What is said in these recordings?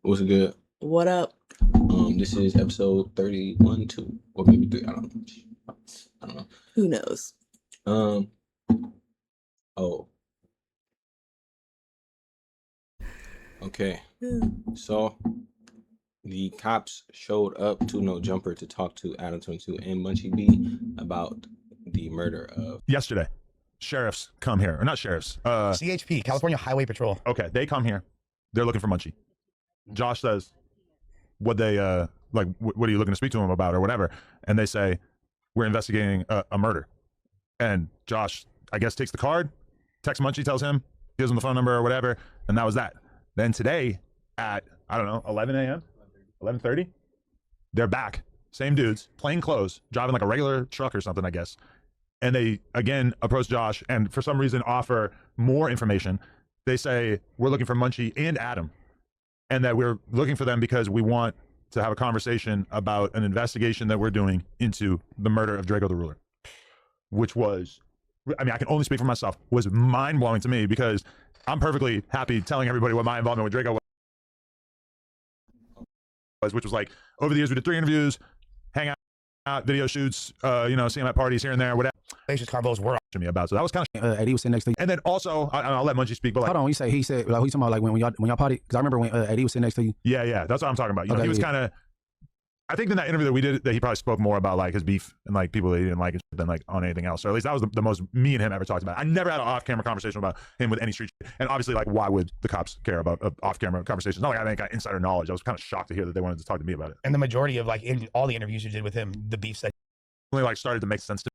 What's good? What up? This is episode 31, 2, or maybe 3. I don't know. I don't know. Who knows? Um. Oh. Okay. So the cops showed up to No Jumper to talk to Adam 22 and Munchie B about the murder of yesterday. Sheriffs come here, or not sheriffs. CHP, California Highway Patrol. Okay, they come here. They're looking for Munchie. Josh says, "What they like? What are you looking to speak to him about, or whatever?" And they say, "We're investigating a murder." And Josh, I guess, takes the card, texts Munchie, tells him, gives him the phone number or whatever, and that was that. Then today at, I don't know, 11 a.m., 11:30, they're back. Same dudes, plain clothes, driving like a regular truck or something, I guess. And they, again, approach Josh and for some reason offer more information. They say, we're looking for Munchie and Adam, and that we're looking for them because we want to have a conversation about an investigation that we're doing into the murder of Drakeo the Ruler, which was, I mean, I can only speak for myself, was mind-blowing to me because I'm perfectly happy telling everybody what my involvement with Drakeo was, which was like, over the years, we did 3 interviews, hang out, video shoots, see him at parties here and there, whatever. Combos were To me about, so that was kind of Eddie was sitting next to you. and then also I'll let Munchie speak, but like, Hold on, he said like, he's talking about like when y'all party, because I remember when Eddie was sitting next to you. yeah, that's what I'm talking about. You know, Okay, he was yeah. kind of, I think in that interview that we did, that he probably spoke more about like his beef and like people that he didn't like than like on anything else. So at least that was the most me and him ever talked about. I never had an off-camera conversation about him with any street shit. And obviously, like, why would the cops care about off-camera conversations? Not like I think I got insider knowledge. I was kind of shocked to hear that they wanted to talk to me about it. and the majority of like in all the interviews you did with him, the beefs that Only like started to make sense to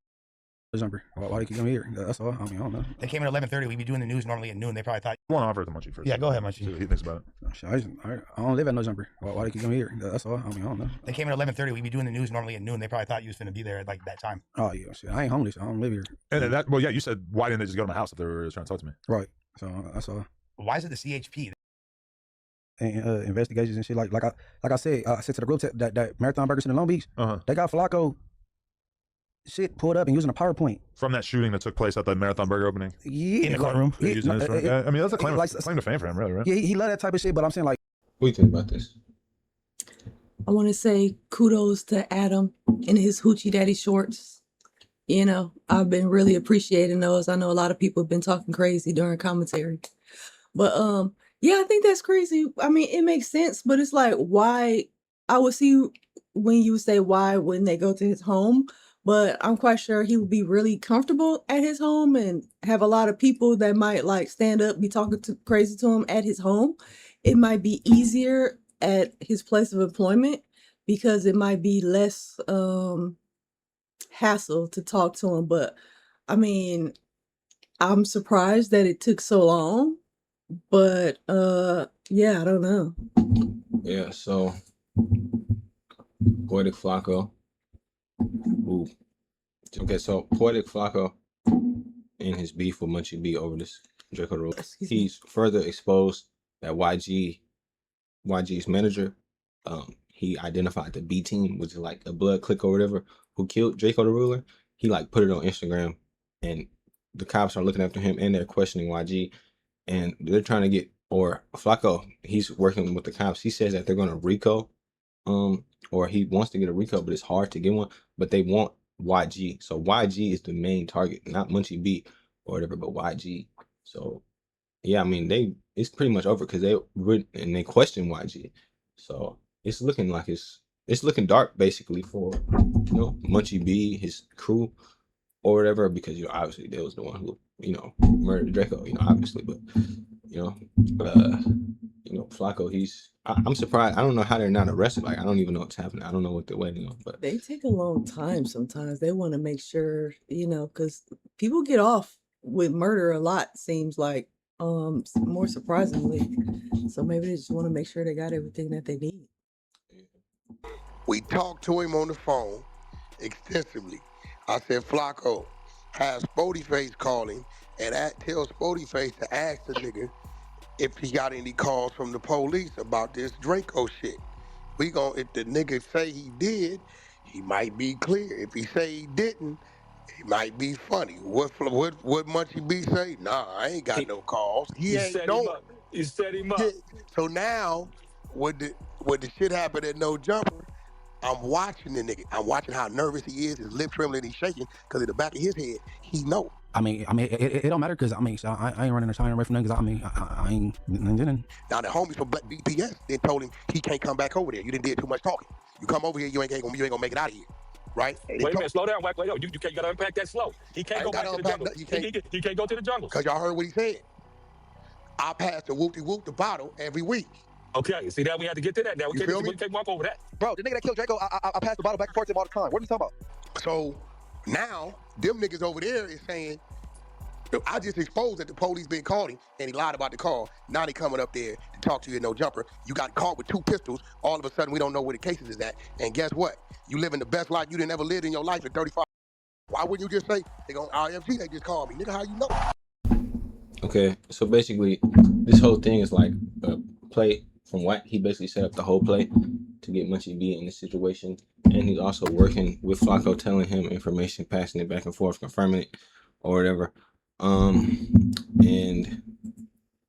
Jumper. Why did you come here? That's all. I mean, I don't know. they came at 11:30. We'd be doing the news normally at noon. They probably thought, me. I want to offer it to Munchie first. yeah, go ahead, See what Munchie. he thinks about it. I don't live at No Jumper. Why did you come here? That's all. I mean, I don't know. They came at 11:30. We'd be doing the news normally at noon. They probably thought you was going to be there at like that time. Oh yeah, shit. I ain't homeless. I don't live here. And then that, well, yeah, you said why didn't they just go to my house if they were trying to talk to me? Right. So that's all. Why is it the CHP? And investigations and shit. Like I said to the group that Marathon Burgers in Long Beach. They got Flacco shit pulled up and using a PowerPoint. From that shooting that took place at the Marathon Burger opening. Yeah. In the courtroom? They're using this, right? Yeah, I mean, that's a claim, like- claim to fame for him, really, right? Yeah, he love that type of shit. But I'm saying like, What do you think about this? I want to say kudos to Adam and his hoochie daddy shorts. You know, I've been really appreciating those. I know a lot of people have been talking crazy during commentary. But yeah, I think that's crazy. I mean, it makes sense, but it's like, why? I would see when you say why when they go to his home, but I'm quite sure he would be really comfortable at his home and have a lot of people that might like stand up, be talking crazy to him at his home. It might be easier at his place of employment because it might be less hassle to talk to him. But I mean, I'm surprised that it took so long. But yeah, I don't know. Yeah, so Poetic Flacco. Ooh. Okay, so Poetic Flacco and his beef with Munchie B over this Drakeo rule. Excuse me. He's further exposed that YG's manager, he identified the B team, which is like a blood clique or whatever, who killed Drakeo the Ruler. He like put it on Instagram, and the cops are looking after him and they're questioning YG, and they're trying to get, or Flacco, he's working with the cops. He says that they're gonna RICO, or he wants to get a RICO, but it's hard to get one. But they want YG, so YG is the main target, not Munchie B or whatever, but YG. So yeah, I mean it's pretty much over because they question YG. So it's looking like it's looking dark basically for Munchie B, his crew or whatever, because obviously they was the one who murdered Drakeo, obviously, but Flacco, I'm surprised. I don't know how they're not arrested. Like, I don't even know what's happening. I don't know what they're waiting on. But They take a long time sometimes. They want to make sure, because people get off with murder a lot, seems like, more surprisingly. So maybe they just want to make sure they got everything that they need. We talked to him on the phone extensively. I said, Flacco, have Spody Face call him and tell Spody Face to ask the nigga if he got any calls from the police about this Drakeo shit. If the nigga say he did, he might be clear. If he say he didn't, it might be funny. What Munchie B say? Nah, I ain't got no calls. He ain't set know. him up. You set him up. Yeah. So now When the shit happened at No Jumper, I'm watching the nigga. I'm watching how nervous he is. His lip trembling, he's shaking because in the back of his head, he know. I mean, it don't matter because I ain't running or shining away from niggas. I ain't. Now the homies from Black BPS then told him he can't come back over there. You done did too much talking. You come over here, you ain't gonna make it out of here, right? Wait a minute, slow down, Wack. Wait, you gotta unpack that slow. He can't go back to the jungle. He can't go to the jungle. Cause y'all heard what he said. I pass the whoop the bottle every week. Okay, see that we had to get to that. Now we can't walk over that. Bro, the nigga that killed Draco, I pass the bottle back and forth to him all the time. What are you talking about? So now them niggas over there is saying, I just exposed that the police been called him and he lied about the call. Now they coming up there to talk to you at No Jumper. You got caught with 2 pistols. All of a sudden we don't know where the cases is at. And guess what? You living the best life you done ever lived in your life at 35. Why wouldn't you just say, they gon' RFG, they just called me. Nigga, how you know? Okay, so basically, this whole thing is like a play from Wack. He basically set up the whole play to get Munchie B in this situation. And he's also working with Flacco, telling him information, passing it back and forth, confirming it or whatever. And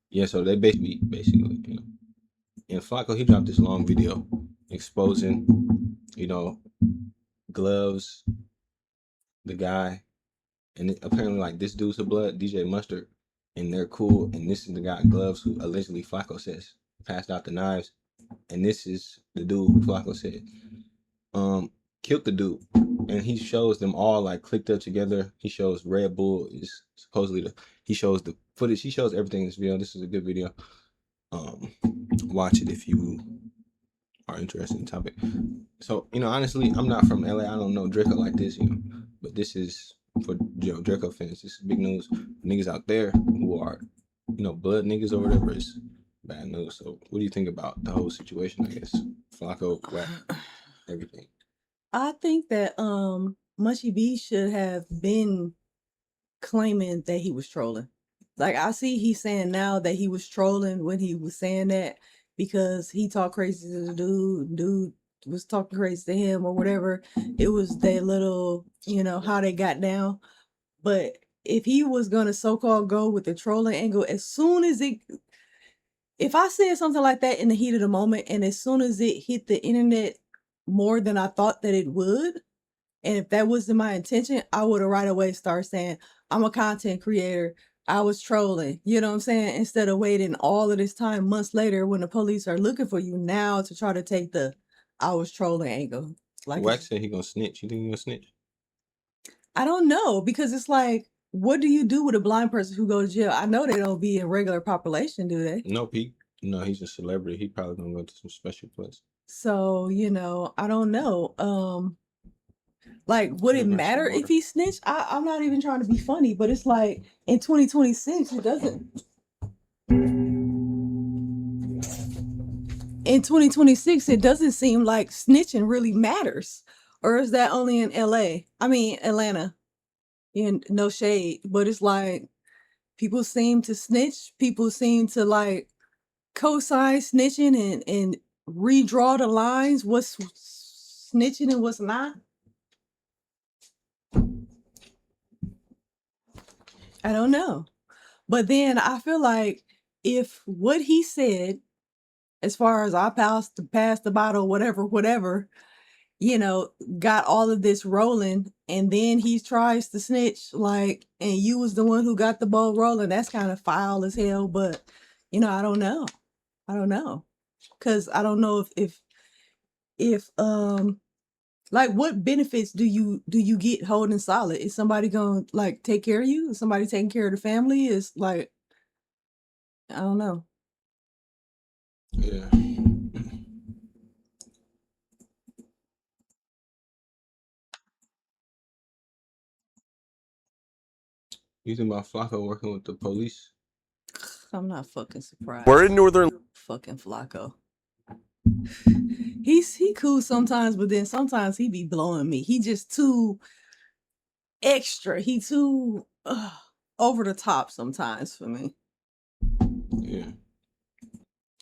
yeah, so they basically, you know, and Flacco, he dropped this long video exposing, you know, Gloves, the guy, and apparently like this dude's a blood, DJ Mustard, and they're cool. And this is the guy Gloves who allegedly Flacco says passed out the knives, and this is the dude who Flacco said killed the dude. And he shows them all like clicked up together. He shows Red Bull is supposedly he shows the footage. He shows everything in this video. This is a good video. Watch it if you are interested in the topic. So, you know, honestly, I'm not from LA. I don't know Draco like this, you know, but this is for, you know, Draco fans. This is big news. Niggas out there who are, you know, blood niggas or whatever is bad news. So what do you think about the whole situation, I guess? Flacco, Wack, everything. I think that Munchie B should have been claiming that he was trolling. Like, I see he's saying now that he was trolling when he was saying that because he talked crazy to the dude was talking crazy to him or whatever. It was that little, you know, how they got down. But if he was gonna so-called go with the trolling angle, as soon as if I said something like that in the heat of the moment and as soon as it hit the internet more than I thought that it would, and if that wasn't my intention, I would have right away started saying, I'm a content creator. I was trolling, you know what I'm saying? Instead of waiting all of this time, months later, when the police are looking for you now to try to take the I was trolling angle. Like, Wack said he gonna snitch. You think he gonna snitch? I don't know, because it's like, what do you do with a blind person who goes to jail? I know they don't be in regular population, do they? No, no, he's a celebrity. He probably gonna go to some special place. So, you know, I don't know. Like, would it matter if he snitched? I'm not even trying to be funny, but it's like in 2026, it doesn't. In 2026, it doesn't seem like snitching really matters. Or is that only in LA? I mean, Atlanta. And no shade, but it's like people seem to snitch. People seem to like co-sign snitching and redraw the lines. What's snitching and what's not? I don't know. But then I feel like if what he said, as far as I passed the bottle, whatever, you know, got all of this rolling, and then he tries to snitch, like, and you was the one who got the ball rolling, that's kind of foul as hell. But, you know, I don't know. Because I don't know if like, what benefits do you get holding solid? Is somebody gonna like take care of you? Is somebody taking care of the family? Is like, I don't know. Yeah. You think about Flacco working with the police? I'm not fucking surprised. We're in Northern. Fucking Flacco. He cool sometimes, but then sometimes he be blowing me. He just too extra. He too over the top sometimes for me. Yeah.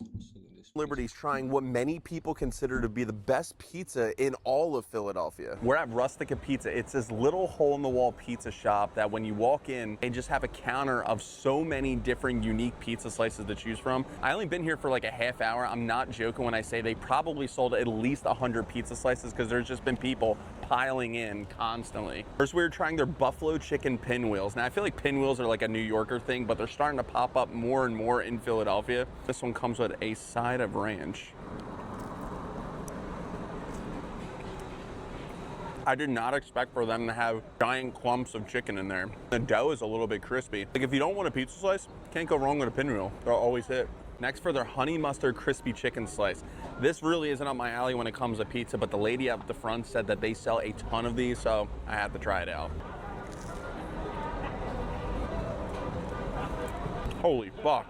Let's look at this Liberty's trying what many people consider to be the best pizza in all of Philadelphia. We're at Rustica Pizza. It's this little hole-in-the-wall pizza shop that when you walk in, they just have a counter of so many different unique pizza slices to choose from. I only been here for like a half hour. I'm not joking when I say they probably sold at least 100 pizza slices because there's just been people piling in constantly. First, we were trying their buffalo chicken pinwheels. Now, I feel like pinwheels are like a New Yorker thing, but they're starting to pop up more and more in Philadelphia. This one comes with a side of ranch. I did not expect for them to have giant clumps of chicken in there. The dough is a little bit crispy. Like if you don't want a pizza slice, can't go wrong with a pinwheel. They'll always hit. Next for their honey mustard crispy chicken slice. This really isn't up my alley when it comes to pizza, but the lady up the front said that they sell a ton of these, so I had to try it out. Holy fuck.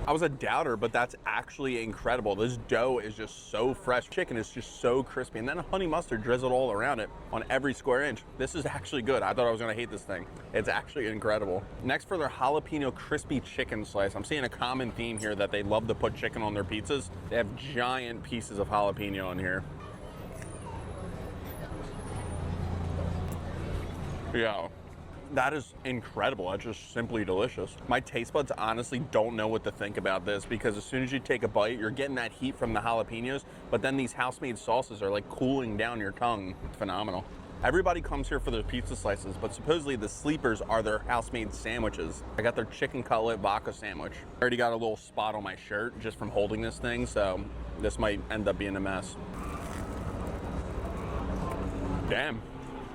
I was a doubter, but that's actually incredible. This dough is just so fresh. Chicken is just so crispy. And then honey mustard drizzled all around it on every square inch. This is actually good. I thought I was gonna hate this thing. It's actually incredible. Next for their jalapeno crispy chicken slice. I'm seeing a common theme here that they love to put chicken on their pizzas. They have giant pieces of jalapeno in here. Yeah. That is incredible. That's just simply delicious. My taste buds honestly don't know what to think about this because as soon as you take a bite, you're getting that heat from the jalapenos, but then these house-made sauces are like cooling down your tongue. It's phenomenal. Everybody comes here for their pizza slices, but supposedly the sleepers are their house-made sandwiches. I got their chicken cutlet vodka sandwich. I already got a little spot on my shirt just from holding this thing, so this might end up being a mess. Damn.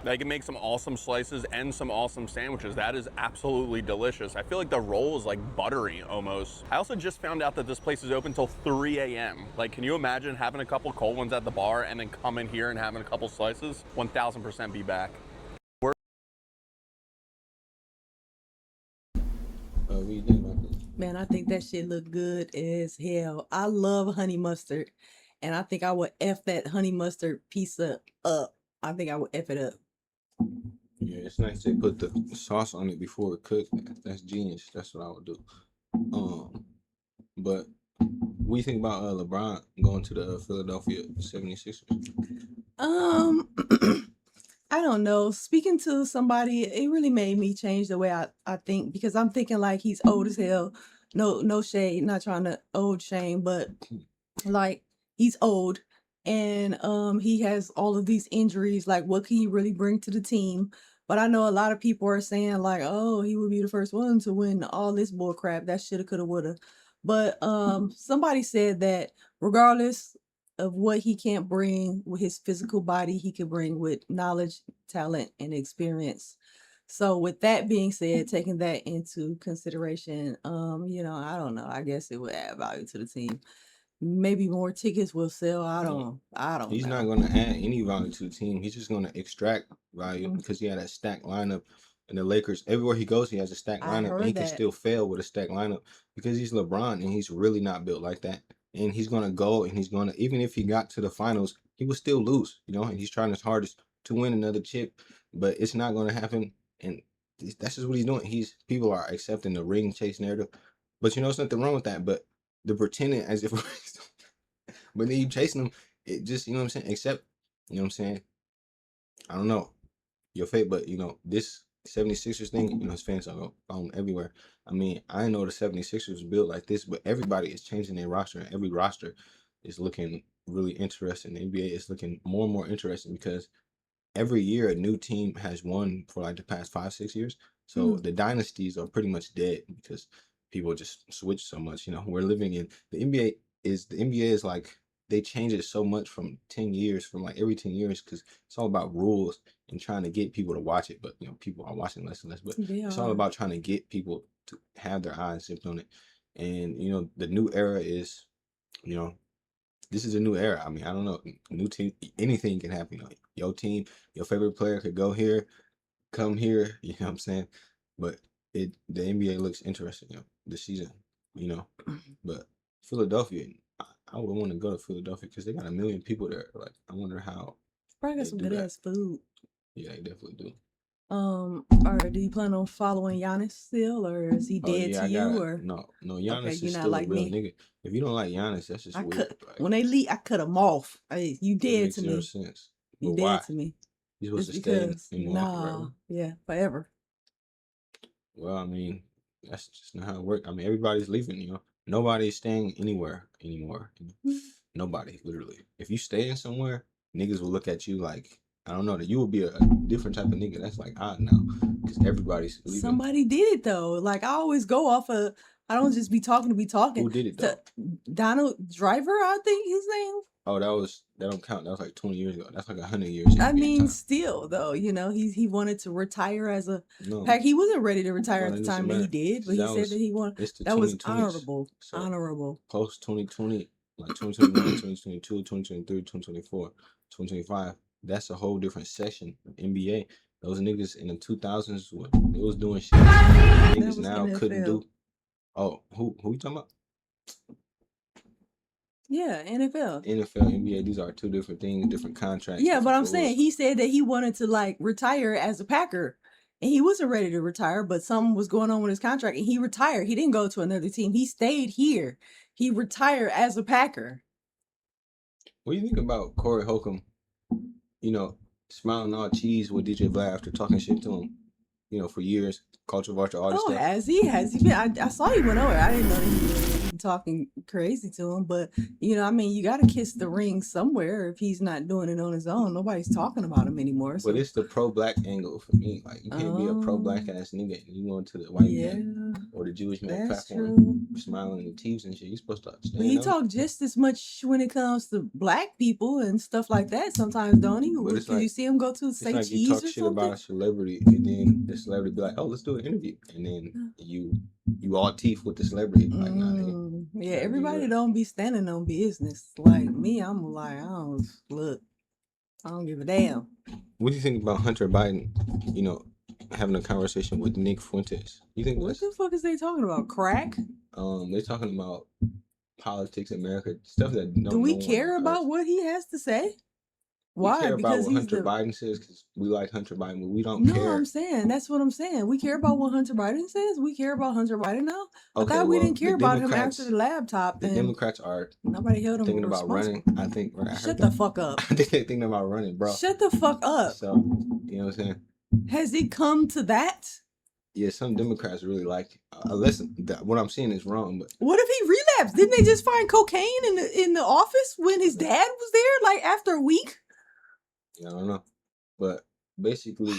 They can make some awesome slices and some awesome sandwiches. That is absolutely delicious. I feel like the roll is like buttery almost. I also just found out that this place is open till 3 a.m. Like, can you imagine having a couple cold ones at the bar and then coming here and having a couple slices? 1000% be back. What do you think about this? Man, I think that shit look good as hell. I love honey mustard, and I think I would F that honey mustard pizza up. I think I would F it up. Yeah, it's nice they put the sauce on it before it cooked. That's genius. That's what I would do. But what do you think about LeBron going to the Philadelphia 76ers? I don't know. Speaking to somebody, it really made me change the way I think because I'm thinking like he's old as hell. No shade, not trying to old shame, but like he's old and he has all of these injuries. Like what can he really bring to the team? But I know a lot of people are saying like, oh, he would be the first one to win all this bull crap. That shoulda, coulda, woulda. But somebody said that regardless of what he can't bring with his physical body, he can bring with knowledge, talent, and experience. So with that being said, taking that into consideration, I don't know. I guess it would add value to the team. Maybe more tickets will sell. I don't He's know. not going to add any value to the team. He's just going to extract value because he had that stacked lineup. And the Lakers, everywhere he goes, he has a stacked I lineup. And he heard can that. still fail with a stacked lineup because he's LeBron and he's really not built like that. And he's going to go and he's going to, even if he got to the finals, he would still lose, and he's trying his hardest to win another chip, but it's not going to happen. And that's just what he's doing. People are accepting the ring chase narrative, but there's nothing wrong with that. But the pretending as if, but then you chasing them, it just, you know what I'm saying? Except, you know what I'm saying? I don't know your fate, but this 76ers thing, his fans are on everywhere. I mean, I didn't know the 76ers was built like this, but everybody is changing their roster, and every roster is looking really interesting. The NBA is looking more and more interesting because every year a new team has won for like the past 5-6 years. So the dynasties are pretty much dead because people just switch so much. We're living in the NBA is like they change it so much from 10 years, from like every 10 years, because it's all about rules and trying to get people to watch it. But people are watching less and less. But it's all about trying to get people to have their eyes zipped on it. And the new era is, this is a new era. I mean, I don't know. New team, anything can happen. Your team, your favorite player could go here, come here. You know what I'm saying? But the NBA looks interesting, this season. But Philadelphia, I would want to go to Philadelphia because they got 1 million people there. Like, I wonder how Probably got they some do good that. ass food. Yeah, they definitely do. Or do you plan on following Giannis still, or is he Oh dead yeah, to I you? gotta Or no okay, Giannis you're is not still a like real me. nigga. If you don't like Giannis, that's just I weird. cut Like when they leave. I cut them off. Hey, you it dead makes to zero me. sense. You But dead why? to me. You're supposed It's to stay because in Milwaukee nah, forever. yeah, forever. Well, I mean, that's just not how it works. I mean, everybody's leaving, Nobody's staying anywhere anymore. Nobody, literally. If you stay in somewhere, niggas will look at you like, I don't know, that you will be a different type of nigga. That's like odd now. Because everybody's leaving. Somebody did it though. Like I always go off of. I don't just be talking to be talking. Who did it though? Donald Driver, I think his name. Oh, that don't count. That was like 20 years ago. That's like 100 years. I mean, time. still though, he wanted to retire as a. No. Heck, he wasn't ready to retire No, at that the doesn't time that he matter. did, but he said that he wanted. It's the That was 2020s. honorable. So Honorable. post 2020, like 2021, 2022, 2023, 2024, 2025. That's a whole different section of NBA. Those niggas in the 2000s, they was doing shit niggas now NFL. couldn't do. Oh, who you talking about? Yeah, NFL. NFL, NBA, these are two different things, different contracts. Yeah, but I'm rules. saying he said that he wanted to like retire as a Packer. And he wasn't ready to retire, but something was going on with his contract and he retired. He didn't go to another team. He stayed here. He retired as a Packer. What do you think about Corey Holcomb, smiling all cheese with DJ Vlad after talking shit to him, for years, culture vulture, all this stuff? Has he been? I saw he went over. I didn't know that he was talking crazy to him, but I mean, you got to kiss the ring somewhere if he's not doing it on his own. Nobody's talking about him anymore. So. But it's the pro-black angle for me. Like, you can't be a pro-black ass nigga and you going to the white man or the Jewish man platform, smiling in teeth and shit. You're supposed to stand He up. talk just as much when it comes to black people and stuff like that. Sometimes, don't he? But it's Did you see him go to say like cheese you talk or shit something? about a celebrity and then the celebrity be like, "Oh, let's do an interview," and then you all teeth with the celebrity. Like, nah, nigga. Yeah, everybody don't be standing on business. Like me, I'm like, I don't give a damn. What do you think about Hunter Biden? Having a conversation with Nick Fuentes. You think what the fuck is they talking about? Crack? They're talking about politics, America, stuff that do we care about what he has to say? Why? We care because about what Hunter Biden says because we like Hunter Biden, but we don't care. No, I'm saying that's what I'm saying. We care about what Hunter Biden says. We care about Hunter Biden now. Okay, I thought we didn't care about him after the laptop. The Democrats are nobody held him thinking about running. I think. Shut the fuck up. I think they're thinking about running, bro. Shut the fuck up. So you know what I'm saying? Has it come to that? Yeah, some Democrats really like. Listen, what I'm saying is wrong, but what if he relapsed? Didn't they just find cocaine in the office when his dad was there? Like after a week? I don't know, but basically,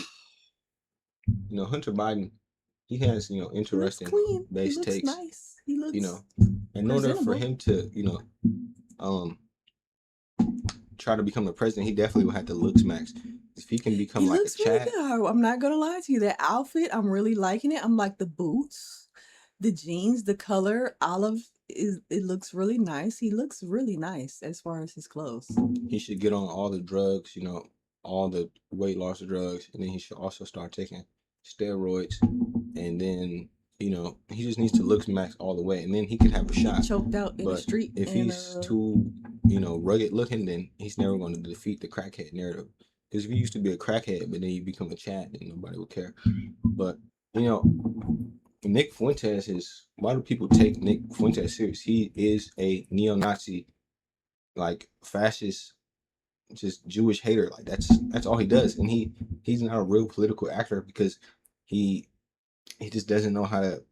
Hunter Biden, he has interesting base takes. Nice. He looks in order for him to try to become the president, he definitely would have to look max. If he can become like a Chad. Really I'm not gonna lie to you. That outfit, I'm really liking it. I'm like the boots, the jeans, the color, olive. It looks really nice. He looks really nice as far as his clothes. He should get on all the drugs, all the weight loss drugs, and then he should also start taking steroids, and then he just needs to look max all the way, and then he could have a shot. Choked out in the street. If he's too rugged looking, then he's never going to defeat the crackhead narrative. Because if you used to be a crackhead, but then you become a Chad, then nobody would care. But Nick Fuentes is. Why do people take Nick Fuentes serious? He is a neo-Nazi, like fascist, just Jewish hater. Like that's all he does, and he's not a real political actor because he just doesn't know how to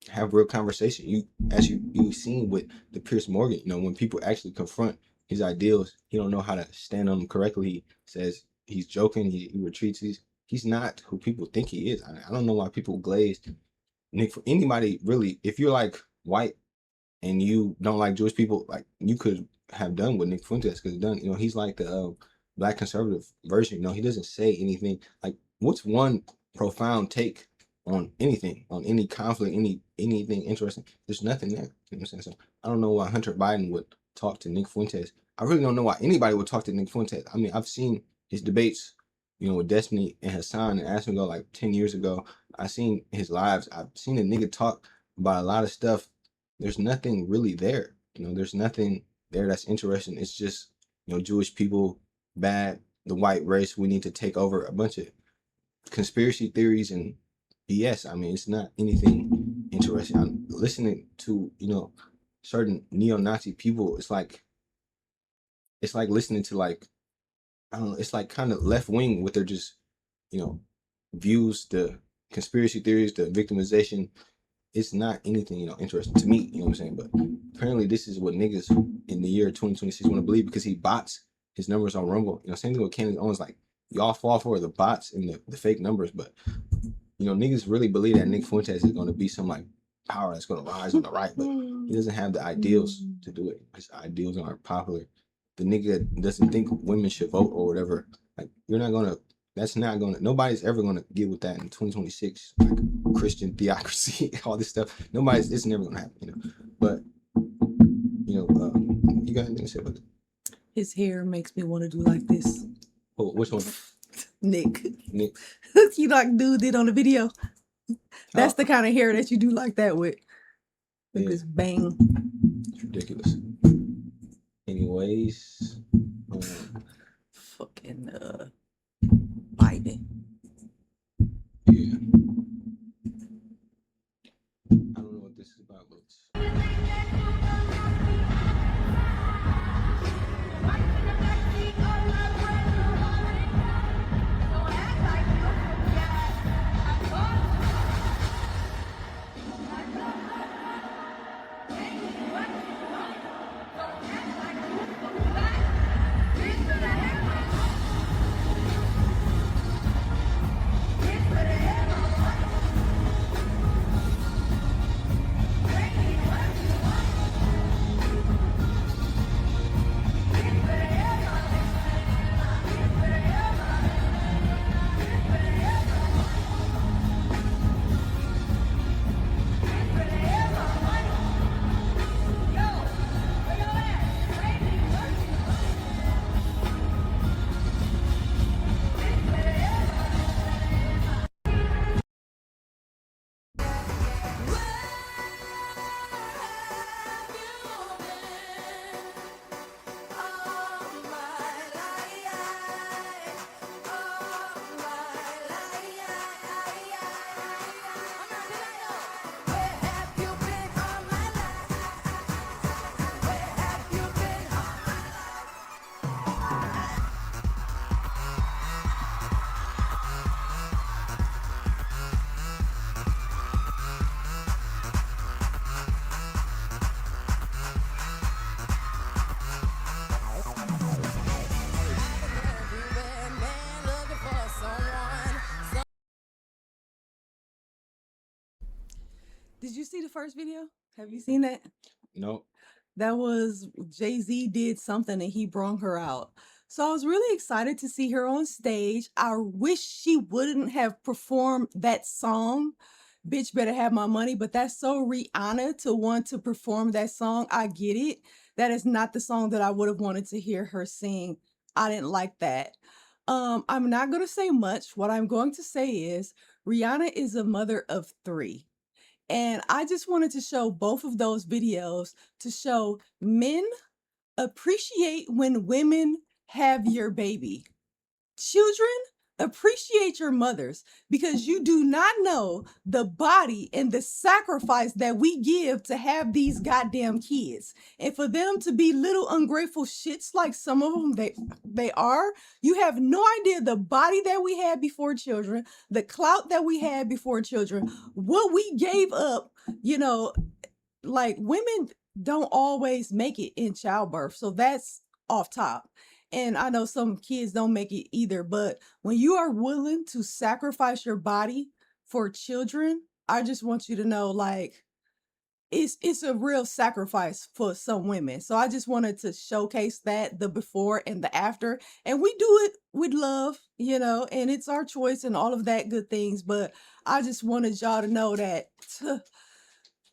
have real conversation. You've seen with the Pierce Morgan. When people actually confront his ideals, he don't know how to stand on them correctly. He says he's joking. He retreats. He's not who people think he is. I don't know why people glaze Nick. For anybody really, if you're like white and you don't like Jewish people, like you could have done what Nick Fuentes could have done. He's like the black conservative version. He doesn't say anything. Like, what's one profound take on anything, on any conflict, anything interesting? There's nothing there. You know what I'm saying? So I don't know why Hunter Biden would talk to Nick Fuentes. I really don't know why anybody would talk to Nick Fuentes. I mean, I've seen his debates, with Destiny and Hassan and Asmongo like 10 years ago. I've seen his lives. I've seen a nigga talk about a lot of stuff. There's nothing really there. There's nothing there that's interesting. It's just, Jewish people bad, the white race, we need to take over, a bunch of conspiracy theories and BS. I mean, it's not anything interesting. I'm listening to, certain neo-Nazi people. It's like listening to like, I don't know, it's like kind of left wing with their just, views, the conspiracy theories, the victimization. It's not anything, interesting to me, you know what I'm saying? But apparently this is what niggas in the year 2026 want to believe because he bots his numbers on Rumble. Same thing with Candace Owens, like y'all fall for the bots and the fake numbers, but niggas really believe that Nick Fuentes is gonna be some like power that's gonna rise on the right, but he doesn't have the ideals to do it. His ideals aren't popular. The nigga doesn't think women should vote or whatever. Like nobody's ever gonna get with that in 2026, like Christian theocracy, all this stuff. It's never gonna happen, But you got anything to say about it? His hair makes me want to do like this. Oh, which one? Nick. Nick. You like dude did on the video. That's the kind of hair that you do like that with. With this bang. It's ridiculous. Anyways, fucking Biden. Yeah. I don't know what this is about, but Did you see the first video? Have you seen that? no. That was Jay-Z did something and he brought her out. So I was really excited to see her on stage. I wish she wouldn't have performed that song, Bitch Better Have My Money, but that's so Rihanna to want to perform that song. I get it. That is not the song that I would have wanted to hear her sing. I didn't like that. I'm not going to say much. What I'm going to say is Rihanna is a mother of 3. And I just wanted to show both of those videos to show men appreciate when women have your baby. Children, appreciate your mothers because you do not know the body and the sacrifice that we give to have these goddamn kids. And for them to be little ungrateful shits like some of them they are, you have no idea the body that we had before children, the clout that we had before children, what we gave up, like women don't always make it in childbirth. So that's off top. And I know some kids don't make it either, but when you are willing to sacrifice your body for children, I just want you to know, like, it's a real sacrifice for some women. So I just wanted to showcase that, the before and the after. And we do it with love, and it's our choice and all of that good things. But I just wanted y'all to know that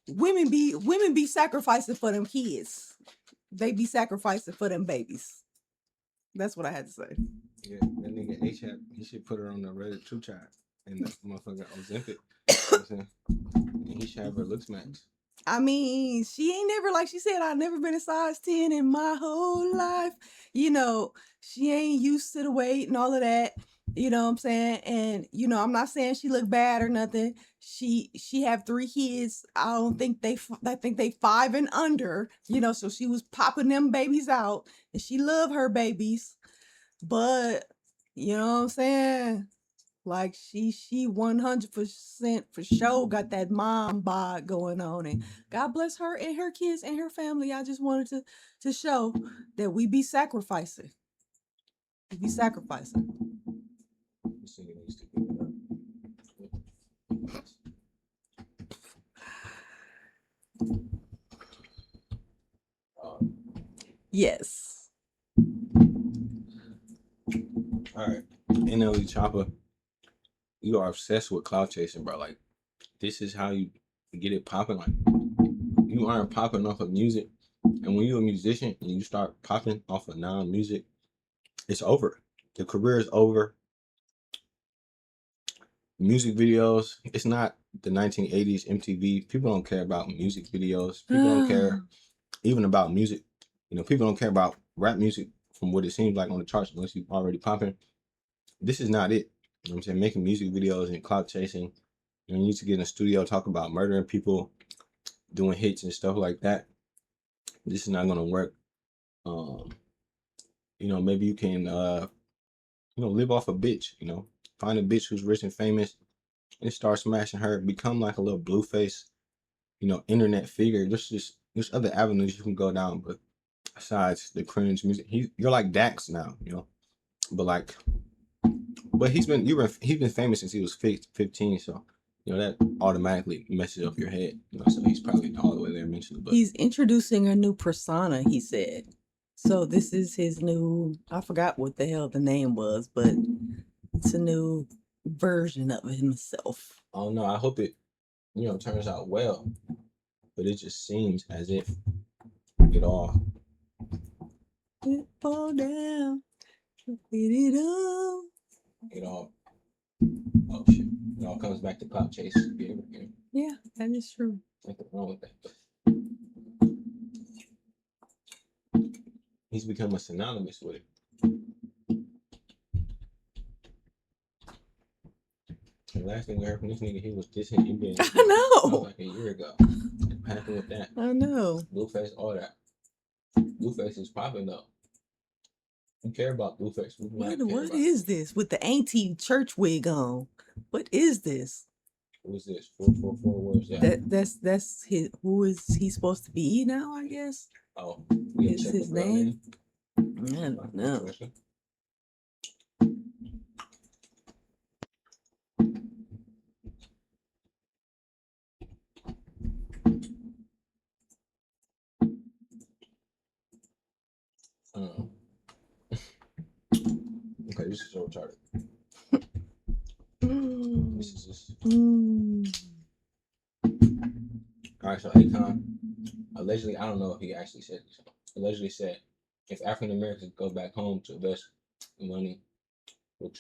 women be sacrificing for them kids. They be sacrificing for them babies. That's what I had to say. Yeah, that nigga H-Hap, he should put her on the Reddit True Chat and that motherfucker Ozempic. And he should have her looks match. I mean, she ain't never, like she said, I've never been a size 10 in my whole life. She ain't used to the weight and all of that. You know what I'm saying? And I'm not saying she look bad or nothing. She have 3 kids. I think they 5 and under. So she was popping them babies out, and she love her babies. But you know what I'm saying? Like she 100% for sure got that mom bod going on, and God bless her and her kids and her family. I just wanted to show that we be sacrificing. We be sacrificing. Yes. All right, NLE Chopper, you are obsessed with cloud chasing, bro. Like, this is how you get it popping. Like, you aren't popping off of music, and when you're a musician and you start popping off of non-music, it's over. The career is over. Music videos, it's not the 1980s MTV. People don't care about music videos. People don't care even about music. People don't care about rap music from what it seems like on the charts unless you're already popping. This is not it. You know what I'm saying? Making music videos and clout chasing. You need to get in a studio, talk about murdering people, doing hits and stuff like that. This is not gonna work. Maybe you can live off a bitch, find a bitch who's rich and famous and start smashing her, become like a little Blueface, internet figure. There's other avenues you can go down, but besides the cringe music, you're like Dax now, but he's been famous since he was 15, so that automatically messes up your head, so he's probably all the way there mentally. But he's introducing a new persona, he said. So this is his new, I forgot what the hell the name was, but it's a new version of himself. Oh no, I hope it turns out well, but it just seems as if it all fall down, it up. It all oh shit. It all comes back to clout chase. Yeah, that is true. Nothing wrong with that. He's become a synonymous with it. The last thing we heard from this nigga, he was dissing NBA. I know. Like a year ago. What happened with that? I know. Blueface, all that. Blueface is popping though. You care about Blueface. What is this with the auntie church wig on? What is this? Who is this? 444. Where's that? That's his. Who is he supposed to be now? I guess. Oh, is his name? I don't know. Okay, this is so retarded. This is just. Alright, so Akon allegedly, I don't know if he actually said this, allegedly said if African Americans go back home to invest money will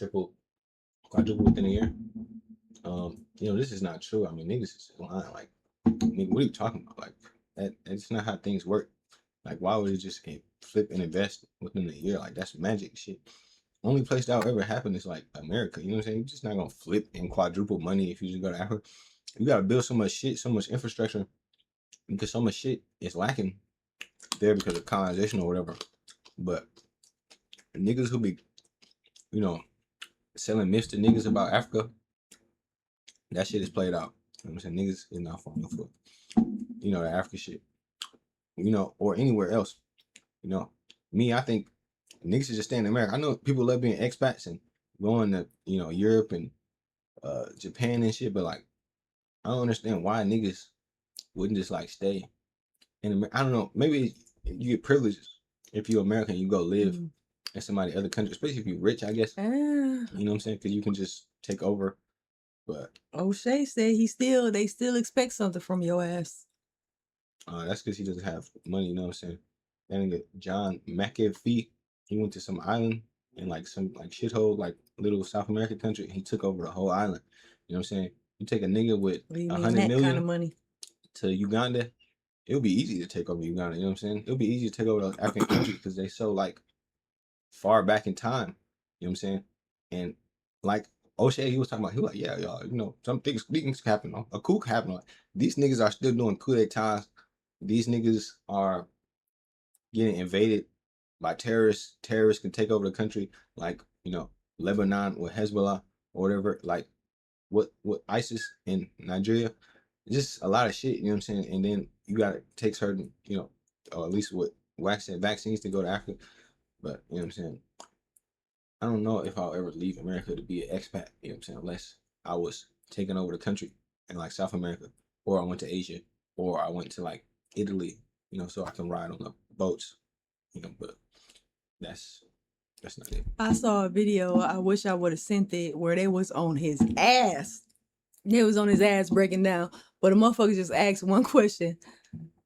quadruple within a year. This is not true. I mean, niggas is lying. Like, nigga, what are you talking about? Like, that's not how things work. Like, why would it just flip and invest within a year? Like, that's magic shit. Only place that will ever happen is like America. You know what I'm saying? You're just not gonna flip and quadruple money if you just go to Africa. You gotta build so much shit, so much infrastructure, because so much shit is lacking there because of colonization or whatever. But niggas who be, selling myths to niggas about Africa, that shit is played out. You know what I'm saying? Niggas is not falling for, the Africa shit, or anywhere else. Me, I think niggas should just stay in America. I know people love being expats and going to, Europe and Japan and shit, but like, I don't understand why niggas wouldn't just like stay in America. I don't know. Maybe you get privileges if you're American, you go live in somebody other country, especially if you're rich, I guess. You know what I'm saying? Because you can just take over. But O'Shea said they still expect something from your ass. That's because he doesn't have money. You know what I'm saying? That nigga John McAfee, he went to some island in like some like shithole like little South American country. He took over the whole island. You know what I'm saying? You take a nigga with 100 million kind of money to Uganda, it'll be easy to take over Uganda. You know what I'm saying? It'll be easy to take over those African countries because they so like far back in time. You know what I'm saying? And like O'Shea, he was talking about, he was like, yeah, y'all, you know, some things happen. A coup happened. These niggas are still doing coup d'etats. These niggas are getting invaded by terrorists. Terrorists can take over the country, like, you know, Lebanon with Hezbollah or whatever, like what ISIS in Nigeria. Just a lot of shit, you know what I'm saying? And then you gotta take certain, you know, or at least what Wax said, vaccines to go to Africa. But you know what I'm saying? I don't know if I'll ever leave America to be an expat, you know what I'm saying, unless I was taking over the country in like South America, or I went to Asia, or I went to like Italy, you know, so I can ride on the boats, you know, but that's not it. I saw a video, I wish I would have sent it, where they was on his ass. They was on his ass breaking down, but a motherfucker just asked one question: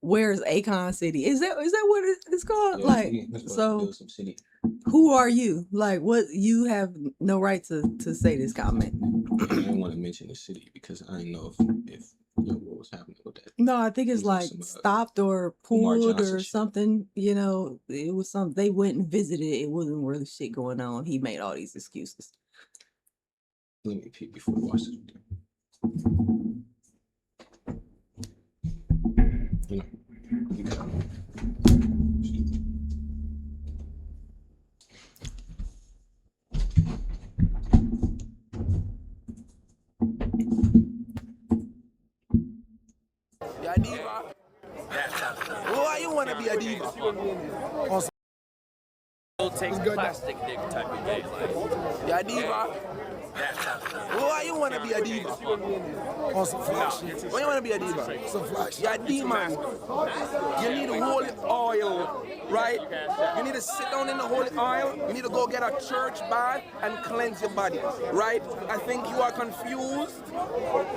where's Akon City? Is that what it's called? Yeah, like, that's so some city. who are you? Like, what? You have no right to say this comment. I didn't want to mention the city because I didn't know if you know what was happening with that. No, I think it's like some, stopped or pulled or something. You know, it was something. They went and visited. It wasn't really shit going on. He made all these excuses. Let me peek before we watch this video. You know, you got You're a diva. Why you want to be a diva? It'll take plastic dick type of gay. You're a diva. Why you want to be a diva? Why you want to be a diva? You're a demon. You need holy oil, right? You need to sit down in the holy oil. You need to go get a church bath and cleanse your body, right? I think you are confused.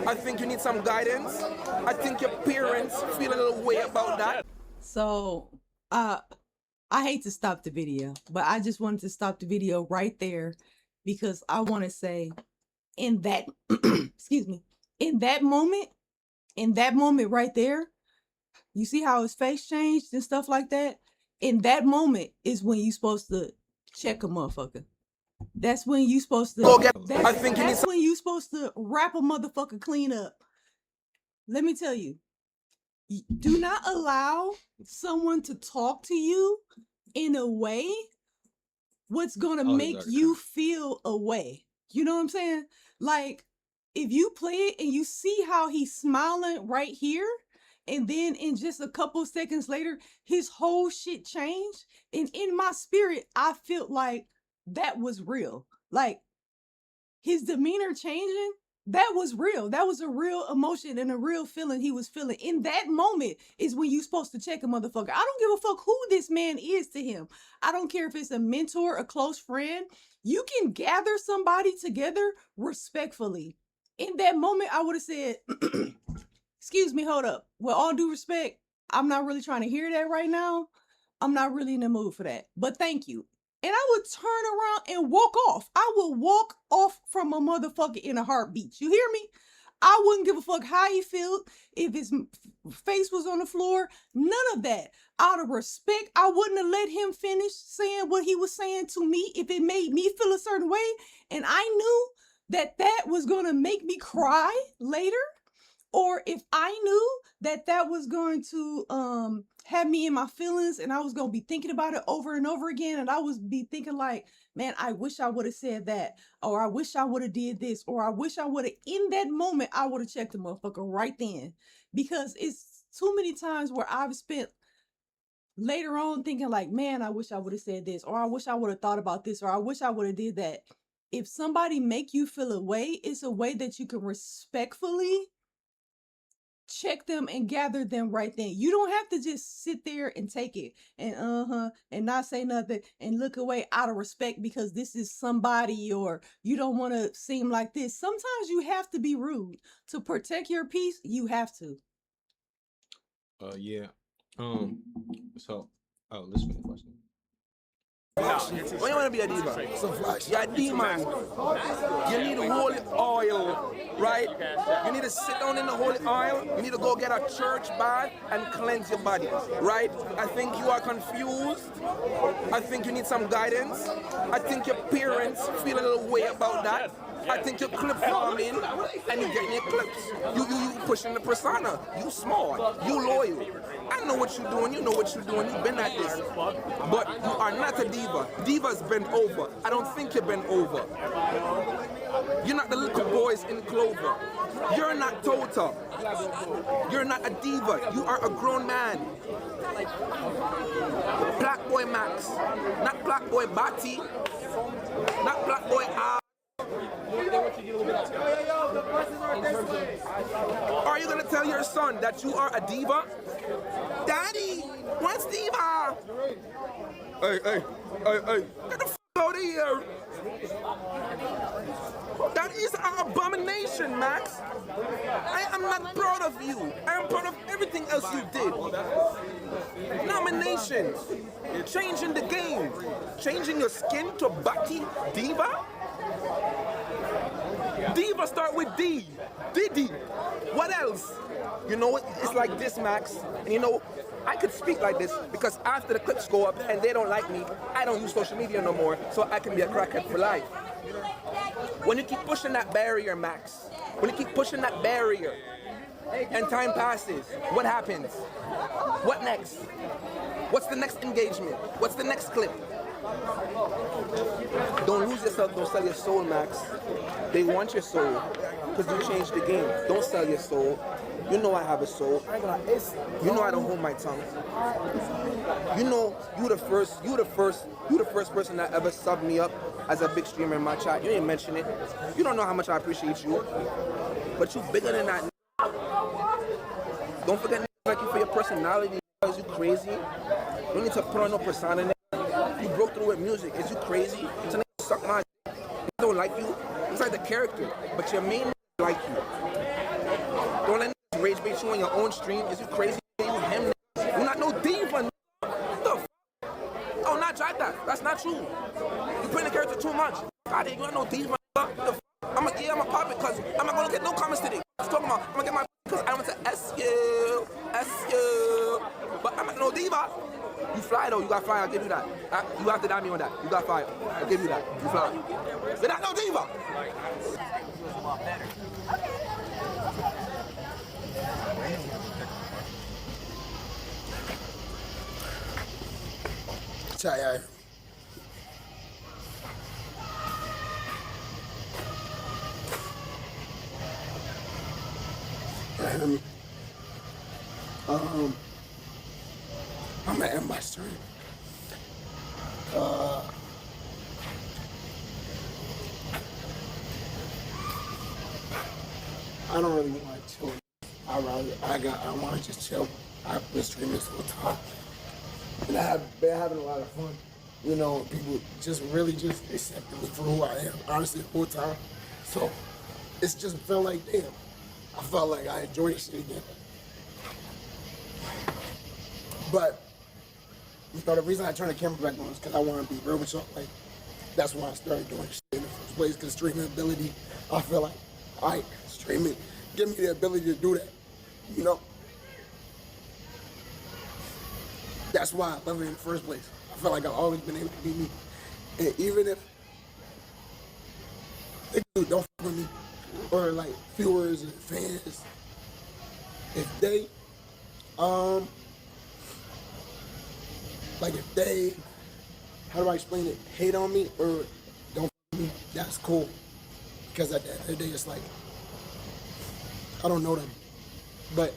I think you need some guidance. I think your parents feel a little way about that. So, I hate to stop the video, but I just wanted to stop the video right there because I want to say in that, excuse me, in that moment right there, you see how his face changed and stuff like that? In that moment is when you're supposed to check a motherfucker. That's when you're supposed to, that's when you're supposed to wrap a motherfucker clean up. Let me tell you, do not allow someone to talk to you in a way what's gonna make you feel a way. You know what I'm saying? Like, if you play it and you see how he's smiling right here, and then in just a couple seconds later, his whole shit changed. And in my spirit, I felt like that was real. Like, his demeanor changing, that was real. That was a real emotion and a real feeling he was feeling. In that moment is when you're supposed to check a motherfucker. I don't give a fuck who this man is to him. I don't care if it's a mentor, a close friend. You can gather somebody together respectfully. In that moment, I would have said, excuse me, hold up. With all due respect, I'm not really trying to hear that right now. I'm not really in the mood for that. But thank you. And I would turn around and walk off. I would walk off from a motherfucker in a heartbeat. You hear me? I wouldn't give a fuck how he felt, if his face was on the floor, none of that. Out of respect, I wouldn't have let him finish saying what he was saying to me if it made me feel a certain way. And I knew that that was going to make me cry later. Or if I knew that that was going to have me in my feelings and I was going to be thinking about it over and over again, and I would be thinking like, man, I wish I would have said that, or I wish I would have did this, or I wish I would have, in that moment, I would have checked the motherfucker right then. Because it's too many times where I've spent later on thinking like, man, I wish I would have said this, or I wish I would have thought about this, or I wish I would have did that. If somebody make you feel a way, it's a way that you can respectfully check them and gather them right then. You don't have to just sit there and take it and and not say nothing and look away out of respect because this is somebody, or you don't want to seem like this. Sometimes you have to be rude to protect your peace. You have to. Yeah. So, let's finish question. When you want to be a diva, you're a demon. You need holy oil, right? You need to sit down in the holy oil. You need to go get a church bath and cleanse your body, right? I think you are confused. I think you need some guidance. I think your parents feel a little way about that. I think you're clip farming and you're getting your clips. You pushing the persona. You smart. You loyal. I know what you're doing. You know what you're doing. You've been at this. But you are not a diva. Diva's bent over. I don't think you're bent over. You're not the little boys in Clover. You're not Tota. You're not a diva. You are a grown man. Black Boy Max. Not Black Boy Batty. Not Black Boy R. Are you gonna tell your son that you are a diva? Daddy, what's diva? Hey, get the f out of here. That is an abomination, Max. I am not proud of you. I am proud of everything else you did. Nominations, changing the game, changing your skin to Batty Diva. Diva start with D. Diddy. What else? You know, it's like this, Max. And you know, I could speak like this because after the clips go up and they don't like me, I don't use social media no more, so I can be a crackhead for life. When you keep pushing that barrier, Max, when you keep pushing that barrier, and time passes, what happens? What next? What's the next engagement? What's the next clip? Don't lose yourself, don't sell your soul, Max. They want your soul, because you changed the game. Don't sell your soul. You know I have a soul. You know I don't hold my tongue. You know you the first person that ever subbed me up as a big streamer in my chat. You didn't mention it. You don't know how much I appreciate you. But you bigger than that. Don't forget like you for your personality. Is you crazy? You don't need to put on no persona. You broke through with music. Is you crazy? So suck my dick. They don't like you. It's like the character, but your main like you. Don't let rage bait you on your own stream. Is you crazy? You him. You're not no diva. What the f? Oh, not like that. That's not true. You putting the character too much. God, you not no diva. What the f? I'm gonna pop it because I'm not gonna get no comments today. I'm talking about I'm gonna get my because I went to SU. But I'm not no diva. You fly though, you got fire, I'll give you that. You have to dime me on that. You got fire. I'll give you that. You fly. You're not no diva. Chat, I'm gonna end my stream. I don't really want to chill. I want to just chill. I've been streaming this whole time, and I've been having a lot of fun. You know, people just really just accepting me for who I am, honestly, the whole time. So it's just felt like, damn, I felt like I enjoyed this shit again. But you know, the reason I turned the camera back on is because I want to be real with y'all. Like, that's why I started doing shit in the first place, because streaming ability, I feel like, all right, streaming, give me the ability to do that, you know? That's why I love it in the first place. I feel like I've always been able to be me. And even if they don't fuck with me, or like viewers and fans, if they, like if they, how do I explain it, hate on me or don't fuck with me, that's cool. Because at the end of the day, it's like, I don't know them. But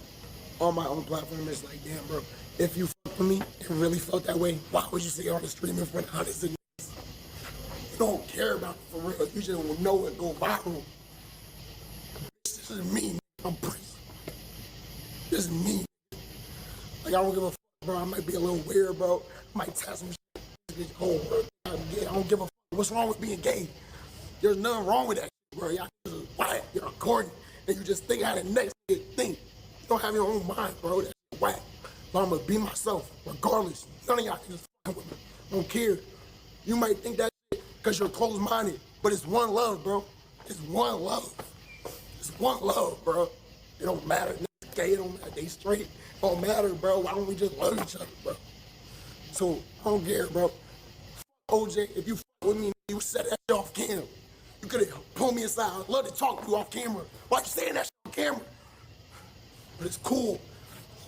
on my own platform, it's like, damn, bro, if you fuck with me and really felt that way, why would you say on the stream in front of hundreds of niggas? You don't care about it for real. You just will know it, go viral. This is me, I'm Prince. This is me. Like, I don't give a fuck, bro. I might be a little weird, bro. I might test some shit. This whole world. I don't give a fuck. What's wrong with being gay? There's nothing wrong with that shit, bro. Y'all just whack. You're recording, and you just think how the next nigga think. You don't have your own mind, bro. That's whack. But I'm gonna be myself, regardless. None of y'all can just fuck with me. I don't care. You might think that shit because you're closed-minded, but it's one love, bro. It's one love. It's one love, bro. It don't matter. Niggas gay, it don't matter. They straight. It don't matter, bro. Why don't we just love each other, bro? So I don't care, bro. Fuck OJ, if you fuck with me, you set that shit off cam. You could have pulled me aside. I'd love to talk to you off camera. Why you saying that shit on camera? But it's cool.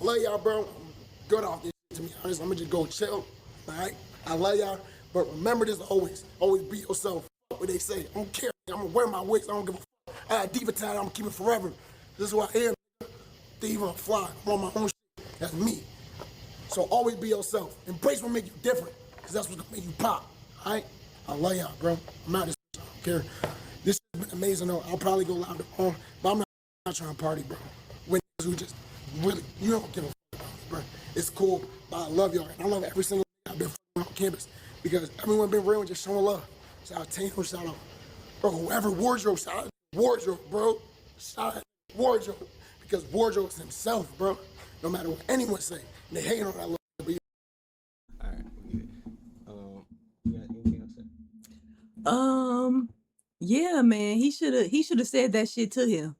I love y'all, bro. I'm good off this shit, to be honest. I'm gonna just go chill, all right? I love y'all, but remember this always. Always be yourself. Fuck what they say. I don't care. I'm gonna wear my wigs. I don't give a fuck. I got diva tag. I'm gonna keep it forever. This is who I am. Thief on fly. I'm on my own shit. That's me. So always be yourself. Embrace what make you different, because that's what's gonna make you pop, all right? I love y'all, bro. I'm out of this shit. I don't care. This has been amazing, though. I'll probably go live tomorrow, but I'm not trying to party, bro. When who just really, you don't give a fuck about me, bro. It's cool, but I love y'all. And I love every single I've been on campus, because everyone been real and just showing love. Shout out Tano, shout out, bro, whoever, Wardrobe, shout out Wardrobe, bro. Shout out Wardrobe, because Wardrobe is himself, bro. No matter what anyone say, and they hate on that little bit. All right, you got anything else to say? Yeah, man, he should have said that shit to him.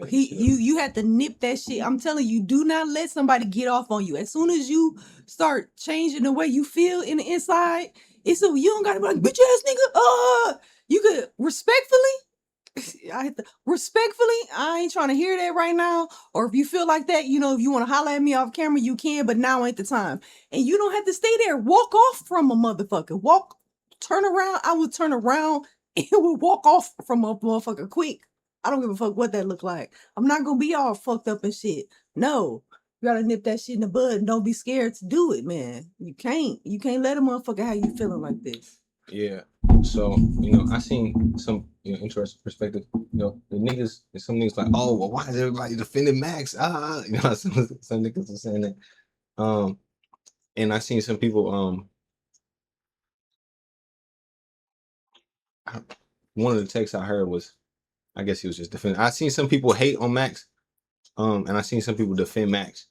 You had to nip that shit. I'm telling you, do not let somebody get off on you. As soon as you start changing the way you feel in the inside, you don't gotta be like, bitch ass nigga. You could respectfully. I ain't trying to hear that right now. Or if you feel like that, you know, if you want to holler at me off camera, you can, but now ain't the time. And you don't have to stay there. Walk off from a motherfucker. Turn around. I would turn around and would walk off from a motherfucker quick. I don't give a fuck what that look like. I'm not gonna be all fucked up and shit. No. You gotta nip that shit in the bud and don't be scared to do it, man. You can't let a motherfucker have you feeling like this. Yeah. So, you know, I seen some, you know, interesting perspective. You know, some niggas like, oh, well, why is everybody defending Max? You know, some niggas are saying that. And I seen some people, one of the texts I heard was, I guess he was just defending. I seen some people hate on Max, and I seen some people defend Max.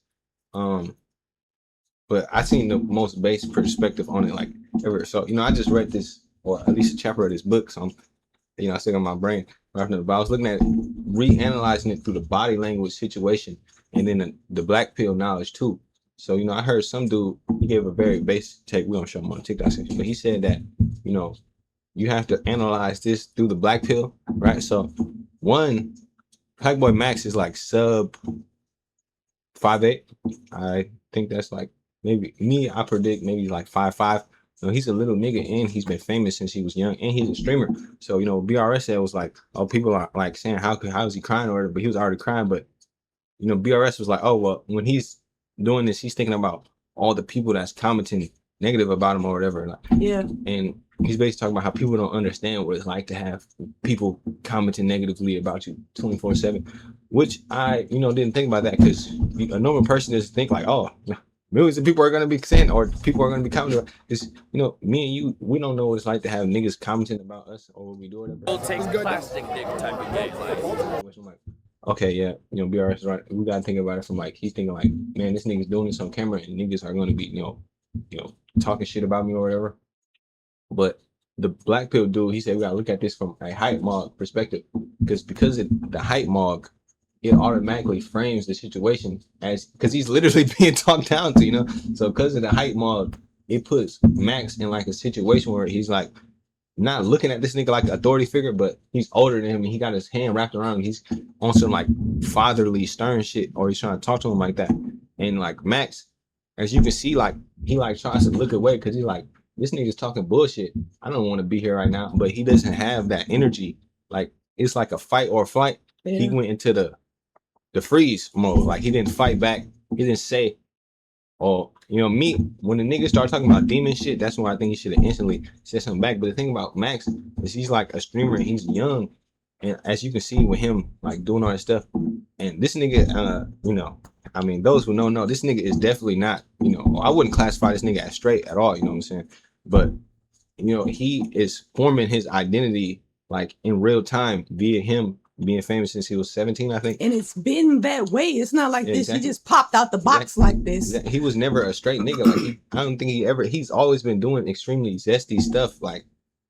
But I seen the most base perspective on it, like ever. So, you know, I just read this, or at least a chapter of this book. So I'm, you know, I still got my brain right now. But I was looking at it, reanalyzing it through the body language situation, and then the black pill knowledge too. So, you know, I heard some dude, he gave a very basic take. We don't show him on the TikTok section, but he said that, you know, you have to analyze this through the black pill, right? So, one, Black Boy Max is like sub 5'8". I think that's like, maybe me, I predict maybe like 5'5". You know, he's a little nigga and he's been famous since he was young and he's a streamer. So, you know, BRS said was like, oh, people are like saying, how is he crying or whatever, but he was already crying. But, you know, BRS was like, oh, well, when he's doing this, he's thinking about all the people that's commenting negative about him or whatever. Like, yeah. And he's basically talking about how people don't understand what it's like to have people commenting negatively about you 24/7, which I, you know, didn't think about that, because a normal person doesn't think like, oh, millions of people are going to be saying, or people are going to be commenting about this. You know, me and you, we don't know what it's like to have niggas commenting about us or what we do or whatever. It'll take plastic dick type of game. Like, okay, yeah, you know, BRS is right. We got to think about it from like, he's thinking like, man, this nigga's doing this on camera and niggas are going to be, you know, talking shit about me or whatever. But the black pill dude, he said we gotta look at this from a hype mog perspective, because the hype mog, it automatically frames the situation as, because he's literally being talked down to, you know. So because of the hype mog, it puts Max in like a situation where he's like not looking at this nigga like an authority figure, but he's older than him and he got his hand wrapped around him. He's on some like fatherly stern shit, or he's trying to talk to him like that. And like Max, as you can see, like he like tries to look away because he's like, this nigga's talking bullshit. I don't want to be here right now. But he doesn't have that energy. Like, it's like a fight or flight. Yeah. He went into the freeze mode. Like, he didn't fight back. He didn't say, oh, you know, me, when the nigga started talking about demon shit, that's when I think he should have instantly said something back. But the thing about Max is he's like a streamer and he's young. And as you can see with him, like, doing all that stuff. And this nigga, you know, I mean, those who don't know, this nigga is definitely not, you know, I wouldn't classify this nigga as straight at all, you know what I'm saying? But, you know, he is forming his identity like in real time via him being famous since he was 17, I think. And it's been that way. It's not like this. He just popped out the box like this. He was never a straight nigga. Like, I don't think he's always been doing extremely zesty stuff, like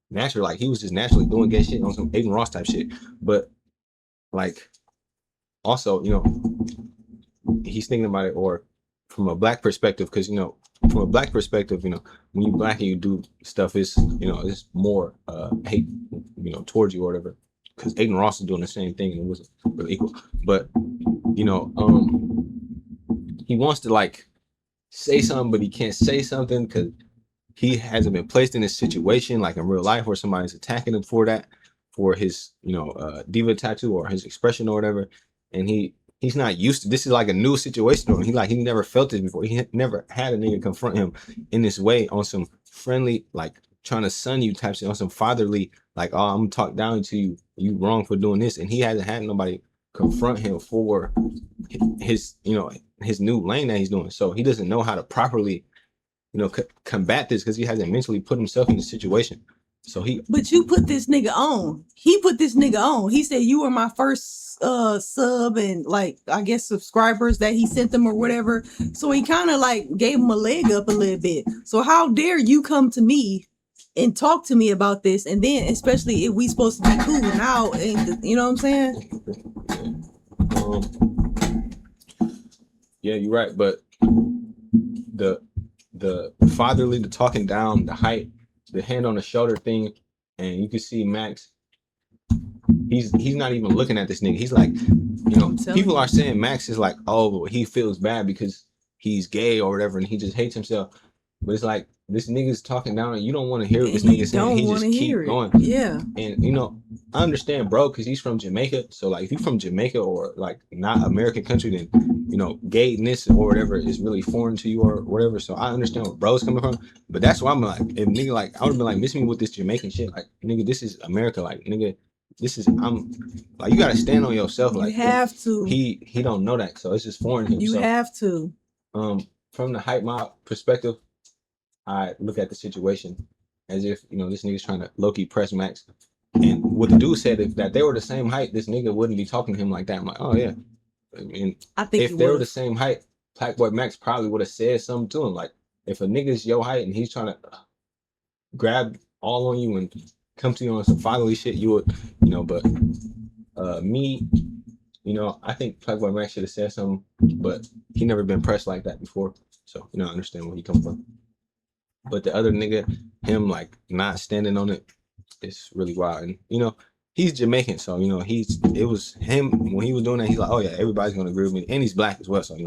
natural. Like, he was just naturally doing gay shit on some Aiden Ross type shit. But like, also, you know, he's thinking about it, or from a black perspective, because, you know, from a black perspective, you know, when you black and you do stuff, it's, you know, it's more hate towards you or whatever. Because Aiden Ross is doing the same thing and it wasn't really equal. But he wants to like say something, but he can't say something because he hasn't been placed in this situation like in real life where somebody's attacking him for that, for his diva tattoo or his expression or whatever. And he's not used to this. Is like a new situation for him. He never felt it before. He never had a nigga confront him in this way on some friendly, like trying to son you type shit, on some fatherly, like, oh, I'm gonna talk down to you, you wrong for doing this. And he hasn't had nobody confront him for his his new lane that he's doing. So he doesn't know how to properly combat this because he hasn't mentally put himself in the situation. So But you put this nigga on. He put this nigga on. He said you were my first sub and like I guess subscribers that he sent them or whatever. So he kind of like gave him a leg up a little bit. So how dare you come to me and talk to me about this? And then especially if we supposed to be cool now, and you know what I'm saying? Yeah, you're right. But the fatherly, the talking down, the height, the hand on the shoulder thing, and you can see Max. He's not even looking at this nigga. He's like, people are saying Max is like, oh, he feels bad because he's gay or whatever, and he just hates himself. But it's like this nigga's talking down, and you don't want to hear what this nigga saying. He just keep going. Yeah. And I understand, bro, because he's from Jamaica. So like, if you're from Jamaica or like not American country, then gayness or whatever is really foreign to you or whatever. So I understand where bro's coming from. But that's why I'm like, if nigga like, I would have been like, miss me with this Jamaican shit. Like, nigga, this is America. Like, nigga, I'm like, you gotta stand on yourself. Like, you have to. He don't know that, so it's just foreign to him. You have to. From the hype mob perspective, I look at the situation as if this nigga's trying to low-key press Max. And what the dude said, if that they were the same height, this nigga wouldn't be talking to him like that. I'm like, oh yeah. I mean, I think if they were the same height, Blackboy Max probably would have said something to him. Like, if a nigga's your height and he's trying to grab all on you and come to you on some fatherly shit, you would, but me, I think Blackboy Max should have said something, but he never been pressed like that before. So, I understand where he come from. But the other nigga, him like not standing on it, it's really wild. And he's Jamaican, so it was him when he was doing that. He's like, oh yeah, everybody's gonna agree with me, and he's black as well. So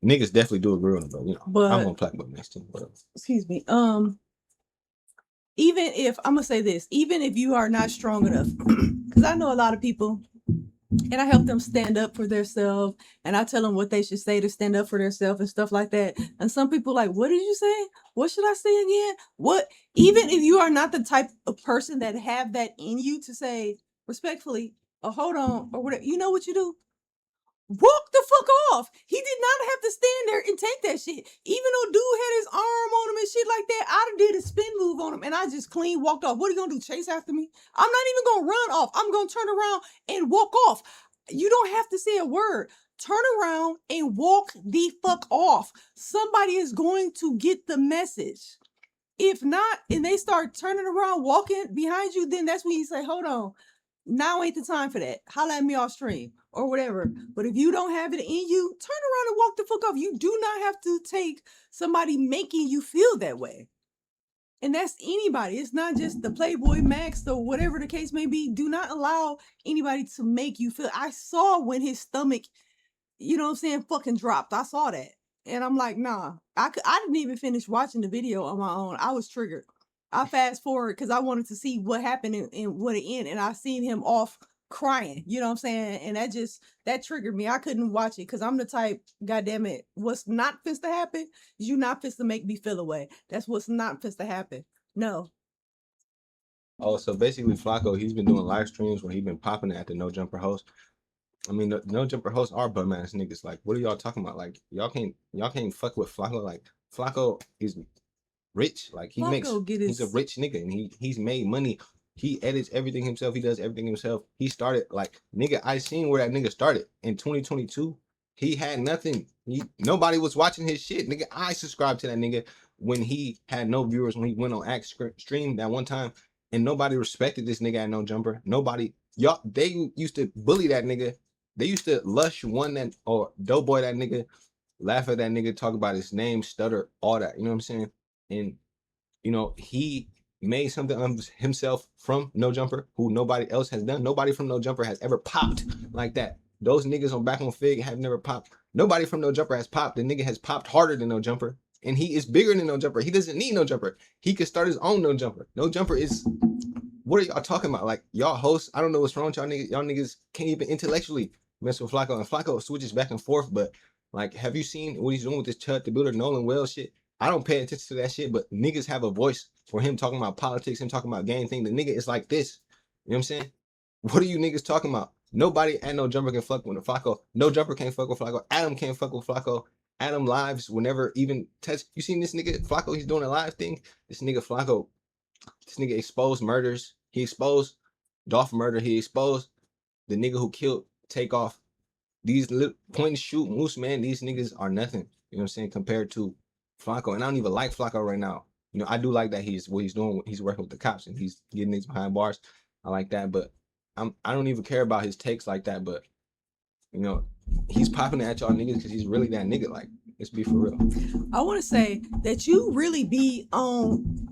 niggas definitely do agree with him. But I'm on Blackboy next to him. Whatever. Excuse me. Even if I'm gonna say this, even if you are not strong enough, because I know a lot of people. And I help them stand up for themselves, and I tell them what they should say to stand up for themselves and stuff like that. And some people like, what did you say? What should I say again? What? Even if you are not the type of person that have that in you to say respectfully, or hold on, or whatever, you know what you do? Walk the fuck off. He did not have to stand there and take that shit. Even though dude had his arm on him and shit like that, I did a spin move on him and I just clean walked off. What are you gonna do? Chase after me? I'm not even gonna run off. I'm gonna turn around and walk off. You don't have to say a word. Turn around and walk the fuck off. Somebody is going to get the message. If not, and they start turning around, walking behind you, then that's when you say, hold on. Now ain't the time for that. Holla at me off stream or whatever. But if you don't have it in you, turn around and walk the fuck off. You do not have to take somebody making you feel that way. And that's anybody. It's not just the Playboy Max or whatever the case may be. Do not allow anybody to make you feel. I saw when his stomach, fucking dropped. I saw that. And I'm like, nah. I didn't even finish watching the video on my own. I was triggered. I fast forward because I wanted to see what happened and what it ended. And I seen him off crying. You know what I'm saying? And that triggered me. I couldn't watch it because I'm the type, goddamn it, what's not supposed to happen is you not supposed to make me feel away. That's what's not supposed to happen. No. Oh, so basically Flacco, he's been doing live streams where he's been popping it at the No Jumper host. I mean, the No Jumper hosts are bum ass niggas. Like, what are y'all talking about? Like, y'all can't fuck with Flacco. Like, Flacco is rich. Like, he's a rich nigga and he's made money. He edits everything himself. He does everything himself. He started like, nigga, I seen where that nigga started in 2022. He had nothing. Nobody was watching his shit. Nigga, I subscribed to that nigga when he had no viewers, when he went on Axe stream that one time, and nobody respected this nigga at No Jumper. Nobody, they used to bully that nigga. They used to lush one that or doughboy that nigga, laugh at that nigga, talk about his name, stutter, all that. You know what I'm saying? And he made something of himself from No Jumper, who nobody else has done. Nobody from No Jumper has ever popped like that. Those niggas on Back on Fig have never popped. Nobody from No Jumper has popped. The nigga has popped harder than No Jumper. And he is bigger than No Jumper. He doesn't need No Jumper. He could start his own No Jumper. No Jumper is, what are y'all talking about? Like, y'all hosts, I don't know what's wrong with y'all niggas. Y'all niggas can't even intellectually mess with Flacco. And Flacco switches back and forth, but like, have you seen what he's doing with this Chud the Builder, Nolan Wells shit? I don't pay attention to that shit, but niggas have a voice for him talking about politics, him talking about game thing. The nigga is like this. You know what I'm saying? What are you niggas talking about? Nobody at No Jumper can fuck with Flacco. No Jumper can't fuck with Flacco. Adam can't fuck with Flacco. Adam lives whenever even touch. You seen this nigga Flacco? He's doing a live thing. This nigga Flacco, this nigga exposed murders. He exposed Dolph murder. He exposed the nigga who killed Takeoff. These little point and shoot moose, man, these niggas are nothing. You know what I'm saying? Compared to Flacco. And I don't even like Flacco right now. You know, I do like that he's what he's doing. He's working with the cops and he's getting niggas behind bars. I like that, but I don't even care about his takes like that. But you know, he's popping at y'all niggas because he's really that nigga. Like, let's be for real. I want to say that you really be on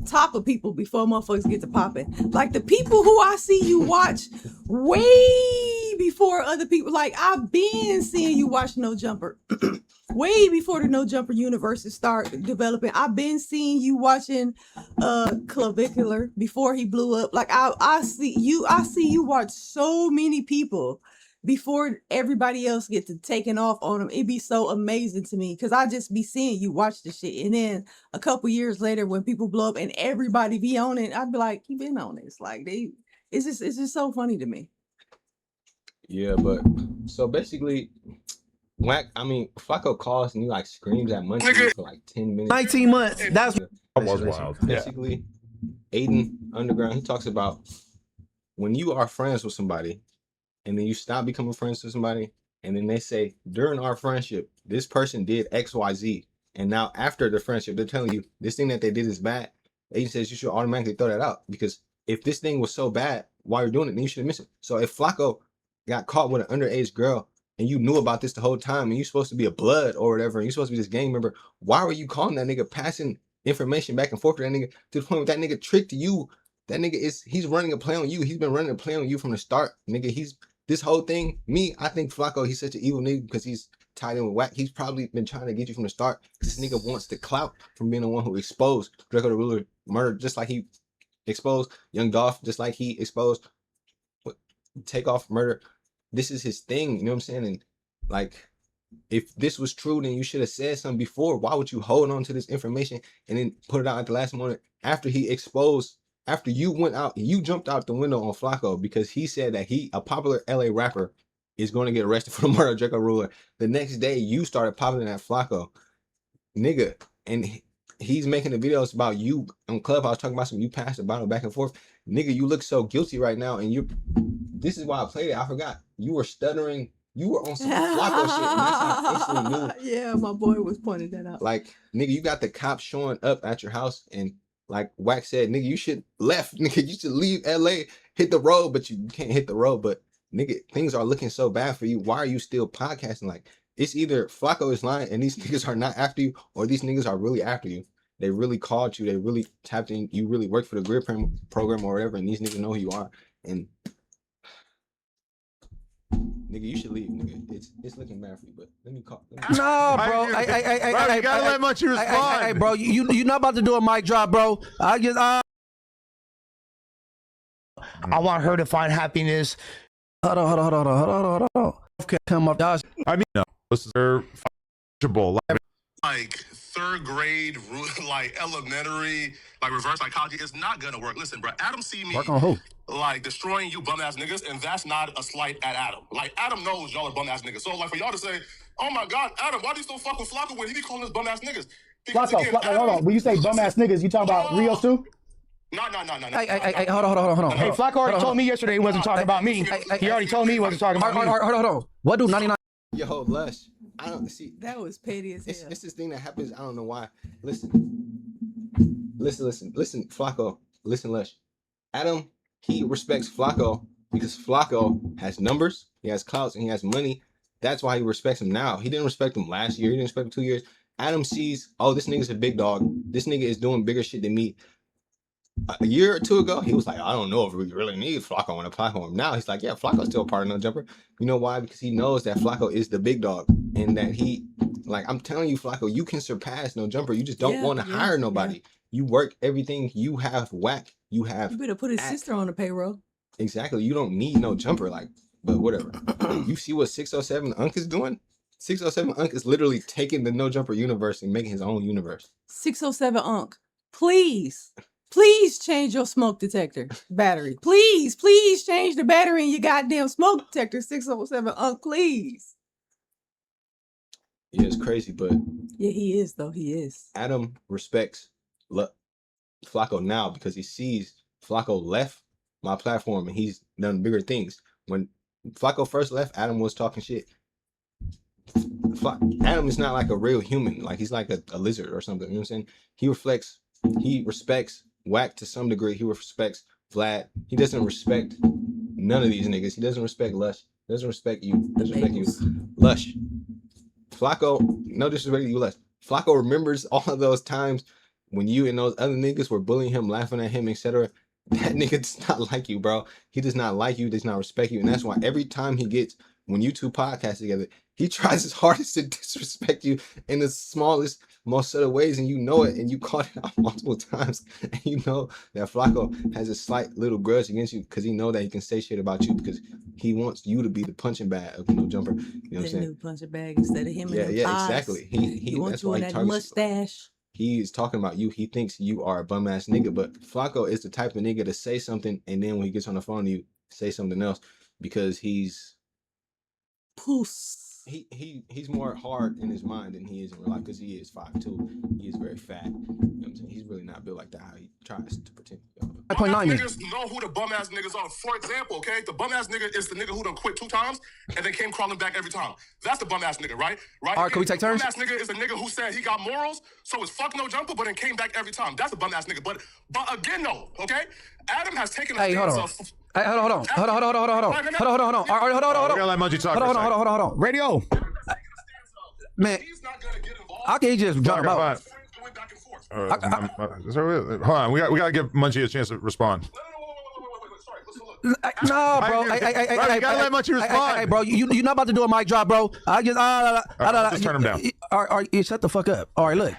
top of people before motherfuckers get to popping. Like the people who I see you watch way before other people. Like I've been seeing you watch No Jumper way before the No Jumper universe start developing. I've been seeing you watching Clavicular before he blew up. Like I see you watch so many people before everybody else gets to taking off on them. It'd be so amazing to me because I just be seeing you watch the shit. And then a couple years later when people blow up and everybody be on it, I'd be like, you been on this. Like it's just so funny to me. Yeah, but so basically Flacco calls and he like screams at Munchie for like 10 minutes. 19 months. That's was wild. Basically, Aiden Underground, he talks about when you are friends with somebody and then you stop becoming friends with somebody, and then they say, during our friendship, this person did XYZ. And now after the friendship, they're telling you this thing that they did is bad. Aiden says you should automatically throw that out because if this thing was so bad while you're doing it, then you should have missed it. So if Flacco got caught with an underage girl and you knew about this the whole time and you're supposed to be a blood or whatever, and you're supposed to be this gang member, why were you calling that nigga, passing information back and forth to that nigga to the point where that nigga tricked you? That nigga he's running a play on you. He's been running a play on you from the start, nigga. This whole thing, I think Flacco, he's such an evil nigga because he's tied in with Wack. He's probably been trying to get you from the start because this nigga wants the clout from being the one who exposed Drakeo the Ruler murder, just like he exposed Young Dolph, just like he exposed Takeoff murder. This is his thing, you know what I'm saying? And like, if this was true, then you should have said something before. Why would you hold on to this information and then put it out at the last moment after he exposed? After you went out, you jumped out the window on Flacco because he said that a popular LA rapper is going to get arrested for the murder of Drakeo Ruler. The next day, you started popping at Flacco, nigga, and he's making the videos about you on Clubhouse talking about some you passed the bottle back and forth, nigga. You look so guilty right now, and this is why I played it. I forgot you were stuttering. You were on some Flacco shit, and that's how I instantly knew. Yeah, my boy was pointing that out. Like, nigga, you got the cops showing up at your house and. Like Wack said, nigga, you should left. Nigga, you should leave LA, hit the road, but you can't hit the road. But nigga, things are looking so bad for you. Why are you still podcasting? Like, it's either Flacco is lying and these niggas are not after you, or these niggas are really after you. They really called you. They really tapped in. You really work for the grid program or whatever, and these niggas know who you are. And nigga, you should leave, nigga. It's looking bad for you, but let me call. No, bro. Bro, you gotta let Munchie respond. Hey, bro, you not about to do a mic drop, bro. I want her to find happiness. Hold on. Okay, come up, Josh. I mean, no, this is their like third grade, like elementary, like reverse psychology is not gonna work. Listen, bro, Adam see me Work on who? like destroying you bum ass niggas, and that's not a slight at Adam. Like Adam knows y'all are bum ass niggas. So like for y'all to say, oh my God, Adam, why do you still fuck with Flacco when he be calling us bum ass niggas? Flacco, hold on. When you say bum ass niggas, you talking about Rios too? No. Hey, hold on. Hey, Flacco already told me yesterday he wasn't talking about me. He already told me he wasn't talking about me. Hold on. What do 99? Yo, Lush. I don't see. That was petty as hell. It's this thing that happens. I don't know why. Listen, Flacco. Listen, Lush. Adam, he respects Flacco because Flacco has numbers, he has clouds, and he has money. That's why he respects him now. He didn't respect him last year. He didn't respect him 2 years. Adam sees, oh, this nigga's a big dog. This nigga is doing bigger shit than me. a year or two ago, he was like, I don't know if we really need Flacco on the platform. Now he's like, yeah, Flacco's still part of No Jumper. You know why? Because he knows that Flacco is the big dog, and that he, like, I'm telling you, Flacco, you can surpass No Jumper. You just don't want to hire nobody. Yeah. You work everything. You have whack. You better put his sister on the payroll. Exactly. You don't need No Jumper. Like, but whatever. You see what 607 Unc is doing? 607 Unc is literally taking the No Jumper universe and making his own universe. 607 Unc, please change your smoke detector battery. Please change the battery in your goddamn smoke detector. 607 Unc, please. Yeah, it's crazy, but yeah, he is though. He is. Adam respects Flacco now because he sees Flacco left my platform and he's done bigger things. When Flacco first left, Adam was talking shit. Adam is not like a real human. Like he's like a lizard or something. You know what I'm saying? He respects Wack to some degree. He respects Vlad. He doesn't respect none of these niggas. He doesn't respect Lush. He doesn't respect you. He doesn't respect you. Lush. Flacco, no disrespect to you, Lush. Flacco remembers all of those times when you and those other niggas were bullying him, laughing at him, etc. That nigga does not like you, bro. He does not like you, does not respect you. And that's why every time when you two podcast together, he tries his hardest to disrespect you in the smallest, most subtle ways, and you know it, and you called it out multiple times, and you know that Flacco has a slight little grudge against you because he know that he can say shit about you because he wants you to be the punching bag of No Jumper. You know what I'm saying? New punching bag instead of him. Yeah, exactly. He wants you on that mustache. He is talking about you. He thinks you are a bum ass nigga, but Flacco is the type of nigga to say something and then when he gets on the phone to you, say something else because he's he's more hard in his mind than he is in real life because he is 5'2". He is very fat. You know what I'm saying? He's really not built like that. How he tries to pretend. Niggas know who the bum ass niggas are. For example, okay, the bum ass nigga is the nigga who done quit 2 times and then came crawling back every time. That's the bum ass nigga, right? Right. All right, can we take turns? The bum ass nigga is the nigga who said he got morals, so it's fuck No Jumper, but then came back every time. That's the bum ass nigga. But again, though, okay, Adam has taken. Hey, hold on. Hey, hold on. We're gonna let Munchie talk. Hold on. Radio. Man, I can't just drop him out. Hold on, we gotta give Munchie a chance to respond. No, bro. You gotta let Munchie respond. Hey, bro, you're not about to do a mic drop, bro. I just just turn him down. All right, shut the fuck up. All right, look.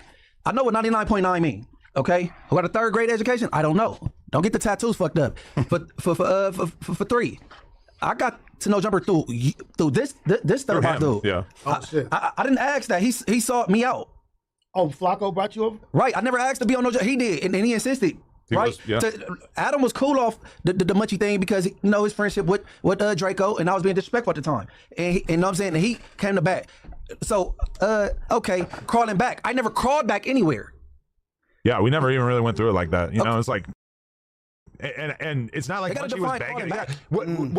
I know what 99.9 mean. Okay, who got a 3rd grade education? I don't know. Don't get the tattoos fucked up. For 3, I got to No Jumper through this third hot dude. Yeah. Shit. I didn't ask that. He sought me out. Oh, Flacco brought you over? Right. I never asked to be on No Jumper. He did, and he insisted. Right. Adam was cool off the Munchie thing because his friendship with Drakeo, and I was being disrespectful at the time. And you know what I'm saying? And he came to back. So okay, crawling back. I never crawled back anywhere. Yeah, we never even really went through it like that. You know, it's like, and it's not like Munchie was begging.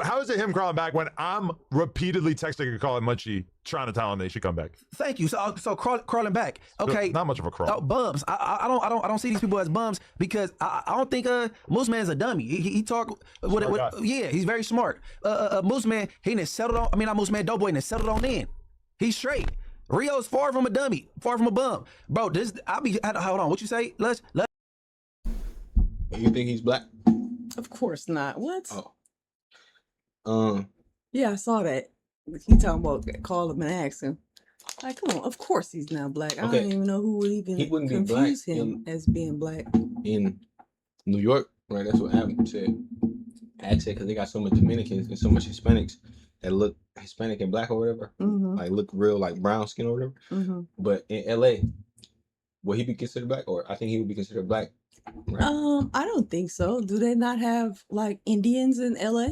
How is it him crawling back when I'm repeatedly texting and calling Munchie trying to tell him they should come back? Thank you. So crawling back. Okay, not much of a crawl. Oh, bums. I don't see these people as bums because I don't think Moose Man's a dummy. He talk yeah, he's very smart. Moose Man, he didn't settle on. I mean, not Moose Man, Doughboy, didn't settle on in. He's straight. Rio's far from a dummy, far from a bum, bro. Hold on. What you say? Let's. You think he's black? Of course not. What? Oh. Yeah, I saw that. He talking about call him and ask him. Like, come on. Of course he's not black. I don't even know who would even confuse him as being black. In New York, right? That's what Adam said. Ad said because they got so much Dominicans and so much Hispanics that look Hispanic and black or whatever, like look real like brown skin or whatever. But in LA, will he be considered black? Or I think he would be considered black. Right? I don't think so. Do they not have like Indians in LA?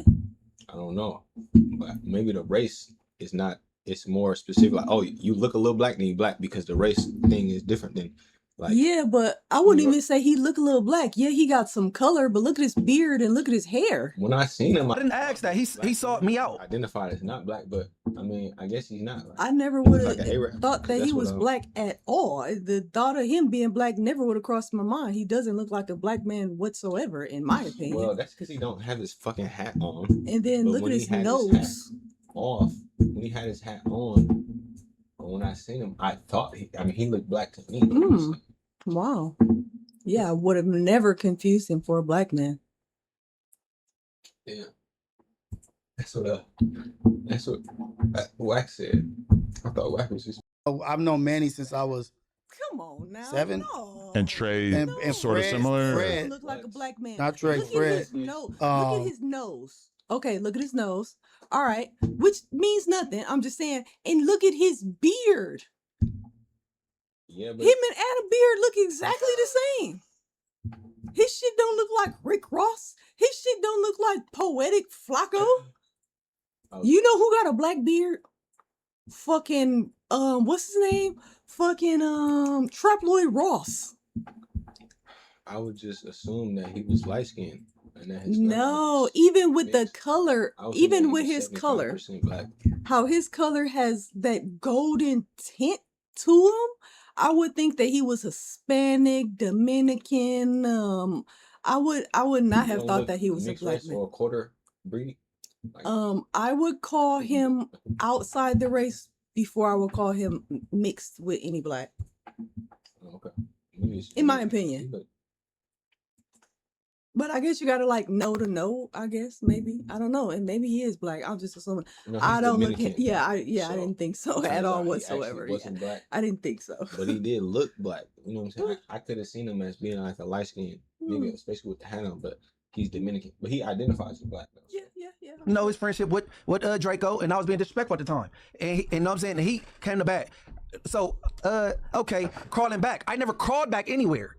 I don't know, but maybe the race is not. It's more specific. Like, oh, you look a little black, then you black because the race thing is different than. Like, yeah, but I wouldn't even say he look a little black. Yeah, he got some color, but look at his beard and look at his hair. When I seen him, I didn't ask that. He sought me out. Identified as not black, but I mean, I guess he's not. Like, I never would have thought that he was black at all. The thought of him being black never would have crossed my mind. He doesn't look like a black man whatsoever, in my opinion. Well, that's because he don't have his fucking hat on. And then look at his nose. Off when he had his hat on. When I seen him, I thought he looked black to me. Wow. Yeah, I would have never confused him for a black man. Yeah. That's what Wack said. I thought Wack was just. I've known Manny since I was Come on now. 7. No. And Trey And sort of Fred, similar. Fred, Look like a black man. not Trey, Look Fred. at his nose. Look at his nose. Okay, look at his nose. All right, which means nothing. I'm just saying. And look at his beard. Yeah, but Him and Adam Beard look exactly the same. His shit don't look like Rick Ross. His shit don't look like Poetic Flacco. You know who got a black beard? Fucking what's his name? Fucking Traploid Ross. I would just assume that he was light skinned. No, even with the color, even with his color, black. how his color has that golden tint to him, I would think that he was Hispanic, Dominican. I would not have thought that he was a black man. Or a quarter breed. I would call him outside the race before I would call him mixed with any black. Okay. In my opinion. But I guess you gotta like know to know, I guess, maybe. I don't know. And maybe he is black. I'm just assuming. No, I don't Dominican. look at I didn't think so at all whatsoever. He wasn't black. I didn't think so. But he did look black. You know what I'm saying? I could have seen him as being like a light skinned nigga, especially with the hat on, but he's Dominican. But he identifies as black though. Yeah. No, his friendship with Drakeo, and I was being disrespectful at the time. And you know what I'm saying? And he came to back. So, okay, crawling back. I never crawled back anywhere.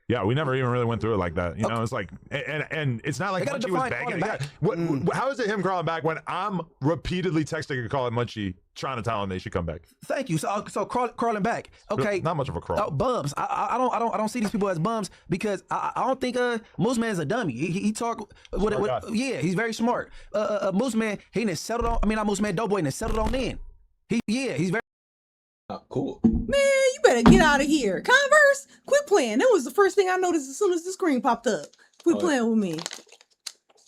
Yeah, we never even really went through it like that. You know, it's like, and it's not like Munchie was begging. How is it him crawling back when I'm repeatedly texting and calling Munchie trying to tell him they should come back? Thank you. So crawling back. Okay, not much of a crawl. Bums. I don't see these people as bums because I don't think Moose Man's a dummy. He talk. Yeah, he's very smart. Moose Man, he done settled on. I mean, not Moose Man, Doughboy, done settled on in. He's very. Cool. Man, you better get out of here. Converse, quit playing. That was the first thing I noticed as soon as the screen popped up. Quit playing with me.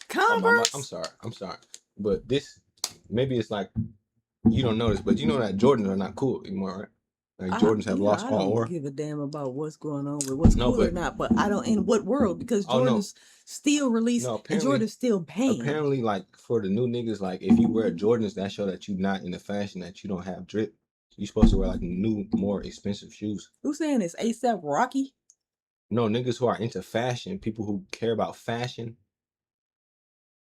Converse. I'm sorry. But this, maybe it's like, you don't notice, but you know that Jordans are not cool anymore, right? Like Jordans have lost all aura. I don't give a damn about what's going on with what's cool or not, but I don't, in what world? Because Jordans still release, and Jordans still bang. Apparently, like, for the new niggas, like, if you wear Jordans, that show that you're not in the fashion, that you don't have drip. You're supposed to wear like new, more expensive shoes. Who's saying this? ASAP Rocky? No, niggas who are into fashion, people who care about fashion.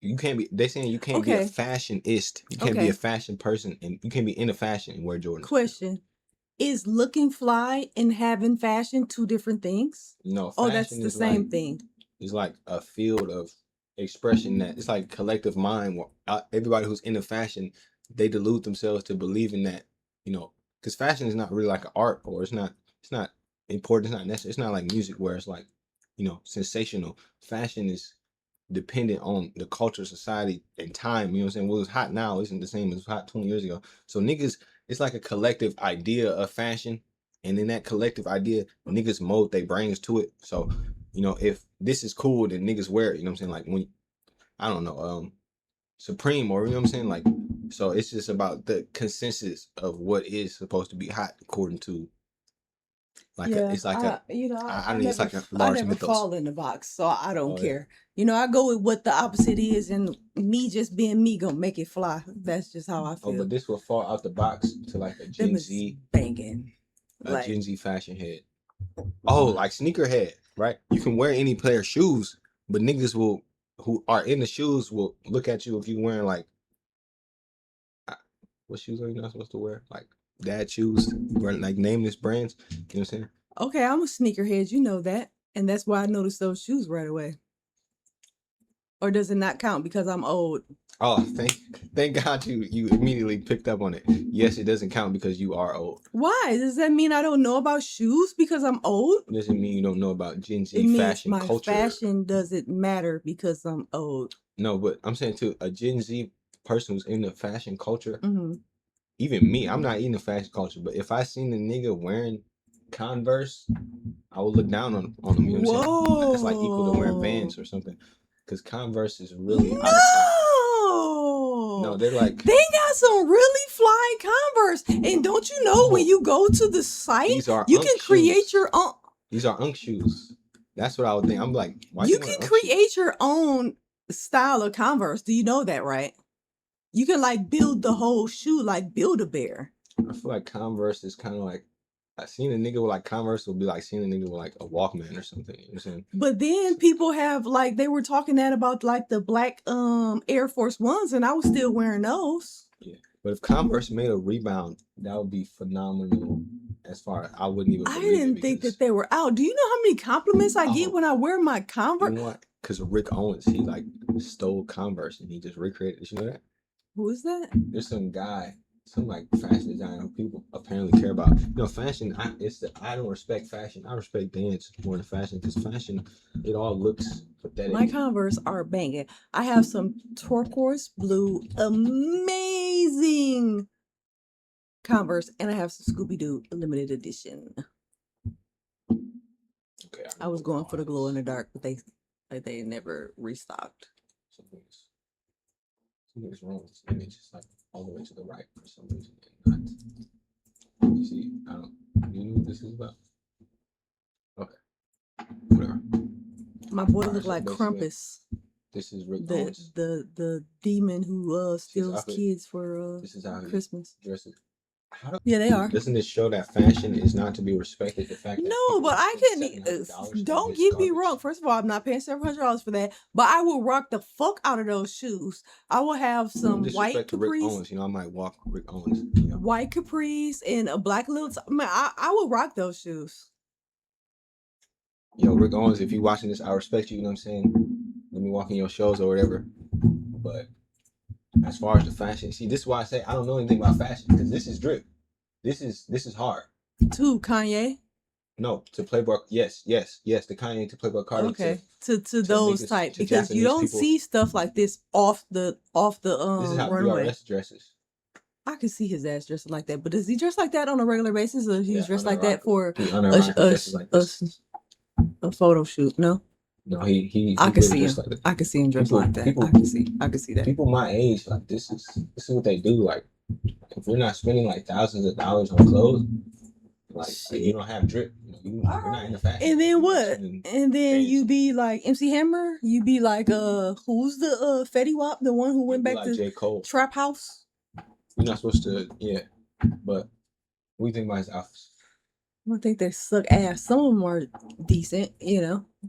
You can't be. They saying you can't be a fashionist. You can't be a fashion person, and you can't be into fashion and wear Jordans. Question: is looking fly and having fashion two different things? No. Oh, that's the same thing. It's like a field of expression that it's like collective mind. Where everybody who's into fashion, they delude themselves to believing that, you know. Because fashion is not really like an art, or it's not important, it's not necessary. It's not like music where it's like, you know, sensational. Fashion is dependent on the culture, society, and time. You know what I'm saying? What was hot now isn't the same as hot 20 years ago. So niggas, it's like a collective idea of fashion. And in that collective idea, niggas mold their brains to it. So, you know, if this is cool, then niggas wear it. You know what I'm saying? Like when, I don't know, Supreme, or you know what I'm saying? Like, so it's just about the consensus of what is supposed to be hot according to, like, it's like I think it's like a large mythos. Fall in the box, so I don't care. You know, I go with what the opposite is, and me just being me gonna make it fly. That's just how I feel. Oh, but this will fall out the box to like a Gen Z banging, a Gen Z fashion head. Oh, like sneaker head, right? You can wear any pair of shoes, but niggas who are in the shoes will look at you if you wearing like, what shoes are you not supposed to wear? Like dad shoes, wearing like nameless brands. You know what I'm saying? Okay, I'm a sneakerhead. You know that, and that's why I noticed those shoes right away. Or does it not count because I'm old? Oh, thank God you immediately picked up on it. Yes, it doesn't count because you are old. Why? Does that mean I don't know about shoes because I'm old? It doesn't mean you don't know about Gen Z fashion my culture. Fashion doesn't matter because I'm old. No, but I'm saying to a Gen Z person who's in the fashion culture, even me, I'm not in the fashion culture, but if I seen a nigga wearing Converse, I would look down on him. You know what I'm saying? It's like equal to wearing Vans or something. Because Converse is really out of time. No, they're like, they got some really fly Converse. And don't you know when you go to the site, you can create your own. These are Unk shoes. That's what I would think. I'm like, why You can create your own style of Converse. Do you know that, right? You can like build the whole shoe, like Build-A-Bear. I feel like Converse is kind of like, I seen a nigga with like Converse will be like seeing a nigga with like a Walkman or something. You know what I'm saying? But then people have like, they were talking that about like the black Air Force Ones, and I was still wearing those. Yeah. But if Converse made a rebound, that would be phenomenal. As far as I wouldn't even. I didn't think that they were out. Do you know how many compliments I get when I wear my Converse? You know what? Because Rick Owens, he like stole Converse and he just recreated. Did you know that? Who is that? There's some guy, some like fashion designer who people apparently care about. You know, fashion. I don't respect fashion. I respect dance more than fashion because fashion, it all looks pathetic. My Converse are banging. I have some turquoise blue, amazing Converse, and I have some Scooby-Doo limited edition. Okay. I was going for the glow in the dark, but they never restocked. Something's wrong with this image. It's like all the way to the right for some reason. Not. You see, I don't. You know what this is about? Okay. Whatever. My boy look like Krampus. This is Rick Owens. The demon who steals kids for this is how Christmas. Dresses. Yeah, they are. Doesn't this show that fashion is not to be respected? The fact that no, but I couldn't. Don't get me wrong. First of all, I'm not paying $700 for that. But I will rock the fuck out of those shoes. I will have some white capris. Rick Owens, you know, I might walk Rick Owens. You know? White capris and a black little. Man, I will rock those shoes. Yo, Rick Owens, if you watching this, I respect you. You know what I'm saying? Let me walk in your shows or whatever. But as far as the fashion, see, this is why I say I don't know anything about fashion because this is drip. This is hard. To Kanye? No, to Playboy. Yes. The Kanye to Playboy Cardi. Okay, to those type because you don't see stuff like this off the This is how runway. BRS dresses. I can see his ass dressed like that, but does he dress like that on a regular basis, or he's dressed like that for a photo shoot? No. No, he I can see him. Like I can see him dressed like that. I can see that. People my age, like this is what they do. Like if you're not spending like thousands of dollars on clothes, like you don't have drip. You're not in the fashion. And then what? And then you be like MC Hammer. You be like who's the Fetty Wap, the one who went back like to J. Cole. Trap House? You're not supposed to, but what do you think about his outfits? I don't think they suck ass. Some of them are decent,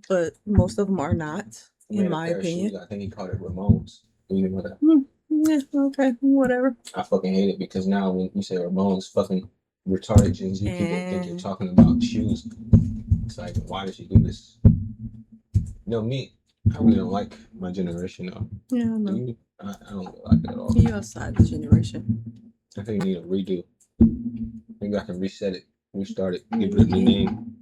but most of them are not, in my opinion. I think he called it Ramones. Do you know that? Yeah, okay, whatever. I fucking hate it because now when you say Ramones, fucking retarded Gen Z people think you're talking about shoes. It's like, why does she do this? Me, I really don't like my generation though. Yeah, I know. I don't really like it at all. You outside the generation. I think we need a redo. Maybe I can reset it. Restart it, give it a new name.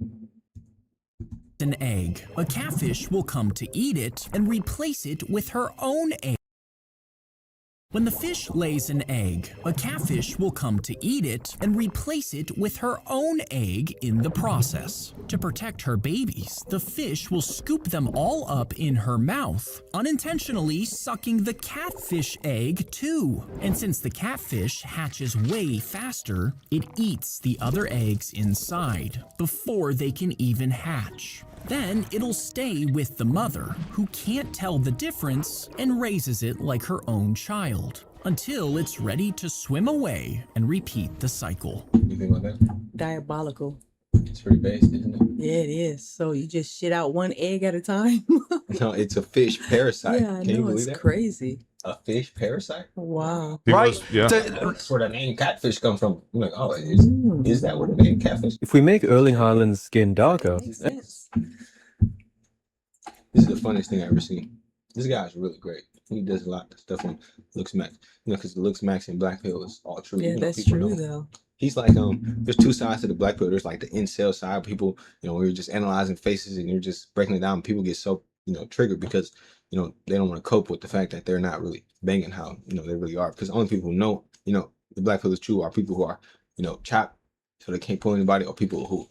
An egg. A catfish will come to eat it and replace it with her own egg. When the fish lays an egg, a catfish will come to eat it and replace it with her own egg in the process. To protect her babies, the fish will scoop them all up in her mouth, unintentionally sucking the catfish egg too. And since the catfish hatches way faster, it eats the other eggs inside before they can even hatch. Then it'll stay with the mother, who can't tell the difference and raises it like her own child, until it's ready to swim away and repeat the cycle. You think about that? Diabolical. It's pretty based, isn't it? Yeah, it is. So you just shit out one egg at a time? No, it's a fish parasite. Yeah, I Can you know, believe it's that? crazy. A fish parasite? Wow. Right? Yeah. That's where the name catfish come from. I'm like, oh, is that where the name catfish? If we make Erling Haaland's skin darker, Makes sense. This is the funniest thing I've ever seen. This guy is really great. He does a lot of stuff on Looks Max. Because the Looks Max and Blackpill is all true. Yeah, that's true though. He's like, there's two sides to the Blackpill. There's like the incel side. People, we're just analyzing faces and you're just breaking it down. People get so, triggered because, they don't want to cope with the fact that they're not really banging how, they really are. Because only people who know, the Blackpill is true are people who are, chopped so they can't pull anybody, or people who,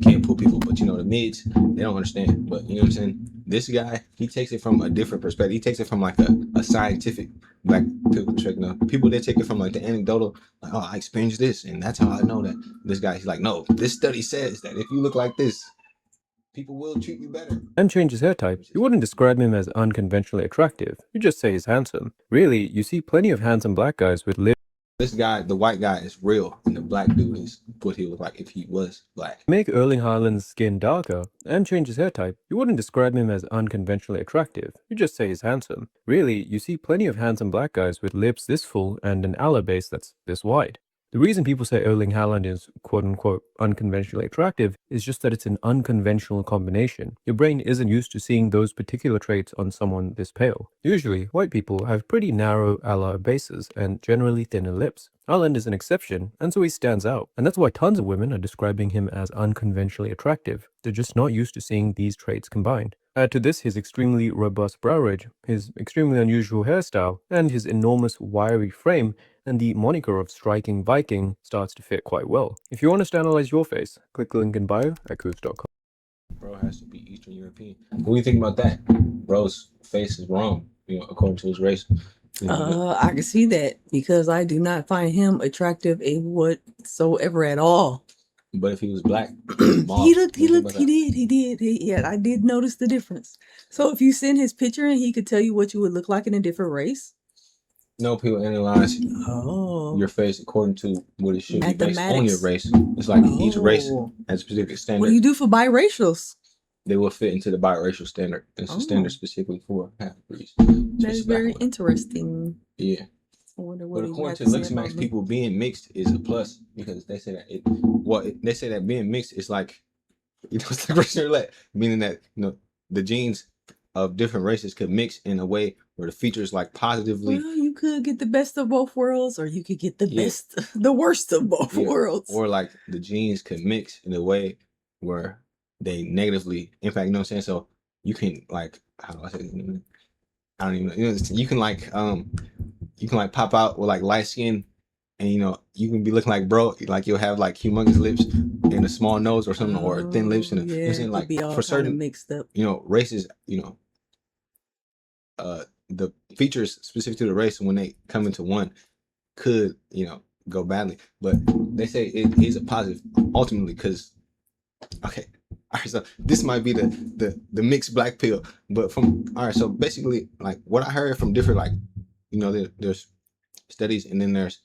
can't pull people. But, the mids, they don't understand. But, you know what I'm saying? This guy, he takes it from a different perspective. He takes it from like a scientific Black pill perspective. People, they take it from like the anecdotal, like, oh, I experienced this, and that's how I know that. This guy, he's like, no, this study says that if you look like this, people will treat you better. And change his hair type, you wouldn't describe him as unconventionally attractive. You just say he's handsome. Really, you see plenty of handsome black guys with lips. This guy, the white guy, is real, and the black dude is what he look like if he was black. Make Erling Haaland's skin darker and change his hair type, you wouldn't describe him as unconventionally attractive. You just say he's handsome. Really, you see plenty of handsome black guys with lips this full and an aloe base that's this wide. The reason people say Erling Haaland is quote-unquote unconventionally attractive is just that it's an unconventional combination. Your brain isn't used to seeing those particular traits on someone this pale. Usually, white people have pretty narrow aloe bases and generally thinner lips. Haaland is an exception, and so he stands out. And that's why tons of women are describing him as unconventionally attractive. They're just not used to seeing these traits combined. Add to this his extremely robust brow ridge, his extremely unusual hairstyle, and his enormous wiry frame, and the moniker of striking Viking starts to fit quite well. If you want us to analyze your face, click the link in bio at Coots.com. Bro has to be Eastern European. What do you think about that? Bro's face is wrong, according to his race. I can see that because I do not find him attractive whatsoever at all. But if he was black, he did. Yeah, I did notice the difference. So if you send his picture and he could tell you what you would look like in a different race. No, people analyze your face according to what it should be based on your race. It's like each race has a specific standard. What do you do for biracials? They will fit into the biracial standard. It's a standard specifically for half-breeds. That is very interesting. Yeah. But according to looks max, people being mixed is a plus because they say that they say that being mixed is like, it's like racial roulette, meaning that the genes of different races could mix in a way where the features like positively. Well, you could get the best of both worlds, or you could get the worst of both worlds. Or like the genes could mix in a way where they negatively impact. You know what I'm saying? So you can like, how do I say it? I don't even know. You can like pop out with like light skin, and you can be looking like bro, like you'll have like humongous lips and a small nose or something, or thin lips, and you know what I'm saying, like for certain mixed up. Races, the features specific to the race when they come into one could go badly, but they say it is a positive ultimately because all right, so this might be the mixed black pill, but so basically like what I heard from different like there's studies and then there's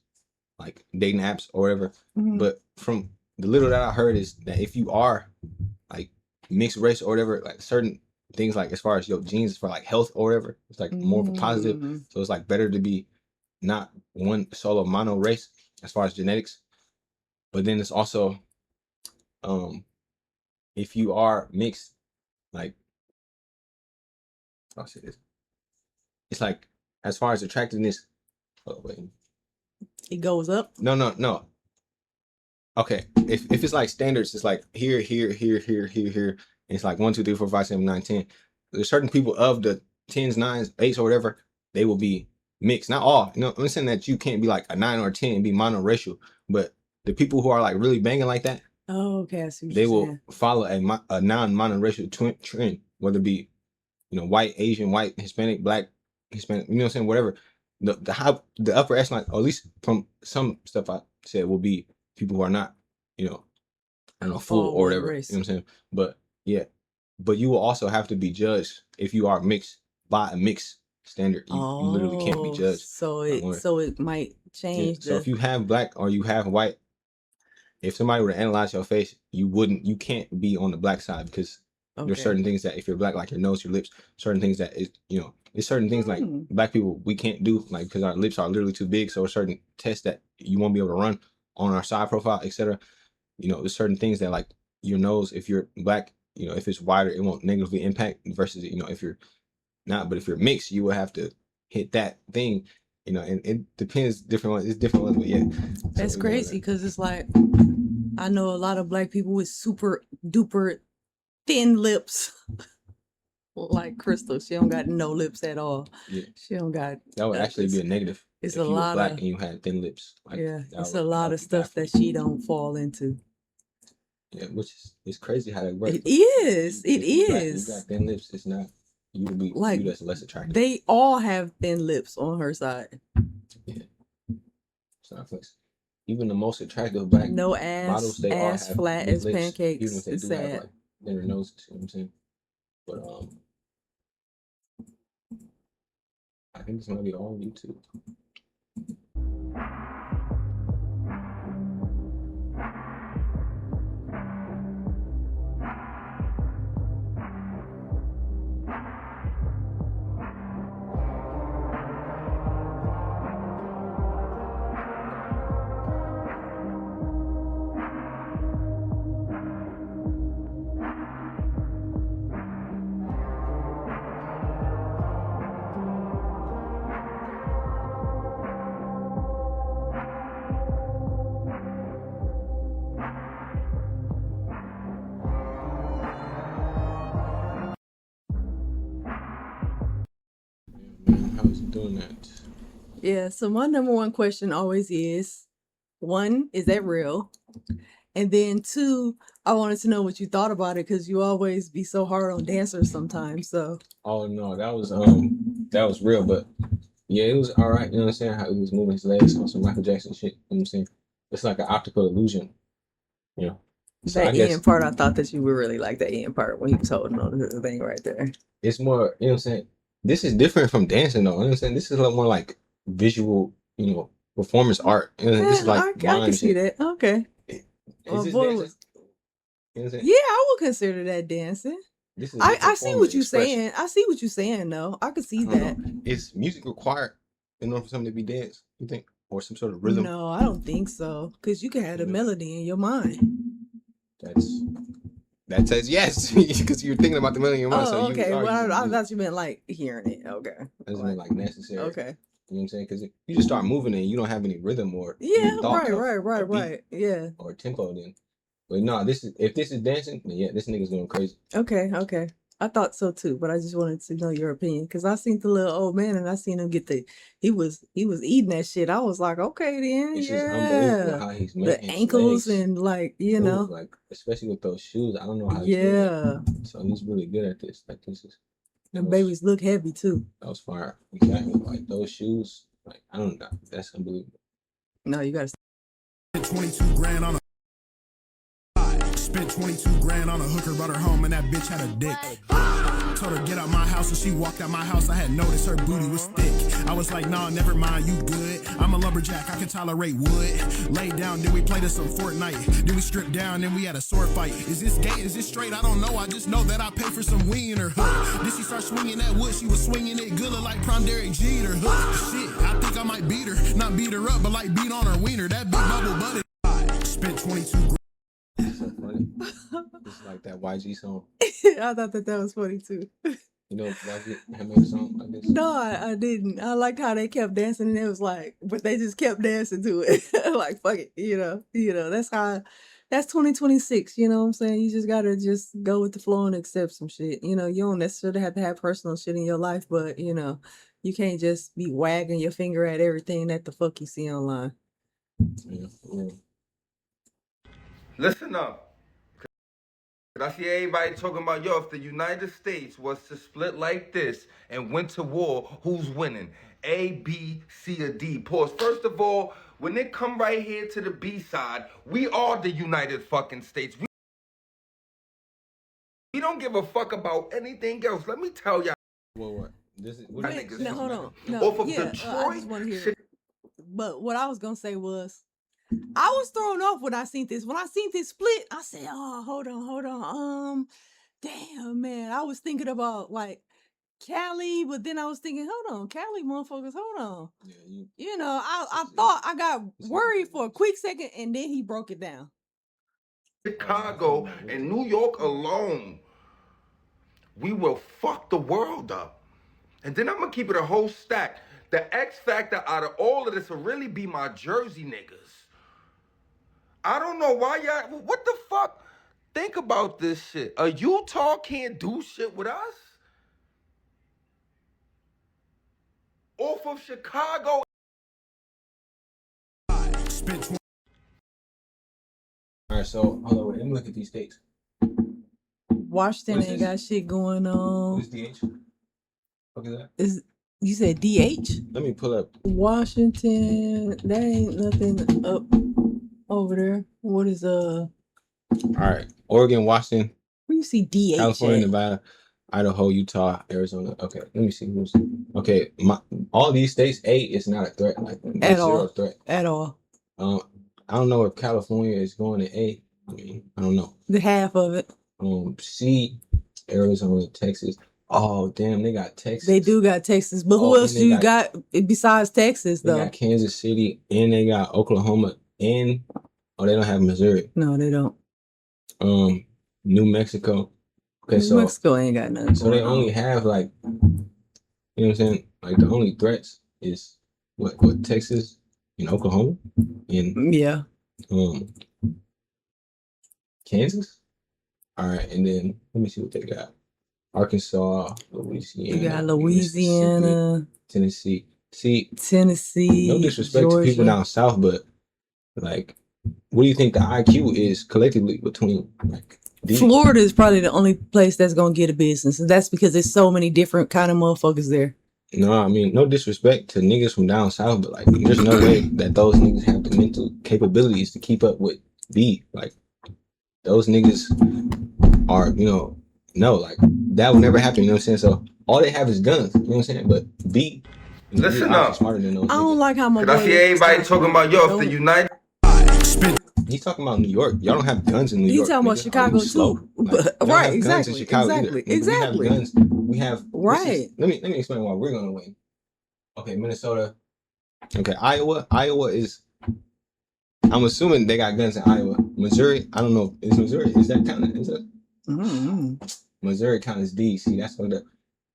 like dating apps or whatever, but from the little that I heard is that if you are like mixed race or whatever, like certain things like as far as your genes for like health or whatever, it's like more of a positive. So it's like better to be not one solo mono race as far as genetics, but then it's also if you are mixed, like I'll say this, it's like as far as attractiveness, it goes up. No. Okay, if it's like standards, it's like here, and it's like 1, 2, 3, 4, 5, 7, 9, 10. There's certain people of the 10s, 9s, 8s, or whatever, they will be mixed. Not all. I'm saying that you can't be like a 9 or a 10 and be monoracial, but the people who are like really banging like that, okay, I see what they you're will saying. follow a non-monoracial trend, whether it be white, Asian, white, Hispanic, black, Hispanic, you know what I'm saying, whatever. The upper echelon, or at least from some stuff I said, will be people who are not, I don't know, full or whatever. Race. You know what I'm saying? But yeah, but you will also have to be judged if you are mixed by a mixed standard. You literally can't be judged. So it might change. So if you have black or you have white, if somebody were to analyze your face, you can't be on the black side because there's certain things that if you're black, like your nose, your lips, certain things that is, it's certain things like black people we can't do, like because our lips are literally too big. So certain tests that you won't be able to run on our side profile, etc. There's certain things that like your nose, if you're black, if it's wider, it won't negatively impact versus if you're not. But if you're mixed, you will have to hit that thing, and it depends. Different ones, it's different ones, but yeah. That's crazy because it's like I know a lot of black people with super duper thin lips. Like Crystal, she don't got no lips at all. Yeah. She don't got. That would actually be a negative. It's if a you lot were black of, and you had thin lips. Like, it's a lot of stuff that she don't fall into. Yeah, which is crazy how that works. It is. It is. is. You got thin lips. It's not you to be like that's less attractive. They all have thin lips on her side. Yeah. So even the most attractive black no ass, models, they ass all have flat big as lips, pancakes. even if they it's do sad. have like never knows. You know what I'm saying? But I think this might be all YouTube. How's he doing that? Yeah, so my number one question always is, one, is that real? And then two, I wanted to know what you thought about it because you always be so hard on dancers sometimes. So Oh no, that was real, but yeah, it was all right. You know what I'm saying? How he was moving his legs on some Michael Jackson shit. You know what I'm saying? It's like an optical illusion. You know. So that I guess end part, I thought that you would really like that end part when he was holding on to the thing right there. it's more, you know what I'm saying? This is different from dancing though. You know what I'm saying? This is a lot more like visual, you know, performance art. You know, this is like I can see that. Okay. Is this boy dancing? was- You know what I'm saying? yeah, I would consider that dancing. This is I see performance what you're expression. saying. I see what you're saying though. I could see I don't that. know. Is music required in order for something to be dance, you think? Or some sort of rhythm? No, I don't think so. Because you can have a melody in your mind. That says yes, because you're thinking about the melody in your mind. Oh, So you okay. are Well, using I music. thought you meant like hearing it. Okay. Doesn't mean like necessary. Okay. You know what I'm saying? Because you just start moving and you don't have any rhythm or Yeah, thought of a beat right. Yeah. or tempo then. But no, if this is dancing, then yeah, this nigga's going crazy. Okay. I thought so too, but I just wanted to know your opinion because I seen the little old man and I seen him get he was eating that shit. I was like, okay then, It's just unbelievable yeah. how he's The making his ankles legs and like, move, like especially with those shoes. I don't know how he's doing that. So he's really good at this. Like this is the babies look heavy too. that was fire. Exactly. Like those shoes, like I don't know. That's unbelievable. No, you gotta 22 grand on a spent 22 grand on a hooker, brought her home and that bitch had a dick. Told her get out my house and she walked out my house. I had noticed her booty was thick. I was like, nah, never mind, you good. I'm a lumberjack, I can tolerate wood. Lay down, then we played us some Fortnite. Then we stripped down, then we had a sword fight. Is this gay, is this straight? I don't know, I just know that I paid for some weed in her hood. Then she start swinging that wood, she was swinging it good, look like prom Derek G in her hood. Shit, I think I might beat her. Not beat her up, but like beat on her wiener. That big bubble butted. Spent 22 grand. It's so funny. It's like that YG song. I thought that was funny too. You know, YG had made a song like this. No, I didn't. I liked how they kept dancing and it was like, but they just kept dancing to it. Like, fuck it, you know, that's 2026, you know what I'm saying? You just gotta just go with the flow and accept some shit. You know, you don't necessarily have to have personal shit in your life, but you know, you can't just be wagging your finger at everything that the fuck you see online. Yeah. Listen up. I see everybody talking about, yo, if the United States was to split like this and went to war, who's winning? A, B, C, or D? Pause. First of all, when it come right here to the B side, we are the United fucking States. We don't give a fuck about anything else. Let me tell y'all. What? This is what niggas No, hold on. No, off of I Detroit. just want to hear it. But what I was gonna say was, I was thrown off when I seen this. When I seen this split, I said, "Oh, hold on. Damn, man." I was thinking about like Cali, but then I was thinking, "Hold on, Cali, motherfuckers, hold on." Yeah, you know, I thought I got worried for a quick second, and then he broke it down. Chicago and New York alone, we will fuck the world up. And then I'm gonna keep it a whole stack. The X factor out of all of this will really be my Jersey niggas. I don't know why y'all, what the fuck? Think about this shit. A Utah can't do shit with us? Off of Chicago. All right, so hold on, let me look at these states. Washington ain't got shit going on. What's DH? What is that? You said DH? Let me pull up. Washington, that ain't nothing up over there. What is All right, Oregon, Washington. Where you see DH California, at? Nevada, Idaho, Utah, Arizona. Okay, let me see who's. Okay, all these states, A is not a threat. Like At zero all. threat. At all. I don't know if California is going to A. I mean, I don't know. The half of it. C, Arizona, Texas. Oh, damn, they got Texas. They do got Texas, but who else do you got besides Texas though? They got Kansas City, and they got Oklahoma, and they don't have Missouri. No, they don't. New Mexico. Okay, New Mexico ain't got nothing. So they only have like, you know what I'm saying? Like the only threats is what Texas and Oklahoma and yeah, Kansas. All right, and then let me see what they got. Arkansas, Louisiana. You got Louisiana, Tennessee. Tennessee. No disrespect Georgia. to people down south, but like, what do you think the IQ is collectively between like? Florida is probably the only place that's gonna get a business, and that's because there's so many different kind of motherfuckers there. No, I mean, no disrespect to niggas from down south, but like, there's no way that those niggas have the mental capabilities to keep up with B. Like, those niggas are, no, like, that would never happen, you know what I'm saying? So, all they have is guns, you know what I'm saying? But B, listen up. Smarter than those I don't like how my Cause I see everybody talking about, yo, if the United. He's talking about New York. Y'all don't have guns in New He's York. talking about nigga. Chicago too. Like, right, exactly. Exactly. We have guns. We have right. Let me explain why we're gonna win. Okay, Minnesota. Okay, Iowa is. I'm assuming they got guns in Iowa. Missouri, I don't know. Is that counted? Is it? Missouri counts as D. See, that's what.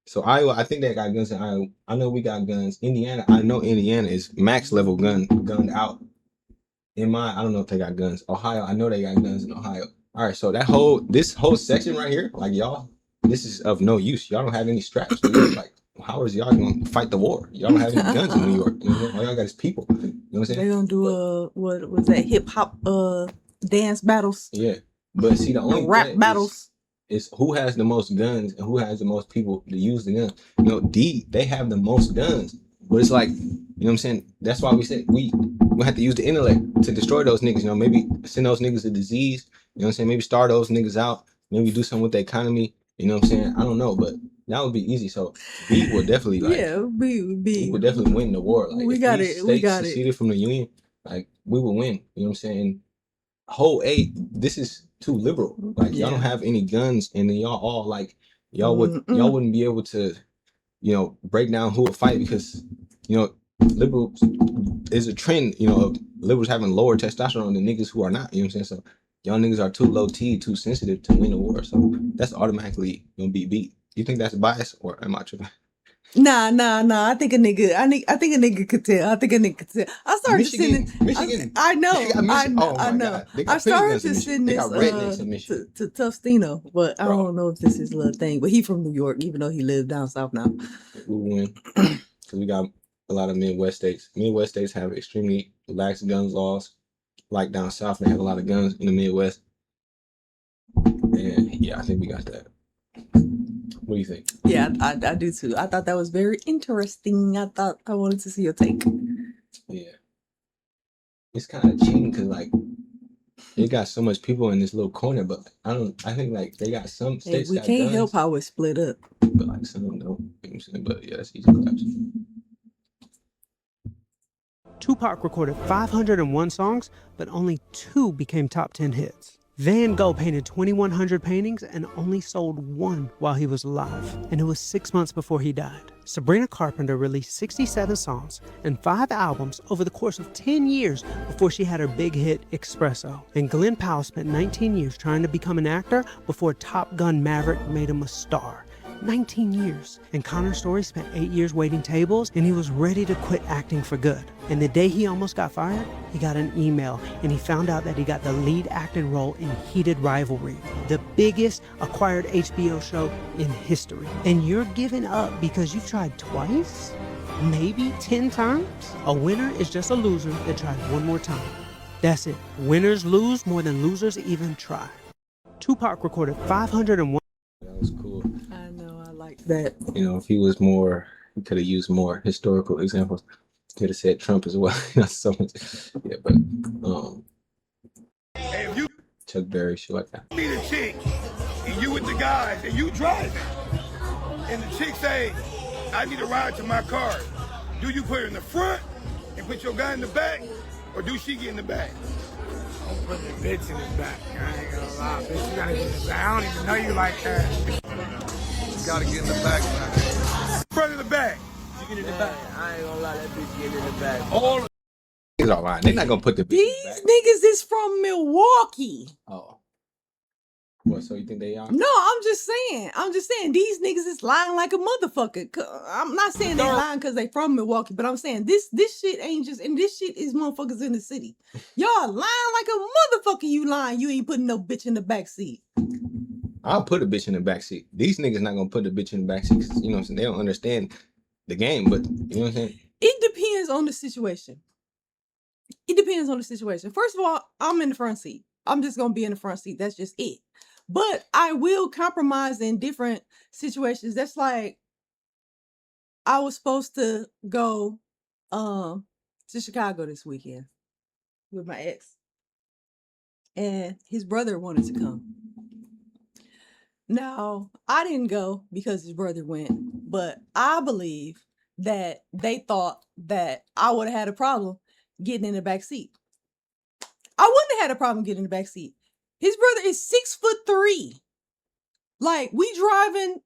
So Iowa, I think they got guns in Iowa. I know we got guns. Indiana, I know Indiana is max level gunned out. I don't know if they got guns. Ohio, I know they got guns in Ohio. All right, so this whole section right here, like y'all, this is of no use. Y'all don't have any straps. Like, how is y'all gonna fight the war? Y'all don't have any guns in New York. You know, all y'all got is people. You know what I'm saying? They're gonna do what was that hip hop dance battles? Yeah, but see, the only rap battles is who has the most guns and who has the most people to use the gun. D, they have the most guns, but it's like, you know what I'm saying? That's why we said we have to use the intellect to destroy those niggas. Maybe send those niggas a disease. You know what I'm saying? Maybe starve those niggas out. Maybe do something with the economy. You know what I'm saying? I don't know, but that would be easy. So B would definitely we would definitely win the war. Like, we got it. We got it. Seceded from the union, like, we would win. You know what I'm saying? Whole A, this is too liberal. Like, y'all don't have any guns, and then y'all all like y'all wouldn't be able to, break down who would fight because, liberals is a trend, of liberals having lower testosterone than niggas who are not. You know what I'm saying? So y'all niggas are too low T, too sensitive to win the war. So that's automatically gonna be beat. You think that's bias, or am I tripping? Nah. I think a nigga could tell. I started Michigan, to send Michigan. I know. I know. I started to send this to Tufstino, but I don't know if this is a little thing. But he from New York, even though he lives down south now. We win because we got a lot of Midwest states. Midwest states have extremely lax guns laws. Like down south, they have a lot of guns in the Midwest. And yeah, I think we got that. What do you think? Yeah, I do too. I thought that was very interesting. I wanted to see your take. Yeah. It's kind of cheating because, like, they got so much people in this little corner, but I think, like, they got some states. We can't help how it's split up. But, like, some don't. You know what I'm saying? But yeah, that's easy claps. Tupac recorded 501 songs, but only 2 became top 10 hits. Van Gogh painted 2,100 paintings and only sold 1 while he was alive, and it was 6 months before he died. Sabrina Carpenter released 67 songs and 5 albums over the course of 10 years before she had her big hit, Espresso. And Glenn Powell spent 19 years trying to become an actor before Top Gun Maverick made him a star. 19 years. And Connor Story spent 8 years waiting tables, and he was ready to quit acting for good. And the day he almost got fired, he got an email, and he found out that he got the lead acting role in Heated Rivalry, the biggest acquired HBO show in history. And you're giving up because you've tried twice? Maybe 10 times? A winner is just a loser that tried one more time. That's it. Winners lose more than losers even try. Tupac recorded 501. That was cool. I know, I like that. If he was more, he could have used more historical examples. Could have said Trump as well. So much. Yeah, but Chuck Berry, shit like that. Be the chick, and and you with the guys, and you driving, and the chick say, I need a ride to my car. Do you put her in the front and put your guy in the back, or do she get in the back? I'm putting the bitch in the back. I ain't gonna lie, bitch. You gotta get in the back. I don't even know you like that. You gotta get in the back, man. Front of the back. You get in the back. I ain't gonna lie, that bitch get in the back. All the It's all right. They're not gonna put the bitch in the These back. niggas is from Milwaukee. Oh. What? So you think they are? No, I'm just saying. These niggas is lying like a motherfucker. I'm not saying they lying because they from Milwaukee, but I'm saying this shit ain't just, and this shit is motherfuckers in the city. Y'all lying like a motherfucker. You lying. You ain't putting no bitch in the back seat. I'll put a bitch in the back seat. These niggas not gonna put the bitch in the back seat because you know what I'm saying, they don't understand the game. But you know what I'm saying. It depends on the situation. It depends on the situation. First of all, I'm in the front seat. I'm just gonna be in the front seat. That's just it. But I will compromise in different situations. That's like I was supposed to go to Chicago this weekend with my ex. And his brother wanted to come. Now, I didn't go because his brother went, but I believe that they thought that I would have had a problem getting in the back seat. I wouldn't have had a problem getting in the back seat. His brother is 6'3". Like, we driving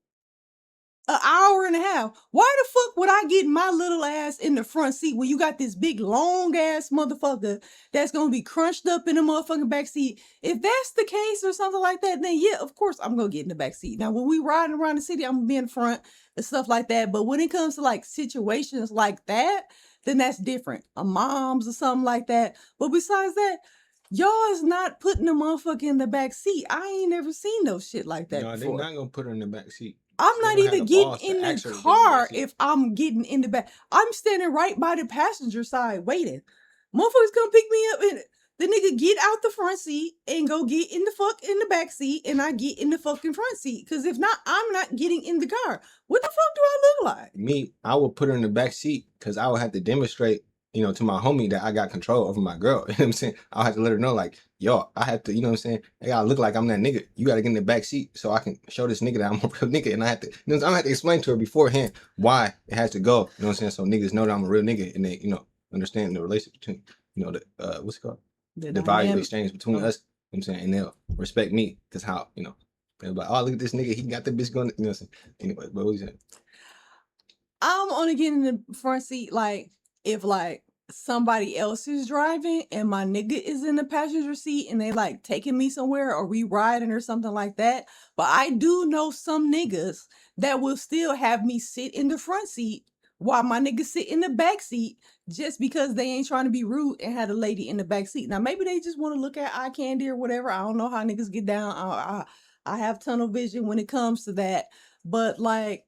an hour and a half. Why the fuck would I get my little ass in the front seat when you got this big long ass motherfucker that's gonna be crunched up in the motherfucking back seat? If that's the case or something like that, then yeah, of course I'm gonna get in the back seat. Now, when we riding around the city, I'm gonna be in front and stuff like that. But when it comes to like situations like that, then that's different. A mom's or something like that. But besides that, y'all is not putting the motherfucker in the back seat. I ain't never seen no shit like that No, before. they're not gonna put her in the back seat. I'm They not don't have even the getting balls to in ask the her to get in the car back seat. if I'm getting in the back. I'm standing right by the passenger side waiting. Motherfuckers come pick me up and the nigga get out the front seat and go get in the back seat and I get in the fucking front seat. Cause if not, I'm not getting in the car. What the fuck do I look like? Me, I would put her in the back seat because I would have to demonstrate, you know, to my homie that I got control over my girl. You know what I'm saying? I'll have to let her know, like, yo, I have to, you know what I'm saying? I gotta look like I'm that nigga. You gotta get in the back seat so I can show this nigga that I'm a real nigga. And I have to, you know, I'm gonna have to explain to her beforehand why it has to go. You know what I'm saying? So niggas know that I'm a real nigga and they, you know, understand the relationship between, you know, the what's it called? The value exchange between us. You know what I'm saying? And they'll respect me because how, you know, they'll be like, oh, look at this nigga, he got the bitch going, you know what I'm saying? Anyway, but what you saying? I'm only getting in the front seat like if like somebody else is driving and my nigga is in the passenger seat and they like taking me somewhere or we riding or something like that. But I do know some niggas that will still have me sit in the front seat while my niggas sit in the back seat just because they ain't trying to be rude and had a lady in the back seat. Now maybe they just want to look at eye candy or whatever. I don't know how niggas get down. I have tunnel vision when it comes to that. But like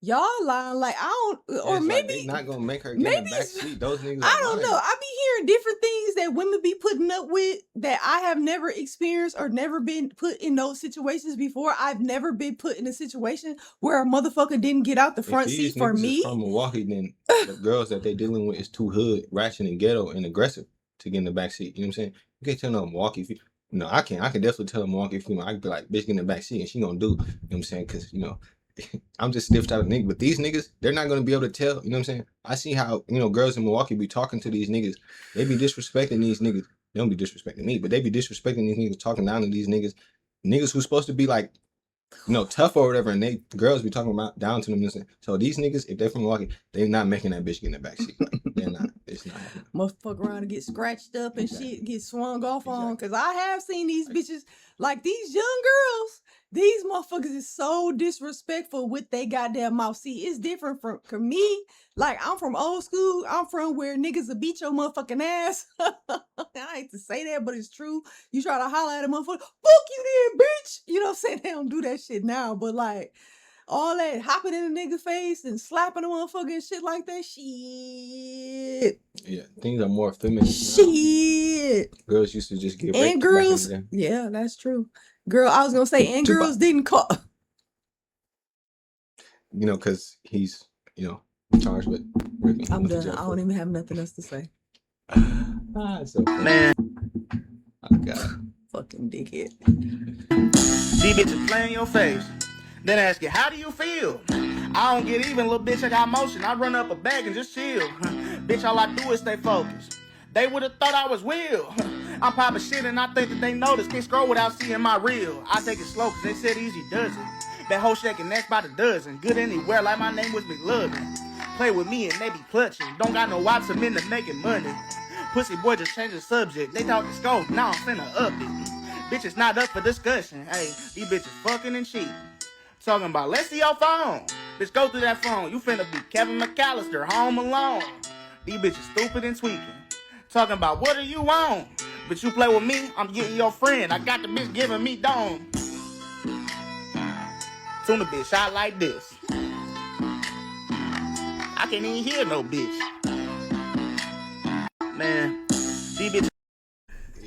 y'all lying like I don't, or It's maybe like they not gonna make her get in the back seat. Those niggas I are don't lying. know. I be hearing different things that women be putting up with that I have never experienced or never been put in those situations before. I've never been put in a situation where a motherfucker didn't get out the front If these seat for niggas me. is from Milwaukee, then the girls that they dealing with is too hood, ratchet, and ghetto and aggressive to get in the back seat. You know what I'm saying? You can't tell no Milwaukee female. No, I can. I can definitely tell a Milwaukee female. I can be like, bitch, get in the back seat, and she gonna do. You know what I'm saying? Because you know, I'm just stiff type of nigga. But these niggas, they're not gonna be able to tell. You know what I'm saying? I see how girls in Milwaukee be talking to these niggas. They be disrespecting these niggas. They don't be disrespecting me, but they be disrespecting these niggas, talking down to these niggas. Niggas who's supposed to be like, tough or whatever, and they girls be talking about down to them. Listen. So these niggas, if they're from Milwaukee, they're not making that bitch get in the back seat. Like, they're not. It's not happening. Must fuck around and get scratched up and shit, get swung off on. Cause I have seen these bitches, like these young girls, these motherfuckers is so disrespectful with they goddamn mouth. See, it's different from me. Like I'm from old school. I'm from where niggas will beat your motherfucking ass. I hate to say that, but it's true. You try to holler at a motherfucker, fuck you then, bitch. You know what I'm saying? They don't do that shit now, but like all that hopping in a nigga face and slapping a motherfucker and shit like that, shit. Yeah, things are more feminine. Shit. Now. Girls used to just get raped. And girls, back in the day. yeah, that's true. Girl, I was gonna say, and girls didn't call. Because he's, charged with raping. I'm done. I don't even have nothing else to say. So man. Oh God. Fucking dickhead. These bitches play in your face. Then ask you, how do you feel? I don't get even, little bitch, I got motion. I run up a bag and just chill. Bitch, all I do is stay focused. They would've thought I was real. I'm popping shit and I think that they notice. Can't scroll without seeing my reel. I take it slow cause they said easy does it. That whole shaking neck by the dozen. Good anywhere like my name was McLovin. Play with me and they be clutching. Don't got no wipes, I'm into making money. Pussy boy just changed the subject. They talk the scope, now I'm finna up it. Bitches not up for discussion. Hey, these bitches fucking and cheating. Talking about, let's see your phone. Bitch, go through that phone. You finna be Kevin McAllister, home alone. These bitches stupid and tweaking. Talking about, what do you want? But you play with me, I'm getting your friend. I got the bitch giving me dome. Tuna bitch shot like this. I can't even hear no bitch. Man, these bitches.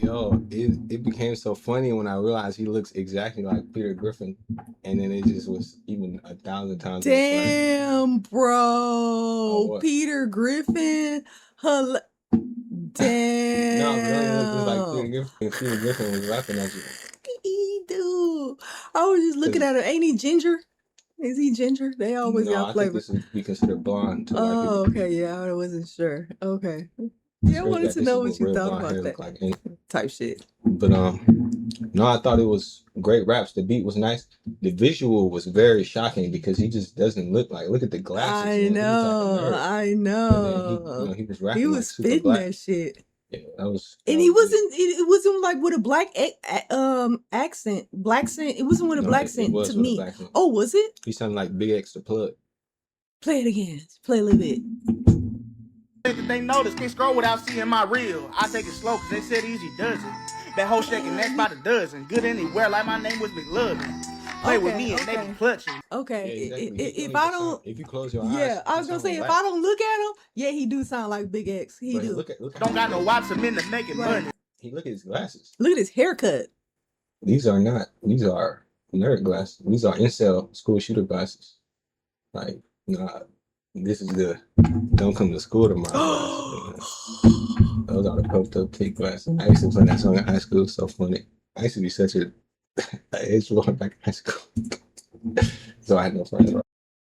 Yo, it became so funny when I realized he looks exactly like Peter Griffin, and then it just was even 1,000 times. Damn, bro. what? Peter Griffin. Damn. No, it only looked just like Peter Griffin. Peter Griffin was laughing at you. Dude, I was just looking at him. Ain't he ginger? Is he ginger? They always No, got I flavor. think this would be considered blonde to white people. Oh, okay. Yeah, I wasn't sure. Okay. Yeah, I wanted to know what you thought about that like, type shit. But no, I thought it was great raps. The beat was nice. The visual was very shocking because he just doesn't look at the glasses. I know. And then he was rapping. He was like, super spitting black. that shit. Yeah, that was. And he wasn't. It wasn't like with a black accent. Black accent. It wasn't with a black accent to me. Oh, was it? He sounded like Big X the Plug. Play it again. Play a little bit. That they notice, can't scroll without seeing my reel. I take it slow cause they said easy does it. That whole shaking neck by the dozen. Good anywhere like my name was McLovin. Play with me and they be clutching. Okay. Yeah, exactly. If I don't, if you close your eyes. yeah, I was gonna say if I don't look at him, yeah, he do sound like Big X. He do. Look at don't got no wipes, I'm into making money. He look at his glasses. Look at his haircut. These are nerd glasses. These are incel school shooter glasses. Like, nah, this is the don't come to school tomorrow glasses. Those are the puffed up thick glasses. I used to play that song in high school. It's so funny. I used to be such a edge lord back in high school. So I had no friends.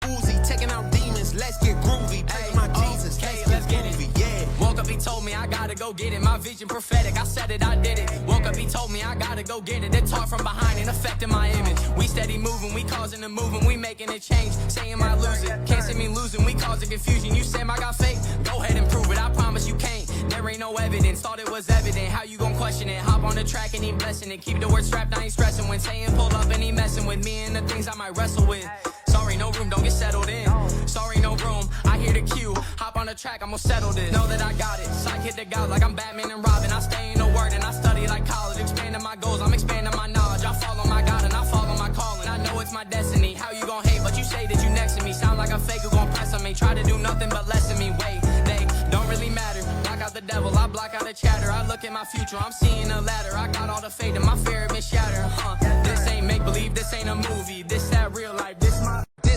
Uzi, taking out demons, let's get groovy. Hey, my Jesus, let's get it. Yeah. Woke up, he told me I gotta go get it. My vision prophetic, I said it, I did it. Woke up, he told me I gotta go get it. They talk from behind and affecting my image. We steady moving, we causing the movement, we making it change. Saying I lose it, can't see me losing, we causing confusion. You say I got fake, go ahead and prove it. I promise you can't. There ain't no evidence, thought it was evident. How you gon' question it? Hop on the track and he blessing it. Keep the word strapped, I ain't stressing. When saying pull up and he messing with me and the things I might wrestle with. Sorry, no room, don't get settled in. Sorry, no room, I hear the cue. Hop on the track, I'm gonna settle this. Know that I got it, psych hit the God like I'm Batman and Robin. I stay in the word and I study like college. Expanding my goals, I'm expanding my knowledge. I follow my God and I follow my calling. I know it's my destiny, how you gon' hate, but you say that you next to me. Sound like a fake who gon' press on me. Try to do nothing but lessen me. Wait, they don't really matter. Block out the devil, I block out the chatter. I look at my future, I'm seeing a ladder. I got all the faith and my fear been shattered. This ain't make believe, this ain't a movie. This that real life, this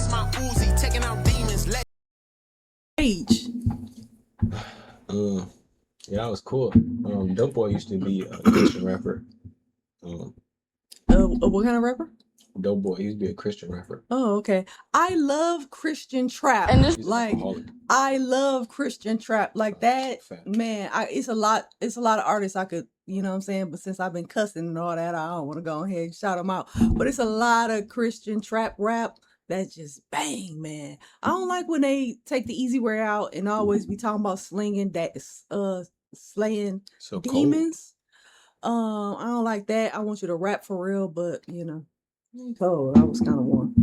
my Uzi, taking out demons. Age. Yeah, that was cool. Dope Boy used to be a Christian rapper. What kind of rapper? Dope Boy, he used to be a Christian rapper. Oh, okay. I love Christian trap. And this like I love Christian trap. Like that, man, it's a lot of artists I could, you know what I'm saying? But since I've been cussing and all that, I don't want to go ahead and shout them out. But it's a lot of Christian trap rap that just bang, man. I don't like when they take the easy way out and always be talking about slaying so demons. I don't like that. I want you to rap for real, but you know. Oh, I was kind of one.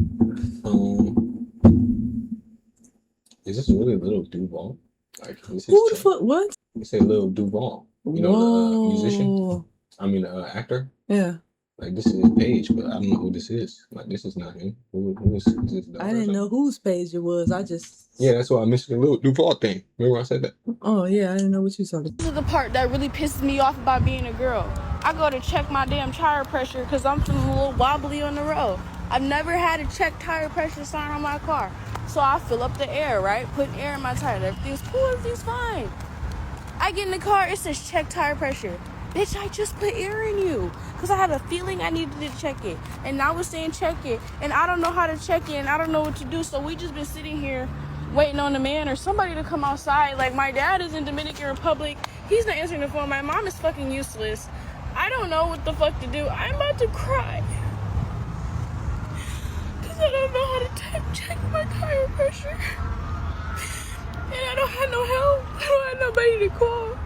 Is this really Lil Duval? Like, this who the fuck? What? You say Lil Duval? You know, the musician. I mean, actor. Yeah. Like, this is his page, but I don't know who this is. Like, this is not him. Who is this? I didn't know whose page it was. I just. Yeah, that's why I mentioned the Lil Duval thing. Remember I said that? Oh yeah, I didn't know what you said. This is the part that really pisses me off about being a girl. I go to check my damn tire pressure because I'm feeling a little wobbly on the road. I've never had a check tire pressure sign on my car. So I fill up the air, right? Put air in my tire. Everything's cool, everything's fine. I get in the car, it says check tire pressure. Bitch, I just put air in you. Because I had a feeling I needed to check it. And now it's saying check it. And I don't know how to check it and I don't know what to do. So we just been sitting here waiting on the man or somebody to come outside. Like, my dad is in Dominican Republic. He's not answering the phone. My mom is fucking useless. I don't know what the fuck to do. I'm about to cry. Because I don't know how to check my tire pressure. And I don't have no help. I don't have nobody to call.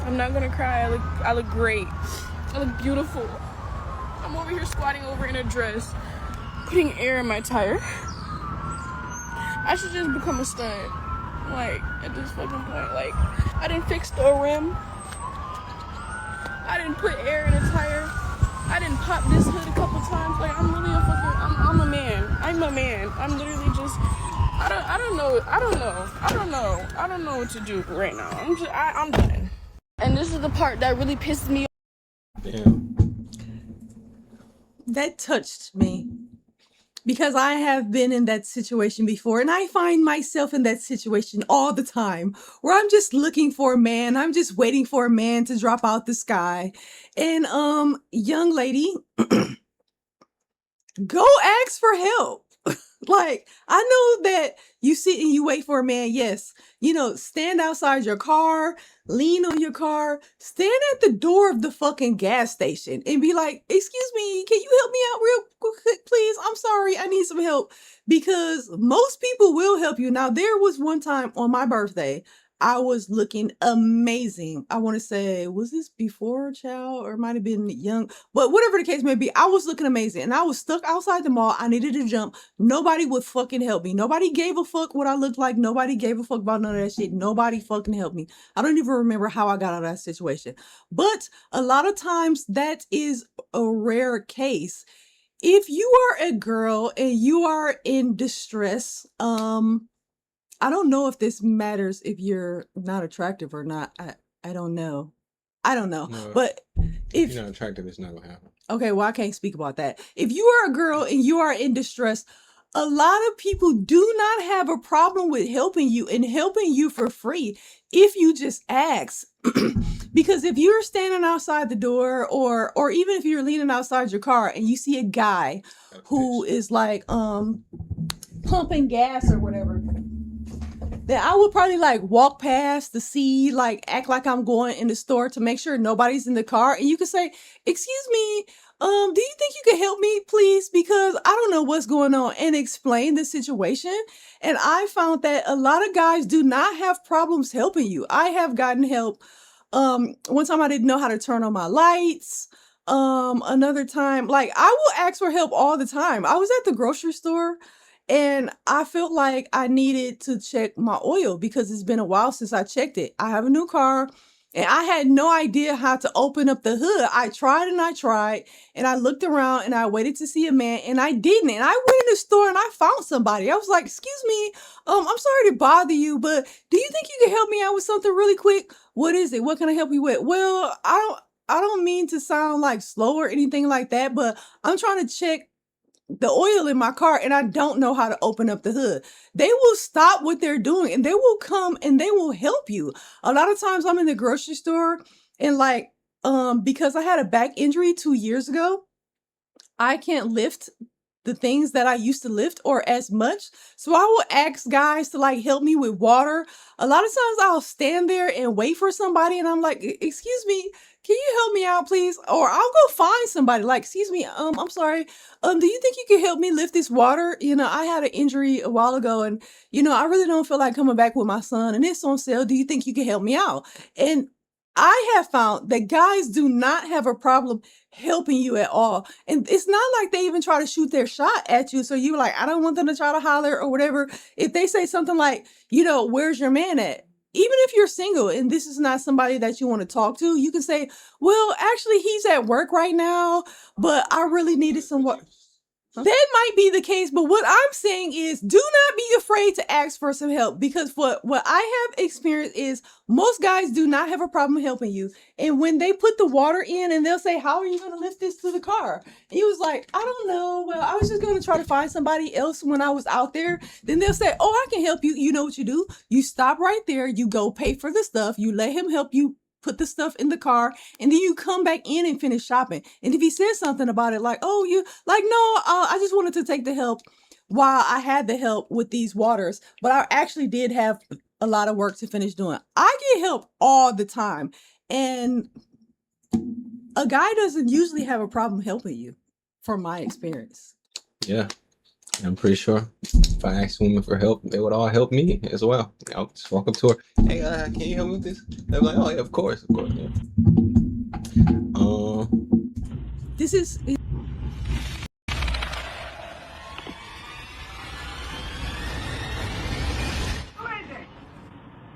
I'm not gonna cry. I look great. I look beautiful. I'm over here squatting over in a dress, putting air in my tire. I should just become a stunt. Like, at this fucking point. Like, I didn't fix the rim. I didn't put air in a tire. I didn't pop this hood a couple times. Like, I'm really a fucking, I'm a man. I'm a man. I'm literally just, I don't know what to do right now. I'm done. And this is the part that really pisses me off. Damn. That touched me because I have been in that situation before, and I find myself in that situation all the time where I'm just looking for a man. I'm just waiting for a man to drop out the sky. And young lady, go ask for help. Like, I know that you sit and you wait for a man. Yes, you know, stand outside your car, lean on your car, stand at the door of the fucking gas station and be like, excuse me, can you help me out real quick, please? I'm sorry, I need some help. Because most people will help you. Now, there was one time on my birthday, I was looking amazing. I want to say, was this before child or it might have been young? But whatever the case may be, I was looking amazing. And I was stuck outside the mall. I needed to jump. Nobody would fucking help me. Nobody gave a fuck what I looked like. Nobody gave a fuck about none of that shit. Nobody fucking helped me. I don't even remember how I got out of that situation. But a lot of times that is a rare case. If you are a girl and you are in distress, I don't know if this matters if you're not attractive or not. I don't know. I don't know. No, But if if you're not attractive, it's not gonna happen. okay, well, I can't speak about that. If you are a girl and you are in distress, a lot of people do not have a problem with helping you and helping you for free if you just ask. Because if you're standing outside the door or even if you're leaning outside your car and you see a guy who is like pumping gas or whatever, then I would probably like walk past to see, like act like I'm going in the store to make sure nobody's in the car. And you could say, excuse me, do you think you could help me, please? Because I don't know what's going on, and explain the situation. And I found that a lot of guys do not have problems helping you. I have gotten help. One time I didn't know how to turn on my lights. Another time, like I will ask for help all the time. I was at the grocery store and I felt like I needed to check my oil because it's been a while since I checked it. I have a new car and I had no idea how to open up the hood. I tried and I looked around and I waited to see a man and I didn't. And I went in the store and I found somebody. I was like, excuse me, I'm sorry to bother you, but do you think you can help me out with something really quick? What is it? What can I help you with? Well, I don't mean to sound like slow or anything like that, but I'm trying to check the oil in my car and I don't know how to open up the hood. They will stop what they're doing and they will come and they will help you. A lot of times I'm in the grocery store and like, because I had a back injury 2 years ago, I can't lift the things that I used to lift or as much. So I will ask guys to like help me with water. A lot of times I'll stand there and wait for somebody and I'm like, excuse me, can you help me out, please? Or I'll go find somebody like, excuse me, I'm sorry. Do you think you can help me lift this water? You know, I had an injury a while ago and, you know, I really don't feel like coming back with my son and it's on sale. Do you think you can help me out? And I have found that guys do not have a problem helping you at all. And it's not like they even try to shoot their shot at you. So you're like, I don't want them to try to holler or whatever. If they say something like, you know, where's your man at? Even if you're single and this is not somebody that you want to talk to, you can say, well, actually, he's at work right now, but I really needed some work. That might be the case, but what I'm saying is do not be afraid to ask for some help, because what I have experienced is most guys do not have a problem helping you. And when they put the water in and they'll say, how are you going to lift this to the car? And he was like, I don't know. Well, I was just going to try to find somebody else when I was out there. Then they'll say, oh, I can help you. You know what you do? You stop right there. You go pay for the stuff. You let him help you put the stuff in the car, and then you come back in and finish shopping. And if he says something about it, like, oh, you like, no, I just wanted to take the help while I had the help with these waters, but I actually did have a lot of work to finish doing. I get help all the time, and a guy doesn't usually have a problem helping you, from my experience. Yeah, I'm pretty sure if I asked women for help, they would all help me as well. I'll just walk up to her, hey, can you help me with this? They're like, oh yeah, of course, yeah. This is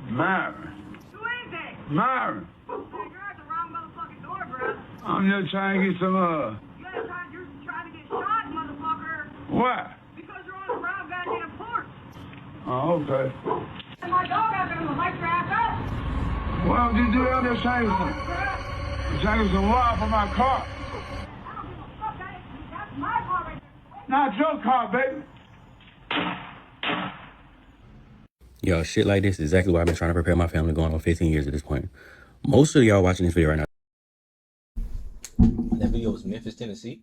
Myron. Who is it? Myron. You're at the wrong motherfucking door, bro. I'm just trying to get some, You're trying to get shot, motherfucker. Why? Because you're on the wrong goddamn porch. Oh, okay. And my dog out there will light your ass up. Well, just do it on this trying to get some water for my car. I don't give a fuck. That's my car right there. Not your car, baby. Yo, shit like this is exactly why I've been trying to prepare my family going on 15 years at this point. Most of y'all watching this video right now. That video was Memphis, Tennessee.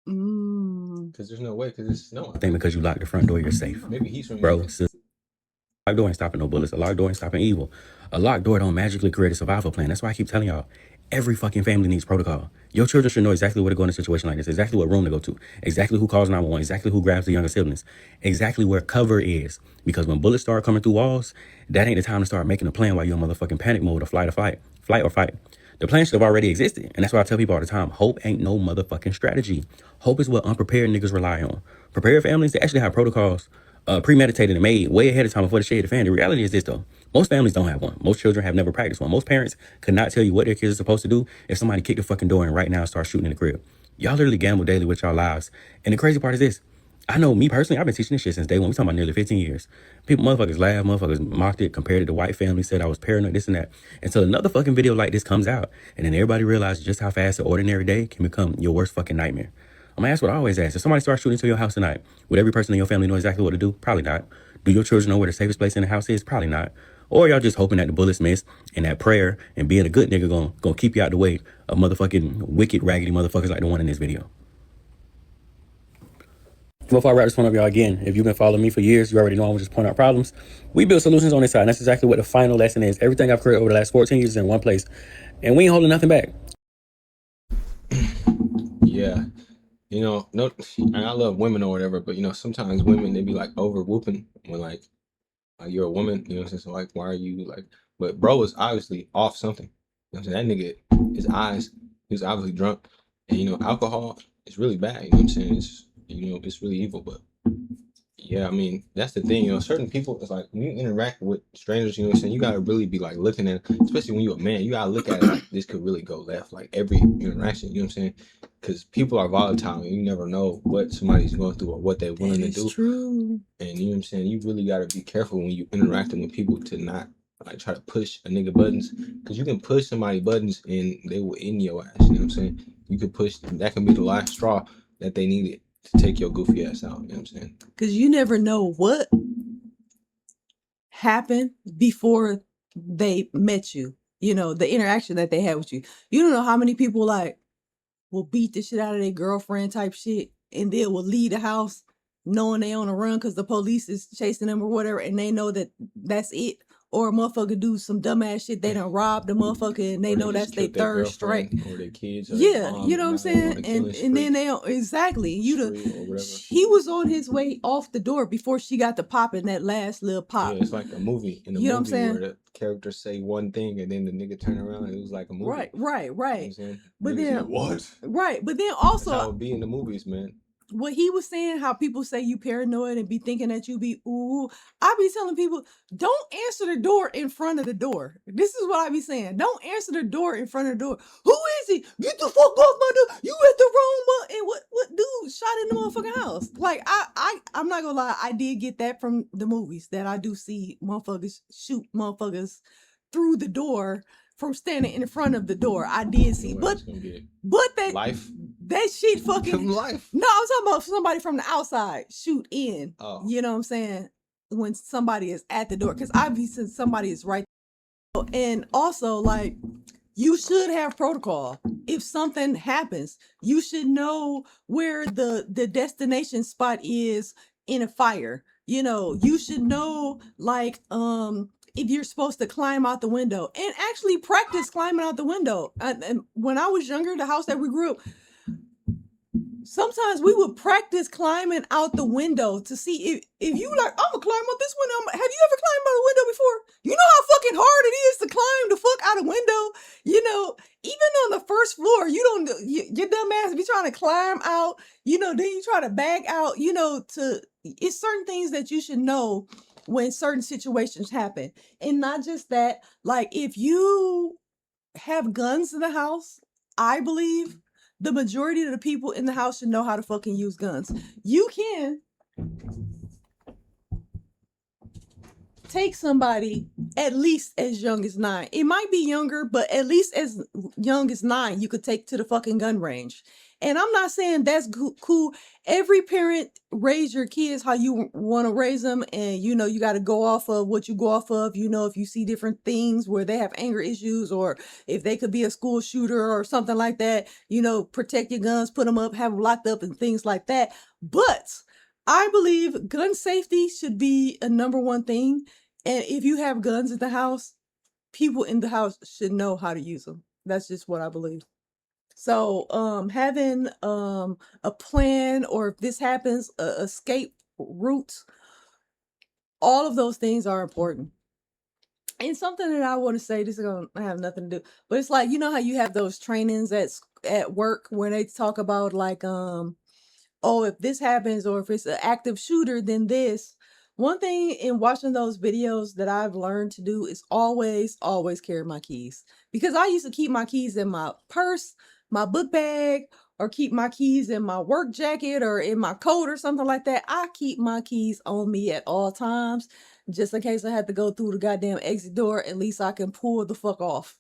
Because there's no way, because it's snowing. I think because you locked the front door, you're safe. Maybe he's from Bro, locked door ain't stopping no bullets. A locked door ain't stopping evil. A locked door don't magically create a survival plan. That's why I keep telling y'all, every fucking family needs protocol. Your children should know exactly where to go in a situation like this, exactly what room to go to, exactly who calls 911, exactly who grabs the younger siblings, exactly where cover is. Because when bullets start coming through walls, that ain't the time to start making a plan while you're in motherfucking panic mode or flight or fight. The plan should have already existed. And that's why I tell people all the time, hope ain't no motherfucking strategy. Hope is what unprepared niggas rely on. Prepared families, they actually have protocols premeditated and made way ahead of time before the shit hit the fan. The reality is this though. Most families don't have one. Most children have never practiced one. Most parents could not tell you what their kids are supposed to do if somebody kicked the fucking door in right now and start shooting in the crib. Y'all literally gamble daily with y'all lives. And the crazy part is this. I know me personally, I've been teaching this shit since day one. We talking about nearly 15 years. People, motherfuckers laughed, motherfuckers mocked it, compared it to white families, said I was paranoid, this and that. Until another fucking video like this comes out. And then everybody realizes just how fast an ordinary day can become your worst fucking nightmare. I'm gonna ask what I always ask. If somebody starts shooting into your house tonight, would every person in your family know exactly what to do? Probably not. Do your children know where the safest place in the house is? Probably not. Or y'all just hoping that the bullets miss and that prayer and being a good nigga gonna keep you out the way of motherfucking wicked, raggedy motherfuckers like the one in this video. Before I wrap this one up, y'all, again, if you've been following me for years, you already know I'm just pointing out problems. We build solutions on this side, and that's exactly what the final lesson is. Everything I've created over the last 14 years is in one place, and we ain't holding nothing back. Yeah. You know, no, and I love women or whatever, but, you know, sometimes women, they be, like, over whooping when, like you're a woman, you know what I'm saying? So, like, why are you, like, but bro was obviously off something. You know what I'm saying? That nigga, his eyes, he was obviously drunk. And, you know, alcohol is really bad, you know what I'm saying? It's, you know, it's really evil, but yeah, I mean, that's the thing, you know, certain people, it's like when you interact with strangers, you know what I'm saying, you gotta really be like looking at it, especially when you're a man, you gotta look at it like this could really go left, like every interaction, you know what I'm saying? Because people are volatile and you never know what somebody's going through or what they're willing to do. True. And you know what I'm saying, you really gotta be careful when you interacting with people to not like try to push a nigga buttons, because you can push somebody buttons and they will end your ass, you know what I'm saying? You could push, that can be the last straw that they needed to take your goofy ass out, you know what I'm saying? Because you never know what happened before they met you. You know, the interaction that they had with you. You don't know how many people like will beat the shit out of their girlfriend type shit, and they will leave the house knowing they on a run because the police is chasing them or whatever, and they know that that's it. Or a motherfucker do some dumbass shit, they done robbed the motherfucker and they know that's their third strike. Or their kids. Or Yeah, their mom, you know what I'm saying? And then they don't, exactly. He was on his way off the door before she got to popping that last little pop. Yeah, it's like a movie. In a You know what I'm movie saying? where the characters say one thing and then the nigga turn around and it was like a movie. Right. You know what I'm saying? But Niggas then like, what? Right, but then That's also how it be in the movies, man. what he was saying, how people say you paranoid and be thinking that you be ooh. I be telling people, don't answer the door in front of the door. This is what I be saying. Don't answer the door in front of the door. Who is he? Get the fuck off my door. You at the wrong button. And what dude shot motherfucking house. Like I'm not gonna lie, I did get that from the movies that I do see motherfuckers shoot motherfuckers through the door from standing in front of the door. I did see, but that life. that shit fucking life. No, I'm talking about somebody from the outside shoot in. Oh. You know what I'm saying? When somebody is at the door, because obviously somebody is right. And also, like, you should have protocol. If something happens, you should know where the destination spot is in a fire. You know, you should know, like, if you're supposed to climb out the window and actually practice climbing out the window. And when I was younger, the house that we grew up, sometimes we would practice climbing out the window to see if you like, I'm gonna climb out this window. Have you ever climbed out a window before? You know how fucking hard it is to climb the fuck out a window? You know, even on the first floor, you don't, your dumb ass be trying to climb out, you know, then you try to back out, you know, it's certain things that you should know when certain situations happen. And not just that, like, if you have guns in the house, I believe the majority of the people in the house should know how to fucking use guns. You can take somebody at least as young as 9. It might be younger, but at least as young as 9, you could take to the fucking gun range. And I'm not saying that's cool. Every parent raise your kids how you want to raise them. And, you know, you got to go off of what you go off of. You know, if you see different things where they have anger issues, or if they could be a school shooter or something like that, you know, protect your guns, put them up, have them locked up and things like that. But I believe gun safety should be a #1 thing. And if you have guns in the house, people in the house should know how to use them. That's just what I believe. So having a plan, or if this happens, escape routes, all of those things are important. And something that I want to say, this is going to have nothing to do, but it's like, you know how you have those trainings at work where they talk about, like, oh, if this happens, or if it's an active shooter, then this. One thing in watching those videos that I've learned to do is always carry my keys. Because I used to keep my keys in my purse, my book bag, or keep my keys in my work jacket or in my coat or something like that. I keep my keys on me at all times, just in case I had to go through the goddamn exit door. At least I can pull the fuck off.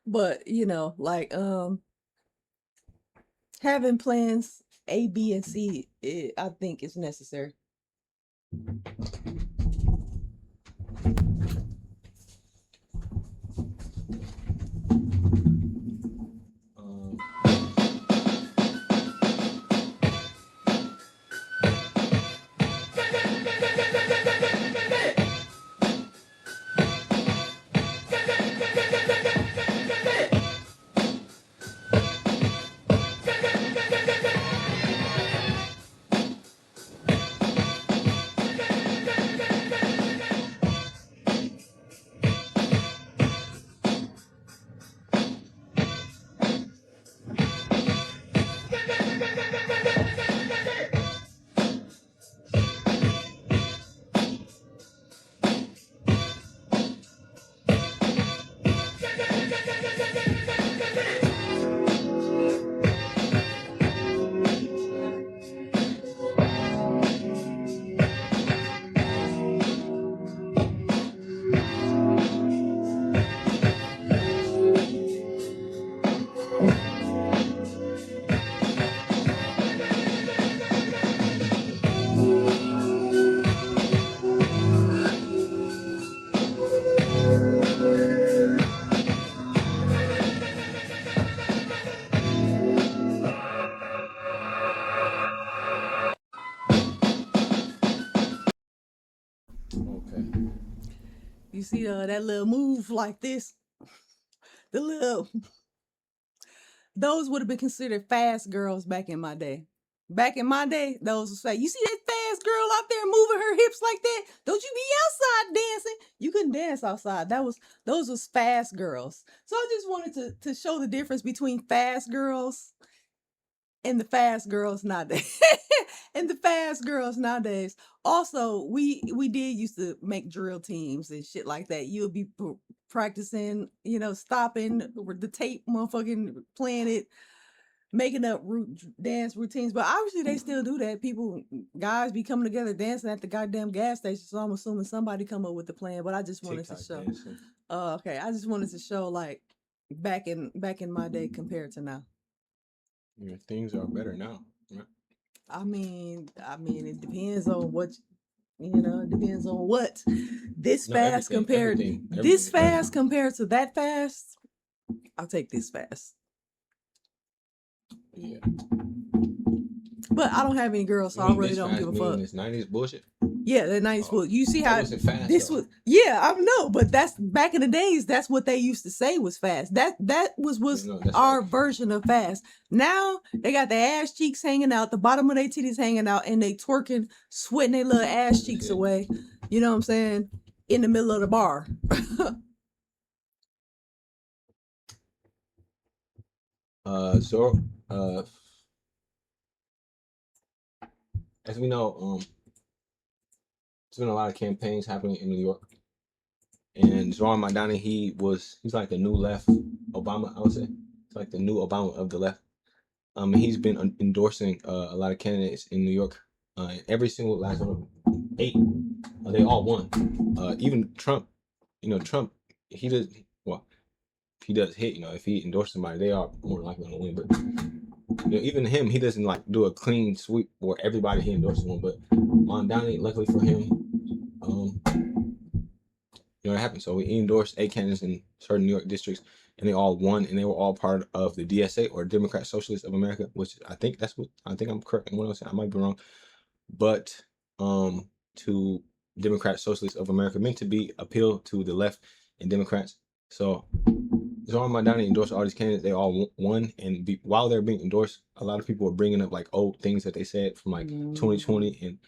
But, you know, like, having plans A, B, and C, I think is necessary. Okay. You see that little move like this? Those would have been considered fast girls back in my day. Back in my day, those would say, you see that fast girl out there moving her hips like that? Don't you be outside dancing. You couldn't dance outside. Those was fast girls. So I just wanted to show the difference between fast girls and the fast girls nowadays. And the fast girls nowadays. Also, we did used to make drill teams and shit like that. You'll be practicing, you know, stopping with the tape, motherfucking playing it, making up dance routines, but obviously they still do that. Guys be coming together dancing at the goddamn gas station. So I'm assuming somebody come up with the plan. But I just wanted to show. Okay, I just wanted to show like back in my day compared to now. Yeah, things are better now. Right? I mean, it depends on what. It depends on what this fast compared this fast compared to that fast. I'll take this fast. Yeah. But I don't have any girls, so I really don't give a fuck. This 90s bullshit. Yeah, that 90s bullshit. You see how fast, this was? Yeah, I know, but that's back in the days. That's what they used to say was fast. That was our version of fast. Now they got their ass cheeks hanging out, the bottom of their titties hanging out, and they twerking, sweating their little ass cheeks away. You know what I'm saying? In the middle of the bar. As we know, there's been a lot of campaigns happening in New York, and Zoran Madani, he's like the new left Obama, I would say. It's like the new Obama of the left. He's been endorsing a lot of candidates in New York. Every single last one of them, 8, they all won. Even Trump, Trump, he does hit. If he endorses somebody, they are more likely to win. But even him, he doesn't like do a clean sweep where everybody he endorses one. But Mondani, luckily for him, it happened. So he endorsed 8 candidates in certain New York districts, and they all won, and they were all part of the DSA, or Democrat Socialists of America, which I think I'm correct in what I'm saying. I might be wrong, but to Democrat Socialists of America, meant to be appeal to the left and Democrats. So Zoran Madani endorsed all these candidates. They all won, and while they're being endorsed, a lot of people are bringing up like old things that they said from like 2020 and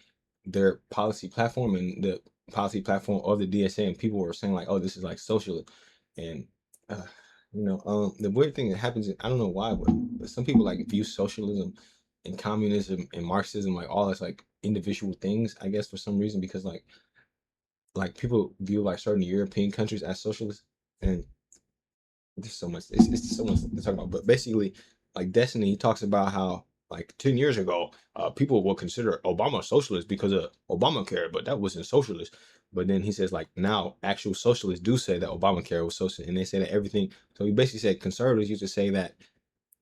their policy platform and the policy platform of the DSA, and people were saying like, "Oh, this is like socialist," and the weird thing that happens, I don't know why, but some people like view socialism and communism and Marxism like all as like individual things, I guess, for some reason, because like people view like certain European countries as socialist, and there's so much. It's so much to talk about. But basically, like Destiny, he talks about how like 10 years ago, people will consider Obama socialist because of Obamacare, but that wasn't socialist. But then he says like now actual socialists do say that Obamacare was socialist, and they say that everything. So he basically said conservatives used to say that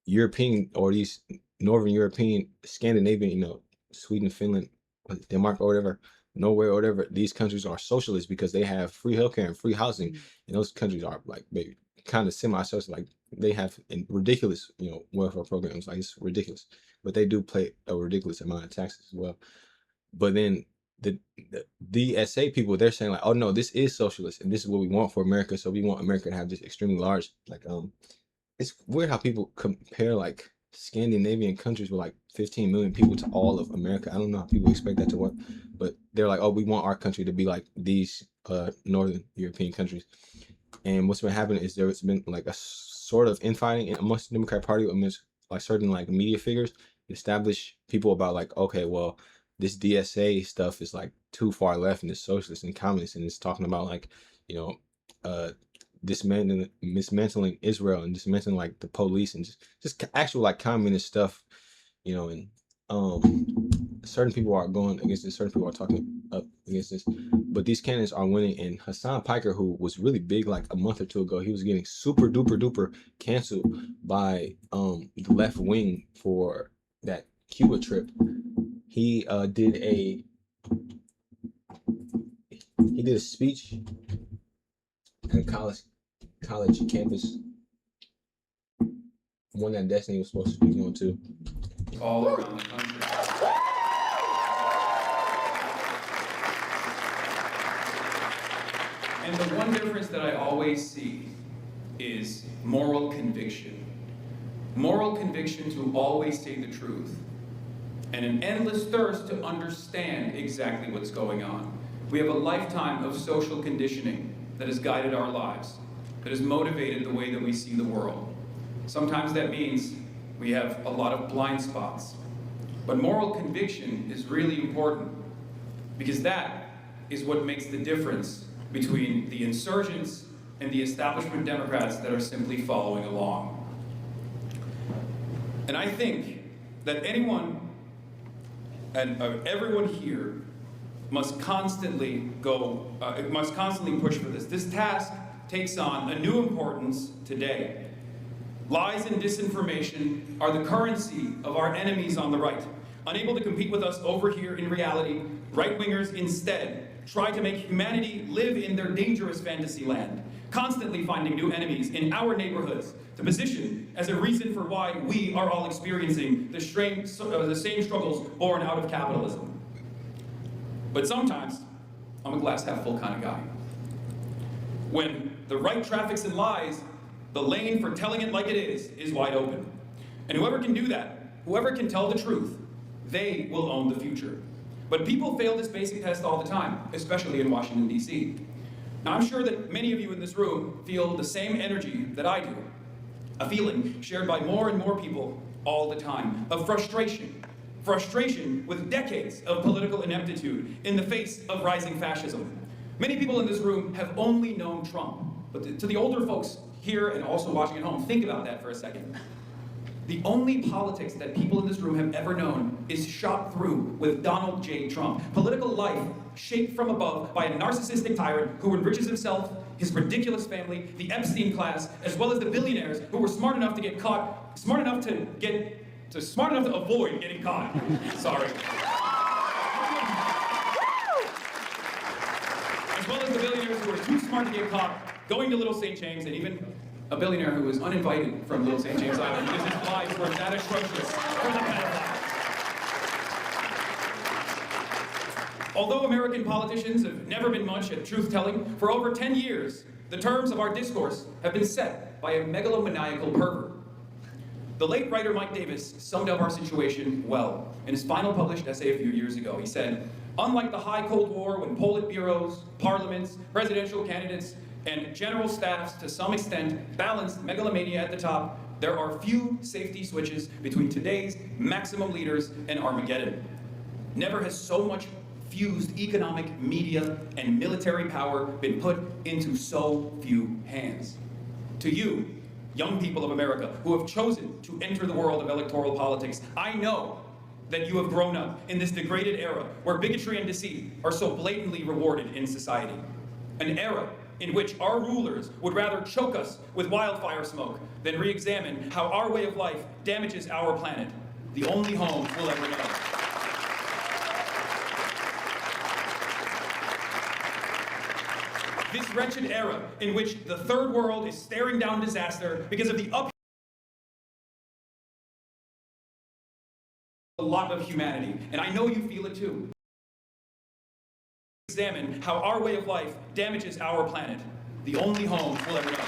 European or these Northern European, Scandinavian, Sweden, Finland, Denmark, or whatever, Norway, or whatever, these countries are socialist because they have free healthcare and free housing, and those countries are like maybe kind of semi-social, like they have ridiculous, welfare programs, like it's ridiculous, but they do pay a ridiculous amount of taxes as well. But then the DSA people, they're saying like, oh no, this is socialist, and this is what we want for America. So we want America to have this extremely large, like, it's weird how people compare like Scandinavian countries with like 15 million people to all of America. I don't know how people expect that to work, but they're like, oh, we want our country to be like these Northern European countries. And what's been happening is there's been like a sort of infighting amongst the Democrat Party amidst like certain like media figures, establish people about like, okay, well, this DSA stuff is like too far left and it's socialist and communist, and it's talking about like, dismantling Israel and dismantling like the police and just actual like communist stuff, and certain people are going against this, certain people are talking up against this, but these candidates are winning. And Hassan Piker, who was really big like a month or two ago, he was getting super duper canceled by the left wing for that Cuba trip. He did a speech at a college campus, one that Destiny was supposed to be going to. All around the country. And the one difference that I always see is moral conviction. Moral conviction to always say the truth. And an endless thirst to understand exactly what's going on. We have a lifetime of social conditioning that has guided our lives, that has motivated the way that we see the world. Sometimes that means we have a lot of blind spots. But moral conviction is really important, because that is what makes the difference between the insurgents and the establishment Democrats that are simply following along. And I think that anyone and everyone here must constantly push for this. This task takes on a new importance today. Lies and disinformation are the currency of our enemies on the right. Unable to compete with us over here in reality, right-wingers instead try to make humanity live in their dangerous fantasy land, constantly finding new enemies in our neighborhoods to position as a reason for why we are all experiencing the same struggles born out of capitalism. But sometimes, I'm a glass half full kind of guy. When the right traffics in lies, the lane for telling it like it is wide open. And whoever can do that, whoever can tell the truth, they will own the future. But people fail this basic test all the time, especially in Washington, D.C. Now, I'm sure that many of you in this room feel the same energy that I do, a feeling shared by more and more people all the time, of frustration with decades of political ineptitude in the face of rising fascism. Many people in this room have only known Trump, but to the older folks here and also watching at home, think about that for a second. The only politics that people in this room have ever known is shot through with Donald J. Trump. Political life shaped from above by a narcissistic tyrant who enriches himself, his ridiculous family, the Epstein class, as well as the billionaires who were smart enough to avoid getting caught. Sorry. As well as the billionaires who were too smart to get caught, going to Little St. James, and even a billionaire who was uninvited from Little St. James Island because his lives were that atrocious for the pedophiles. Although American politicians have never been much at truth-telling, for over 10 years, the terms of our discourse have been set by a megalomaniacal pervert. The late writer Mike Davis summed up our situation well in his final published essay a few years ago. He said, "Unlike the high Cold War when politburos, parliaments, presidential candidates, and general staffs to some extent balanced megalomania at the top, there are few safety switches between today's maximum leaders and Armageddon. Never has so much fused economic, media, and military power been put into so few hands. To you, young people of America who have chosen to enter the world of electoral politics, I know that you have grown up in this degraded era where bigotry and deceit are so blatantly rewarded in society. An era in which our rulers would rather choke us with wildfire smoke than re-examine how our way of life damages our planet, the only home we'll ever know. This wretched era in which the third world is staring down disaster because of the a lot of humanity, and I know you feel it too. Examine how our way of life damages our planet, the only home we'll ever know.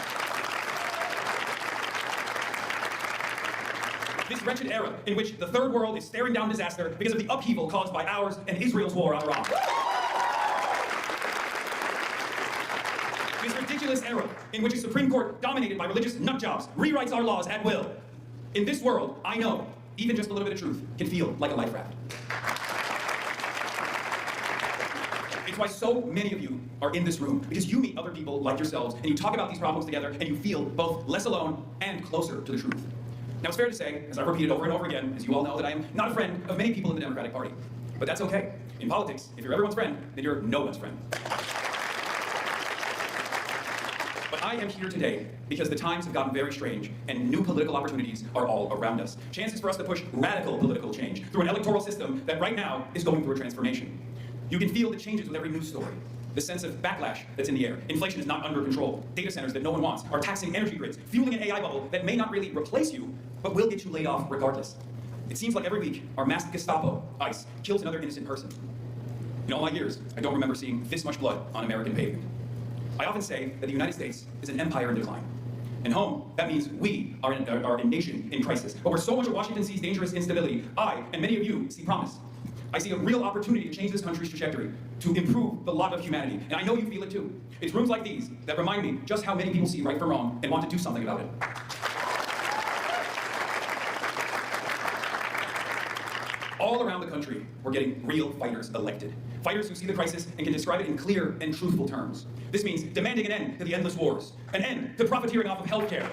This wretched era in which the third world is staring down disaster because of the upheaval caused by ours and Israel's war on Iran. This ridiculous era in which a Supreme Court dominated by religious nutjobs rewrites our laws at will. In this world, I know, even just a little bit of truth can feel like a life raft. It's why so many of you are in this room, because you meet other people like yourselves, and you talk about these problems together, and you feel both less alone and closer to the truth. Now, it's fair to say, as I've repeated over and over again, as you all know, that I am not a friend of many people in the Democratic Party. But that's okay. In politics, if you're everyone's friend, then you're no one's friend. But I am here today because the times have gotten very strange and new political opportunities are all around us. Chances for us to push radical political change through an electoral system that right now is going through a transformation. You can feel the changes with every news story. The sense of backlash that's in the air. Inflation is not under control. Data centers that no one wants are taxing energy grids, fueling an AI bubble that may not really replace you, but will get you laid off regardless. It seems like every week our masked Gestapo, ICE, kills another innocent person. In all my years, I don't remember seeing this much blood on American pavement. I often say that the United States is an empire in decline. And home, that means we are a nation in crisis. But where so much of Washington sees dangerous instability, I, and many of you, see promise. I see a real opportunity to change this country's trajectory, to improve the lot of humanity. And I know you feel it too. It's rooms like these that remind me just how many people see right from wrong and want to do something about it. All around the country, we're getting real fighters elected. Fighters who see the crisis and can describe it in clear and truthful terms. This means demanding an end to the endless wars, an end to profiteering off of healthcare,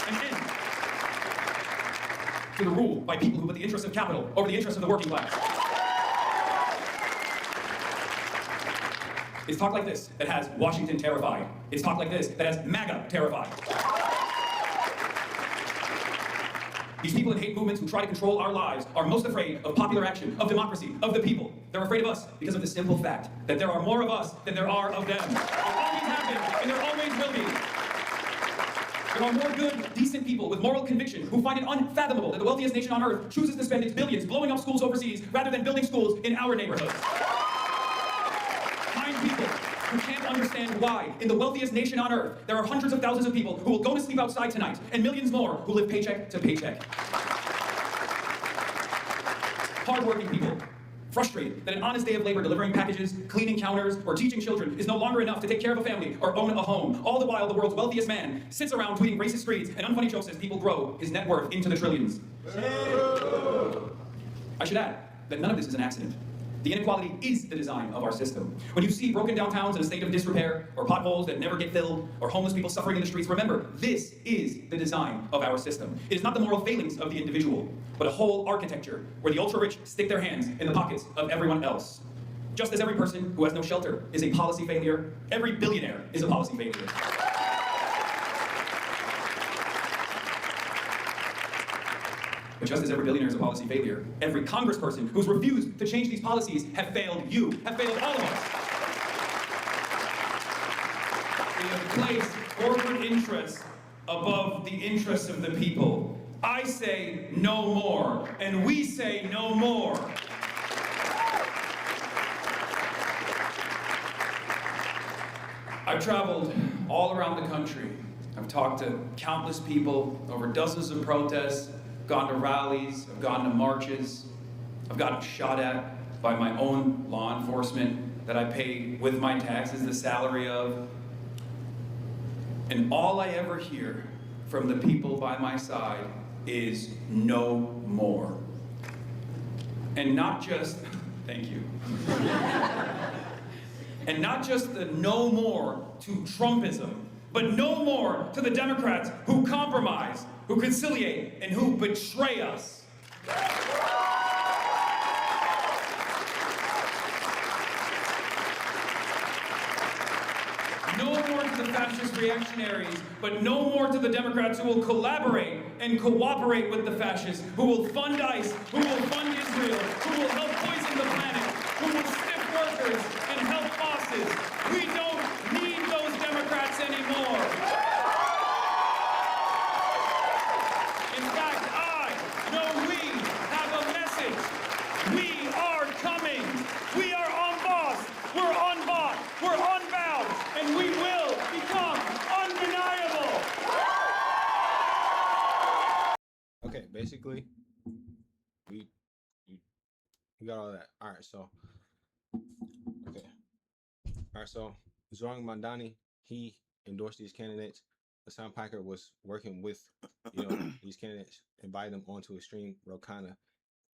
an end to the rule by people who put the interests of capital over the interests of the working class. It's talk like this that has Washington terrified. It's talk like this that has MAGA terrified. These people in hate movements who try to control our lives are most afraid of popular action, of democracy, of the people. They're afraid of us because of the simple fact that there are more of us than there are of them. There always have been, and there always will be. There are more good, decent people with moral conviction who find it unfathomable that the wealthiest nation on earth chooses to spend its billions blowing up schools overseas rather than building schools in our neighborhoods. Kind people who can't understand why, in the wealthiest nation on earth, there are hundreds of thousands of people who will go to sleep outside tonight, and millions more who live paycheck to paycheck. Hardworking people, frustrated that an honest day of labor delivering packages, cleaning counters, or teaching children is no longer enough to take care of a family or own a home. All the while, the world's wealthiest man sits around tweeting racist screeds and unfunny jokes as people grow his net worth into the trillions. I should add that none of this is an accident. The inequality is the design of our system. When you see broken downtowns in a state of disrepair, or potholes that never get filled, or homeless people suffering in the streets, remember, this is the design of our system. It is not the moral failings of the individual, but a whole architecture where the ultra-rich stick their hands in the pockets of everyone else. Just as every person who has no shelter is a policy failure, every billionaire is a policy failure. But just as every billionaire is a policy failure, every congressperson who's refused to change these policies have failed you, have failed all of us. We have placed corporate interests above the interests of the people. I say no more, and we say no more. I've traveled all around the country. I've talked to countless people over dozens of protests, gone to rallies, I've gone to marches, I've gotten shot at by my own law enforcement that I pay with my taxes the salary of. And all I ever hear from the people by my side is no more. And not just, thank you. And not just the no more to Trumpism, but no more to the Democrats who compromise, who conciliate, and who betray us. No more to the fascist reactionaries, but no more to the Democrats who will collaborate and cooperate with the fascists, who will fund ICE, who will fund Israel, who will help poison the planet, who will stiff workers and help bosses. We don't need those Democrats anymore. In fact, I know we have a message. We are coming. We are unbossed. We're unbought. We're unbound. And we will become undeniable. Okay, basically, we got all that. All right, so okay. All right, so Zoran Mandani, he endorsed these candidates. Hassan Piker was working with, these candidates, invited them onto a stream. Rokana,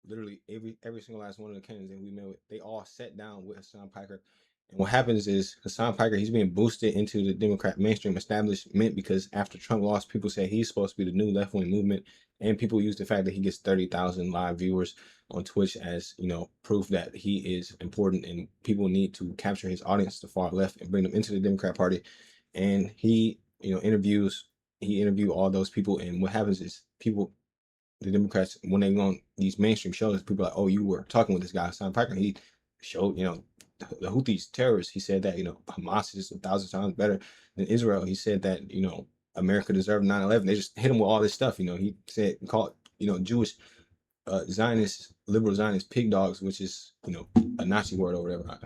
literally every single last one of the candidates that we met with, they all sat down with Hassan Piker. And what happens is Hassan Piker, he's being boosted into the Democrat mainstream establishment because after Trump lost, people said he's supposed to be the new left-wing movement. And people use the fact that he gets 30,000 live viewers on Twitch as, proof that he is important and people need to capture his audience, the far left, and bring them into the Democrat Party. And he, interviewed all those people. And what happens is the Democrats, when they go on these mainstream shows, people are like, oh, you were talking with this guy, Hassan Piker. He showed, the Houthis terrorists. He said that, Hamas is 1,000 times better than Israel. He said that, America deserved 9/11. They just hit him with all this stuff. He said, called, Jewish Zionists, liberal Zionists, pig dogs, which is, a Nazi word or whatever.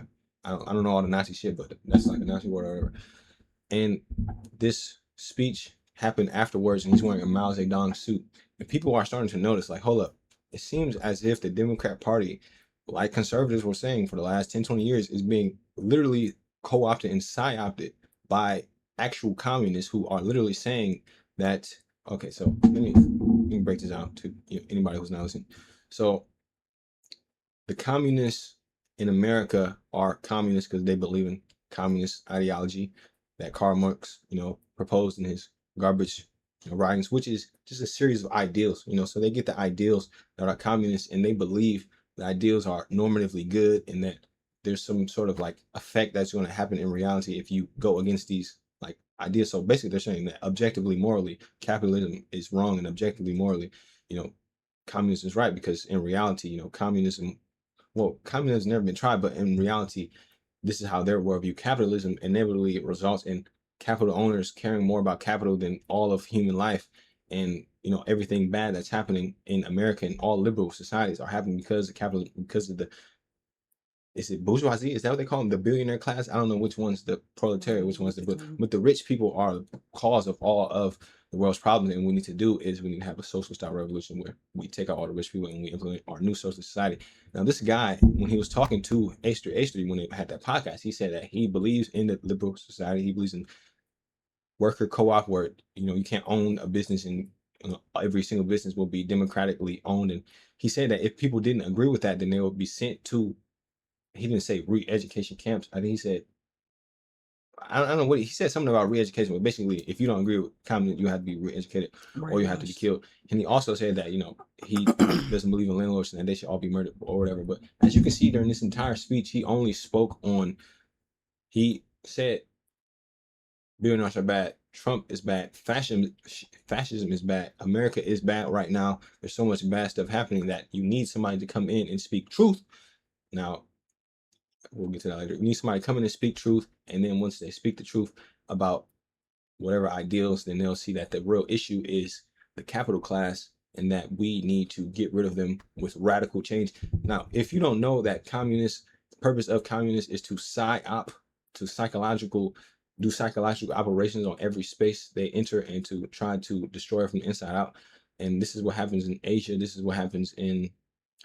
I don't know all the Nazi shit, but that's like a Nazi word or whatever. And this speech happened afterwards, and he's wearing a Mao Zedong suit. And people are starting to notice, like, hold up, it seems as if the Democrat Party, like conservatives were saying for the last 10, 20 years, is being literally co-opted and psy-opted by actual communists who are literally saying that, okay, so let me break this down to anybody who's not listening. So the communists in America are communists because they believe in communist ideology that Karl Marx, proposed in his garbage writings, which is just a series of ideals. So they get the ideals that are communist, and they believe the ideals are normatively good, and that there's some sort of like effect that's going to happen in reality if you go against these like ideas. So basically, they're saying that objectively, morally, capitalism is wrong, and objectively, morally, communism is right, because in reality, communism has never been tried, but in reality, this is how their worldview. Capitalism inevitably results in capital owners caring more about capital than all of human life. And everything bad that's happening in America and all liberal societies are happening because of capitalism, because of the, is it bourgeoisie? Is that what they call them? The billionaire class? I don't know which one's the proletariat, which one's but the rich people are the cause of all of the world's problems. And what we need to do is we need to have a social style revolution where we take out all the rich people and we implement our new social society. Now, this guy, when he was talking to H3, when they had that podcast, he said that he believes in the liberal society. He believes in worker co-op, where you can't own a business, and every single business will be democratically owned. And he said that if people didn't agree with that, then they would be sent to, he didn't say re-education camps. I think he said, I don't know what he said, something about re-education, but basically, if you don't agree with communism, you have to be re-educated or you have to be killed. And he also said that, he doesn't believe in landlords and they should all be murdered or whatever. But as you can see during this entire speech, he only spoke on, he said, billionaires are bad, Trump is bad, fascism is bad, America is bad right now. There's so much bad stuff happening that you need somebody to come in and speak truth. Now, we'll get to that later. You need somebody to come in and speak truth, and then once they speak the truth about whatever ideals, then they'll see that the real issue is the capital class, and that we need to get rid of them with radical change. Now, if you don't know that the purpose of communists is to psyop, to do psychological operations on every space they enter, and to try to destroy it from the inside out. And this is what happens in Asia. This is what happens in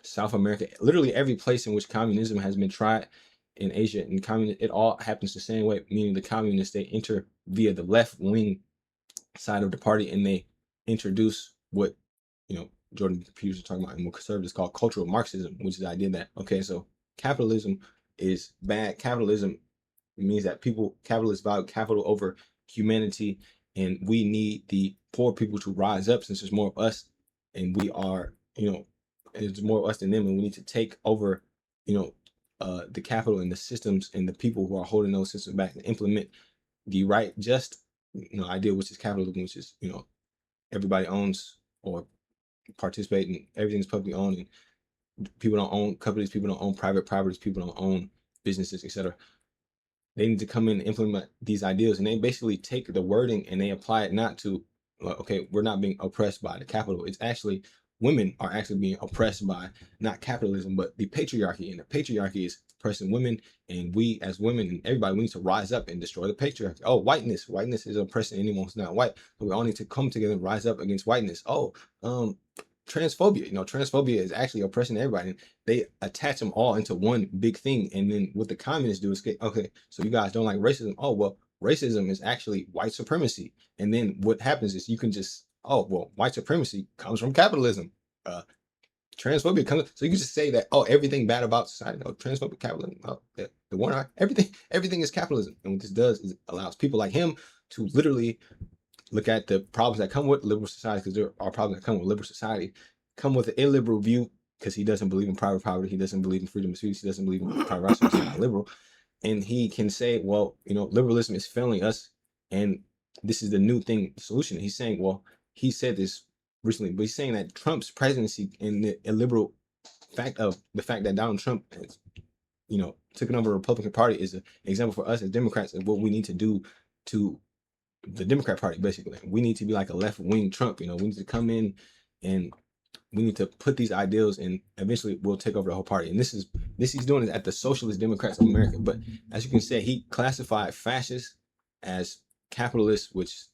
South America. Literally every place in which communism has been tried in Asia, and it all happens the same way, meaning the communists, they enter via the left wing side of the party, and they introduce what Jordan Peters are talking about, and what conservatives call cultural Marxism, which is the idea that, okay, so capitalism is bad. Capitalism means that capitalists value capital over humanity, and we need the poor people to rise up, since there's more of us, and we are, there's more of us than them, and we need to take over, the capital and the systems and the people who are holding those systems back, and implement the right, just, idea, which is capitalism, which is, everybody owns or participate, and everything's publicly owned, and people don't own companies, people don't own private properties, people don't own businesses, etc. They need to come in and implement these ideas, and they basically take the wording and they apply it not to, okay, we're not being oppressed by the capital. It's actually, women are actually being oppressed by not capitalism, but the patriarchy. And the patriarchy is oppressing women, and we as women and everybody, we need to rise up and destroy the patriarchy. Oh, whiteness is oppressing anyone who's not white. But we all need to come together and rise up against whiteness. Oh, transphobia. Transphobia is actually oppressing everybody. And they attach them all into one big thing. And then what the communists do is, okay, so you guys don't like racism. Oh, well, racism is actually white supremacy. And then what happens is you can just, oh, well, white supremacy comes from capitalism. Transphobia comes, so you can just say that, oh, everything bad about society, transphobic capitalism, the one, everything is capitalism. And what this does is it allows people like him to literally look at the problems that come with liberal society, because there are problems that come with liberal society, come with an illiberal view, because he doesn't believe in private property, he doesn't believe in freedom of speech, he doesn't believe in private rights, he's not liberal. And he can say, well, liberalism is failing us, and this is the new solution. He's saying, well, he said this recently, but he's saying that Trump's presidency and the illiberal fact that Donald Trump has, taken over the Republican Party is an example for us as Democrats of what we need to do to the Democrat Party. Basically, we need to be like a left-wing Trump. We need to come in and we need to put these ideals, and eventually we'll take over the whole party. And this he's doing is at the Socialist Democrats of America. But as you can see, he classified fascists as capitalists, which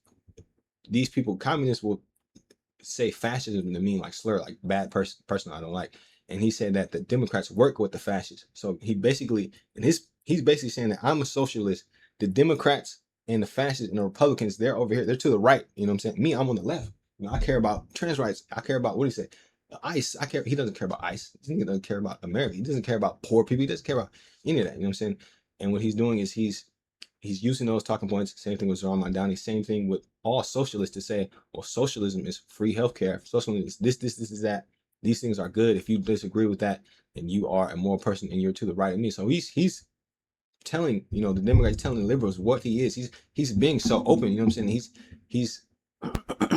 these people, communists, will say fascism to mean like slur, like bad person I don't like. And he said that the Democrats work with the fascists. So he basically, he's basically saying that I'm a socialist. The Democrats and the fascists and the Republicans, they're over here. They're to the right. You know what I'm saying? Me, I'm on the left. I care about trans rights. I care about, what do you say? ICE. He doesn't care about ICE. He doesn't care about America. He doesn't care about poor people. He doesn't care about any of that. You know what I'm saying? And what he's doing is he's he's using those talking points. Same thing with Zoran Mandani. Same thing with all socialists to say, well, socialism is free healthcare. Socialism is this is that. These things are good. If you disagree with that, then you are a moral person and you're to the right of me. So he's telling, you know, the Democrats telling the liberals what he is. He's being so open, you know what I'm saying? He's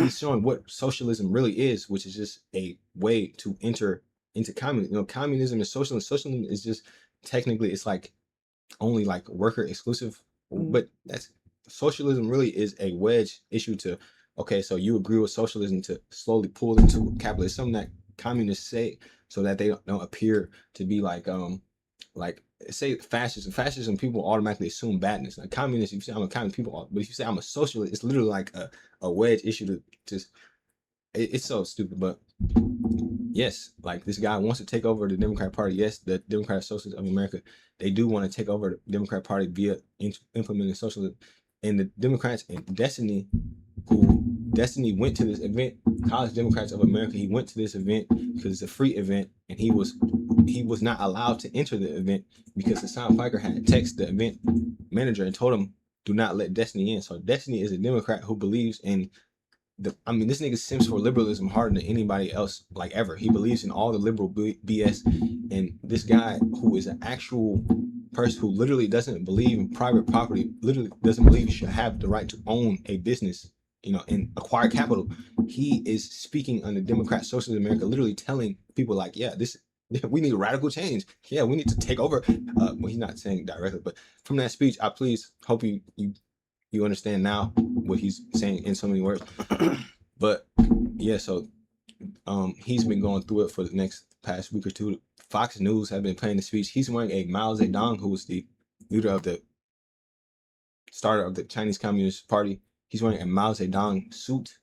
showing what socialism really is, which is just a way to enter into communism. You know, communism and socialism. Socialism is just technically it's like only like worker exclusive, but that's socialism really is a wedge issue to okay, so you agree with socialism to slowly pull into capitalism, something that communists say so that they don't appear to be like say fascism people automatically assume badness. Like communist, if you say I'm a communist, people, but if you say I'm a socialist, it's literally like a wedge issue to just it's so stupid. But yes, like this guy wants to take over the Democratic Party. Yes, the Democratic Socialists of America, they do want to take over the Democratic Party via implementing socialism. And the Democrats and Destiny went to this event, College Democrats of America. He went to this event because it's a free event, and he was not allowed to enter the event because Hassan Piker had texted the event manager and told him, "Do not let Destiny in." So Destiny is a Democrat who believes in this nigga sims for liberalism harder than anybody else, like ever. He believes in all the liberal BS, and this guy who is an actual person who literally doesn't believe in private property, literally doesn't believe you should have the right to own a business, you know, and acquire capital. He is speaking on the Democrat Socialist America, literally telling people like, yeah, we need radical change. Yeah, we need to take over. Well, he's not saying directly, but from that speech, I please hope you understand now what he's saying in so many words. But yeah, so he's been going through it for the past week or two. Fox News have been playing the speech. He's wearing a Mao Zedong, who was the leader of the starter of the Chinese Communist Party. He's wearing a Mao Zedong suit.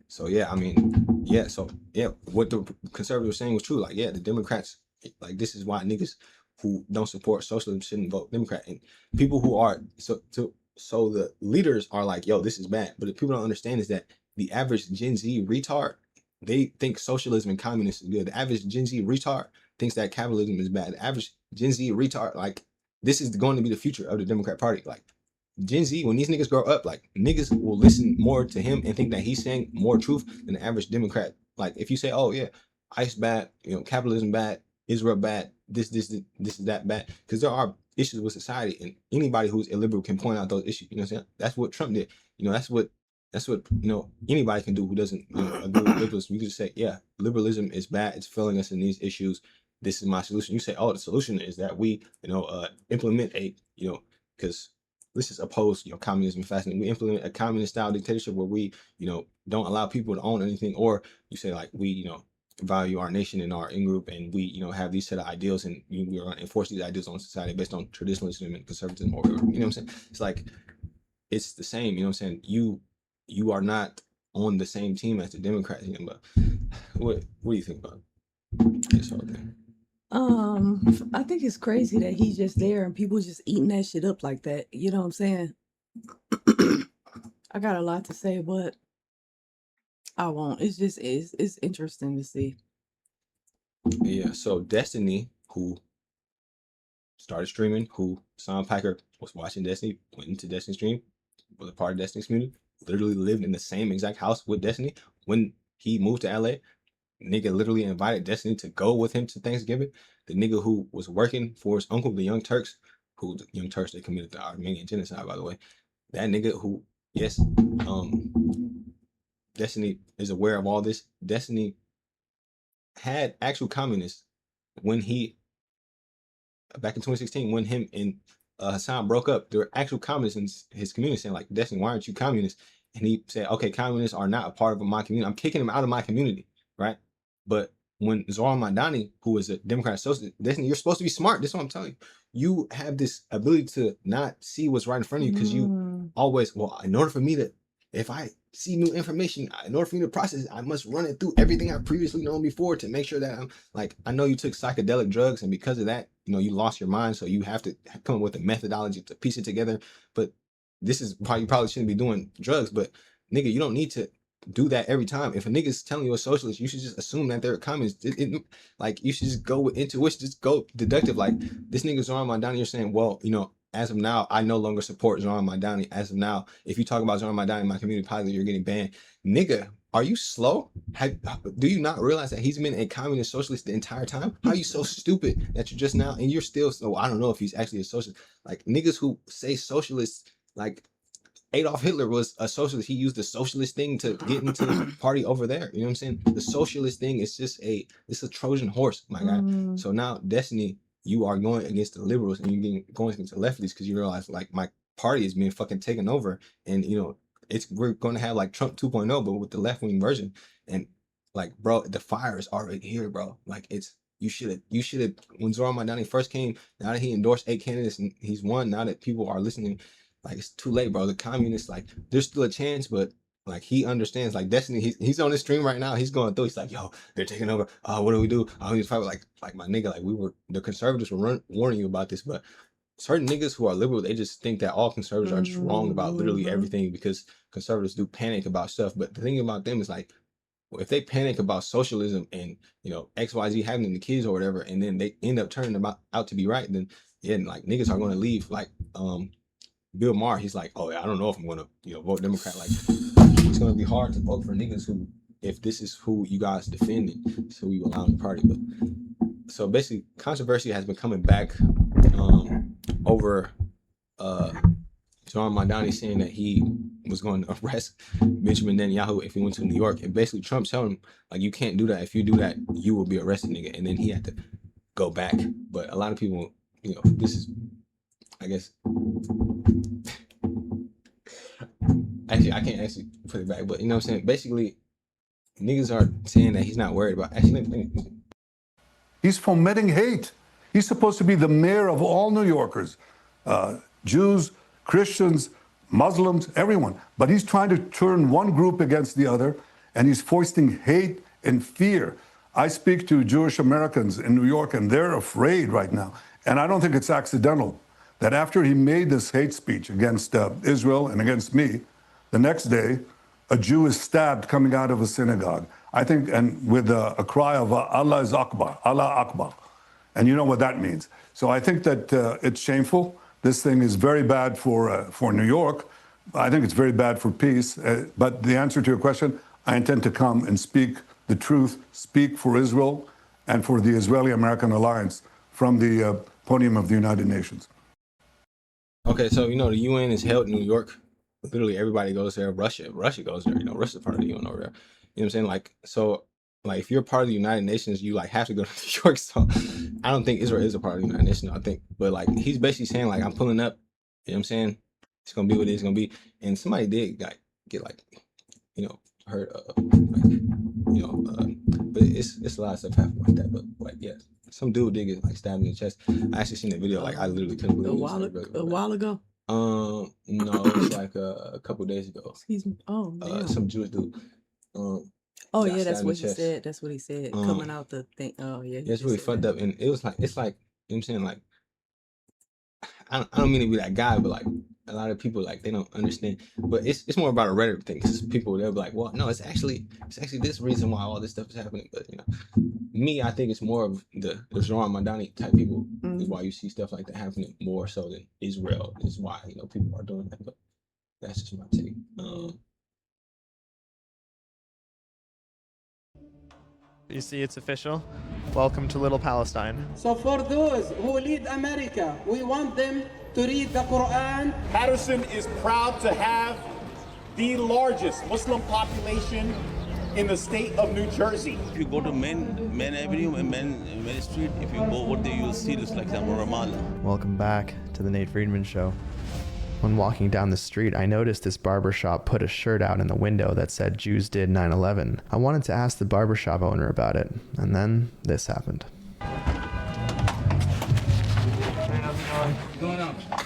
So yeah, I mean, yeah, so yeah, what the conservatives were saying was true. Like, yeah, the Democrats, like this is why niggas who don't support socialism shouldn't vote Democrat. And people who are so the leaders are like, yo, this is bad. But what people don't understand is that the average Gen Z retard, they think socialism and communism is good. The average Gen Z retard thinks that capitalism is bad. The average Gen Z retard, like, this is going to be the future of the Democrat Party. Like, Gen Z, when these niggas grow up, like, niggas will listen more to him and think that he's saying more truth than the average Democrat. Like, if you say, oh yeah, ICE bad, you know, capitalism bad, Israel bad, this is that bad, because there are issues with society, and anybody who's illiberal can point out those issues. You know what I'm saying? That's what Trump did. You know, that's what you know anybody can do who doesn't, you know, agree with liberalism. You can just say, yeah, liberalism is bad. It's failing us in these issues. This is my solution. You say, oh, the solution is that we, you know, implement a, you know, because let's just oppose, you know, communism and fascism. We implement a communist style dictatorship where we, you know, don't allow people to own anything. Or you say like, we, you know, value our nation and our in-group, and we, you know, have these set of ideals, and we are going to enforce these ideals on society based on traditionalism and conservatism, or whatever. You know what I'm saying? It's like, it's the same. You know what I'm saying? You are not on the same team as the Democrats. You know, but what do you think about this whole thing? I think it's crazy that he's just there and people just eating that shit up like that. You know what I'm saying? I got a lot to say, but I won't. It's just it's interesting to see. Yeah. So Destiny, who started streaming, who Sean Piker was watching Destiny, went into Destiny stream, was a part of Destiny's community, literally lived in the same exact house with Destiny. When he moved to LA, nigga literally invited Destiny to go with him to Thanksgiving. The nigga who was working for his uncle, the Young Turks, who the Young Turks, they committed the Armenian genocide, by the way. That nigga who, yes, Destiny is aware of all this. Destiny had actual communists when he, back in 2016, when him and Hassan broke up. There were actual communists in his community saying like, Destiny, why aren't you communist? And he said, okay, communists are not a part of my community. I'm kicking them out of my community, right? But when Zoran Mandani, who is a Democrat socialist, Destiny, you're supposed to be smart. This is what I'm telling you. You have this ability to not see what's right in front of you because you always, well, in order for me to, if I see new information, in order for me to process it, I must run it through everything I've previously known before to make sure that I'm like, I know you took psychedelic drugs, and because of that, you know, you lost your mind. So you have to come up with a methodology to piece it together. But this is why you probably shouldn't be doing drugs. But nigga, you don't need to do that every time. If a nigga's telling you a socialist, you should just assume that they're a communist. Like, you should just go with intuition, just go deductive. Like, this nigga's on my down, you're saying, well, you know, as of now, I no longer support Zoran Madani. As of now, if you talk about Zoran Madani in my community positive, you're getting banned. Nigga, are you slow? Do you not realize that he's been a communist socialist the entire time? How are you so stupid that you're just now, and you're still, so I don't know if he's actually a socialist. Like niggas who say socialists, like Adolf Hitler was a socialist. He used the socialist thing to get into the party over there. You know what I'm saying? The socialist thing is just it's a Trojan horse, my guy. So now, Destiny, you are going against the liberals and you're going against the lefties because you realize like my party is being fucking taken over, and you know we're going to have like Trump 2.0, but with the left wing version. And like, bro, the fire is already here, bro. Like you should have when Zoran Madani first came. Now that he endorsed 8 candidates and he's won, now that people are listening. Like it's too late, bro. The communists, like, there's still a chance, but like he understands. Like Destiny, he's on the stream right now. He's going through. He's like, yo, they're taking over. What do we do? I need to fight. Like my nigga. Like the conservatives were warning you about this, but certain niggas who are liberal, they just think that all conservatives are just wrong about literally everything because conservatives do panic about stuff. But the thing about them is like, if they panic about socialism and you know XYZ happening to kids or whatever, and then they end up turning them out to be right, then yeah, like niggas are going to leave. Like Bill Maher, he's like, oh, yeah, I don't know if I'm gonna, vote Democrat. Like, it's gonna be hard to vote for niggas who, if this is who you guys defending, so we allow the party. But so basically, controversy has been coming back over Zoran Madani saying that he was going to arrest Benjamin Netanyahu if he went to New York, and basically Trump telling him like, you can't do that. If you do that, you will be arrested, nigga. And then he had to go back. But a lot of people, this is, I guess. Actually, I can't actually put it back, but you know what I'm saying? Basically, niggas are saying that he's not worried about. Actually, he's fomenting hate. He's supposed to be the mayor of all New Yorkers, Jews, Christians, Muslims, everyone. But he's trying to turn one group against the other, and he's foisting hate and fear. I speak to Jewish Americans in New York, and they're afraid right now. And I don't think it's accidental that after he made this hate speech against Israel and against me, the next day, a Jew is stabbed coming out of a synagogue. I think, and with a cry of Allah is Akbar, Allah Akbar. And you know what that means. So I think that it's shameful. This thing is very bad for New York. I think it's very bad for peace. But the answer to your question, I intend to come and speak the truth, speak for Israel and for the Israeli-American alliance from the podium of the United Nations. Okay, so the UN is held in New York. Literally everybody goes there. Russia goes there. Russia's part of the UN over there. You know what I'm saying? Like, so, like, if you're part of the United Nations, you like have to go to New York. So, I don't think Israel is a part of the United Nations. I think, but like, he's basically saying like, I'm pulling up. You know what I'm saying? It's gonna be what it's gonna be. And somebody did get like, hurt. But it's a lot of stuff happening like that. But like, yeah. Some dude did get like stabbed in the chest. I actually seen the video. Like I literally couldn't believe it. A while ago. No, it was like a couple days ago. Excuse me. Oh, damn. Some Jewish dude. Oh yeah, that's what he said. That's what he said. Coming out the thing. Oh yeah. It's really fucked up, and it was like it's like you know what I'm saying. Like I don't mean to be that guy, but like a lot of people like they don't understand. But it's more about a rhetoric thing because people they'll be like, well, no, it's actually this reason why all this stuff is happening. But me, I think it's more of the Zoran Madani type people is why you see stuff like that happening more so than Israel is why people are doing that. But that's just my take. You see, it's official. Welcome to Little Palestine. So for those who lead America, we want them to read the Quran. Patterson is proud to have the largest Muslim population in the state of New Jersey. If you go to Main Avenue and Main Street, if you go over there, you'll see this like Ramallah. Welcome back to the Nate Friedman Show. When walking down the street, I noticed this barbershop put a shirt out in the window that said Jews did 9/11. I wanted to ask the barbershop owner about it, and then this happened.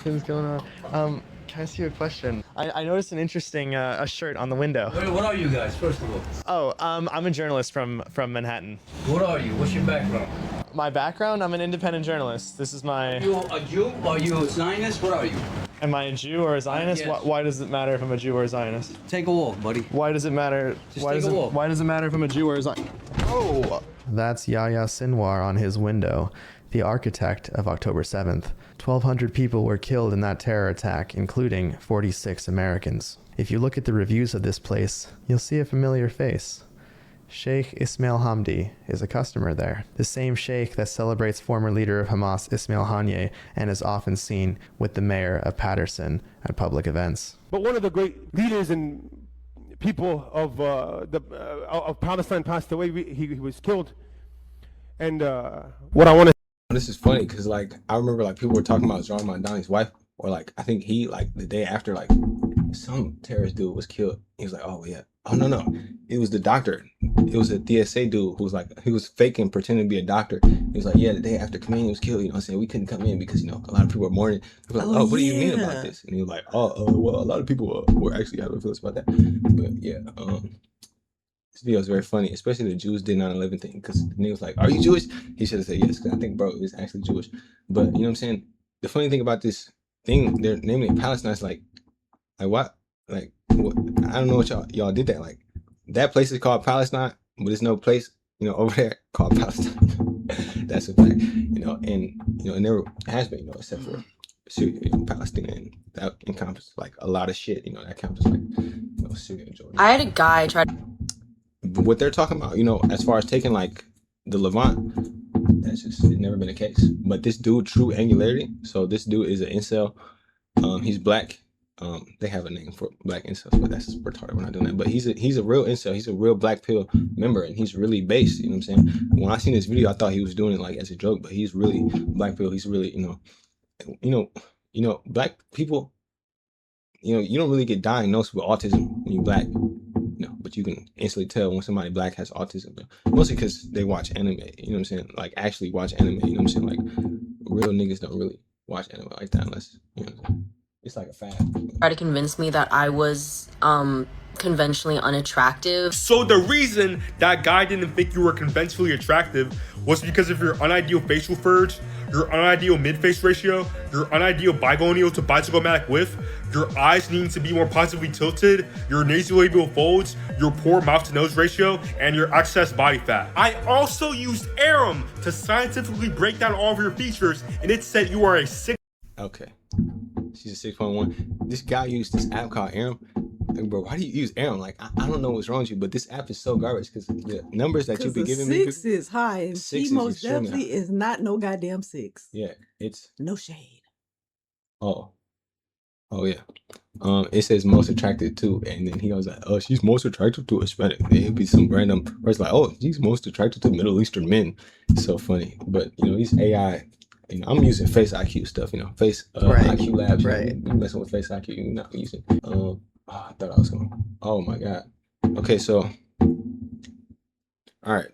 What's going on? Can I ask you a question? I noticed an interesting a shirt on the window. What are you guys, first of all? Oh, I'm a journalist from Manhattan. What are you? What's your background? My background? I'm an independent journalist. This is my... Are you a Jew? Are you a Zionist? What are you? Am I a Jew or a Zionist? Yes. Why does it matter if I'm a Jew or a Zionist? Take a walk, buddy. Why does it matter? Why does it matter if I'm a Jew or a Zionist? Oh! That's Yahya Sinwar on his window. the architect of October 7th. 1,200 people were killed in that terror attack, including 46 Americans. If you look at the reviews of this place, you'll see a familiar face. Sheikh Ismail Hamdi is a customer there. The same sheikh that celebrates former leader of Hamas Ismail Haniyeh and is often seen with the mayor of Patterson at public events. But one of the great leaders and people of Palestine passed away. He was killed. And what I want to... This is funny because like I remember like people were talking about Zohran Mamdani's wife, or like I think he like the day after like some terrorist dude was killed. He was like, oh yeah. Oh no, it was the doctor. It was a TSA dude who was like, he was faking, pretending to be a doctor. He was like, yeah, the day after Khamenei was killed, you know what I'm saying, we couldn't come in because, you know, a lot of people were mourning. They were like, oh, what do you mean about this? And he was like, well, a lot of people were actually having feelings about that. But yeah, this video is very funny, especially the Jews did 9/11 thing, because the nigga was like, are you Jewish? He should have said yes, because I think, bro, is actually Jewish. But you know what I'm saying? The funny thing about this thing, they're naming it Palestine, is like what? Like, what? I don't know what y'all did that. Like, that place is called Palestine, but there's no place, you know, over there called Palestine. That's a fact, you know, and you know, it never has been, you know, except for Syria, you know, Palestine, and that encompasses like a lot of shit, you know, that encompasses like, you know, Syria and Jordan. I had a guy try to... What they're talking about, you know, as far as taking like the Levant, that's just never been the case. But this dude, True Angularity, so this dude is an incel. He's black. They have a name for black incels, but that's just retarded. We're not doing that. But he's a real incel. He's a real Blackpill member, and he's really based. You know what I'm saying? When I seen this video, I thought he was doing it like as a joke, but he's really Blackpill. He's really, you know, black people. You know, you don't really get diagnosed with autism when you're black. You know, but you can instantly tell when somebody black has autism. Mostly because they watch anime. You know what I'm saying? Like actually watch anime. You know what I'm saying? Like real niggas don't really watch anime like that unless, you know what I'm saying? It's like a fad. Try to convince me that I was conventionally unattractive. So the reason that guy didn't think you were conventionally attractive was because of your unideal facial furs, your unideal mid-face ratio, your unideal bigonial to bizygomatic width, your eyes needing to be more positively tilted, your nasolabial folds, your poor mouth-to-nose ratio, and your excess body fat. I also used Aram to scientifically break down all of your features, and it said you are a 6. Okay. She's a 6.1. This guy used this app called Aram. Like, bro, why do you use Aram? Like, I don't know what's wrong with you, but this app is so garbage because the numbers that you be giving me. 6 is high, and she most definitely is not no goddamn 6. Yeah, it's no shade. Oh yeah. It says most attracted to, and then he was like, oh, she's most attracted to Hispanic. It'd be some random person like, oh, she's most attracted to Middle Eastern men. It's so funny, but you know, these AI. You know, I'm using Face IQ stuff, you know, Face IQ Labs. Right. You messing with Face IQ, you're not using. I thought I was going. Oh my god. Okay, so, all right.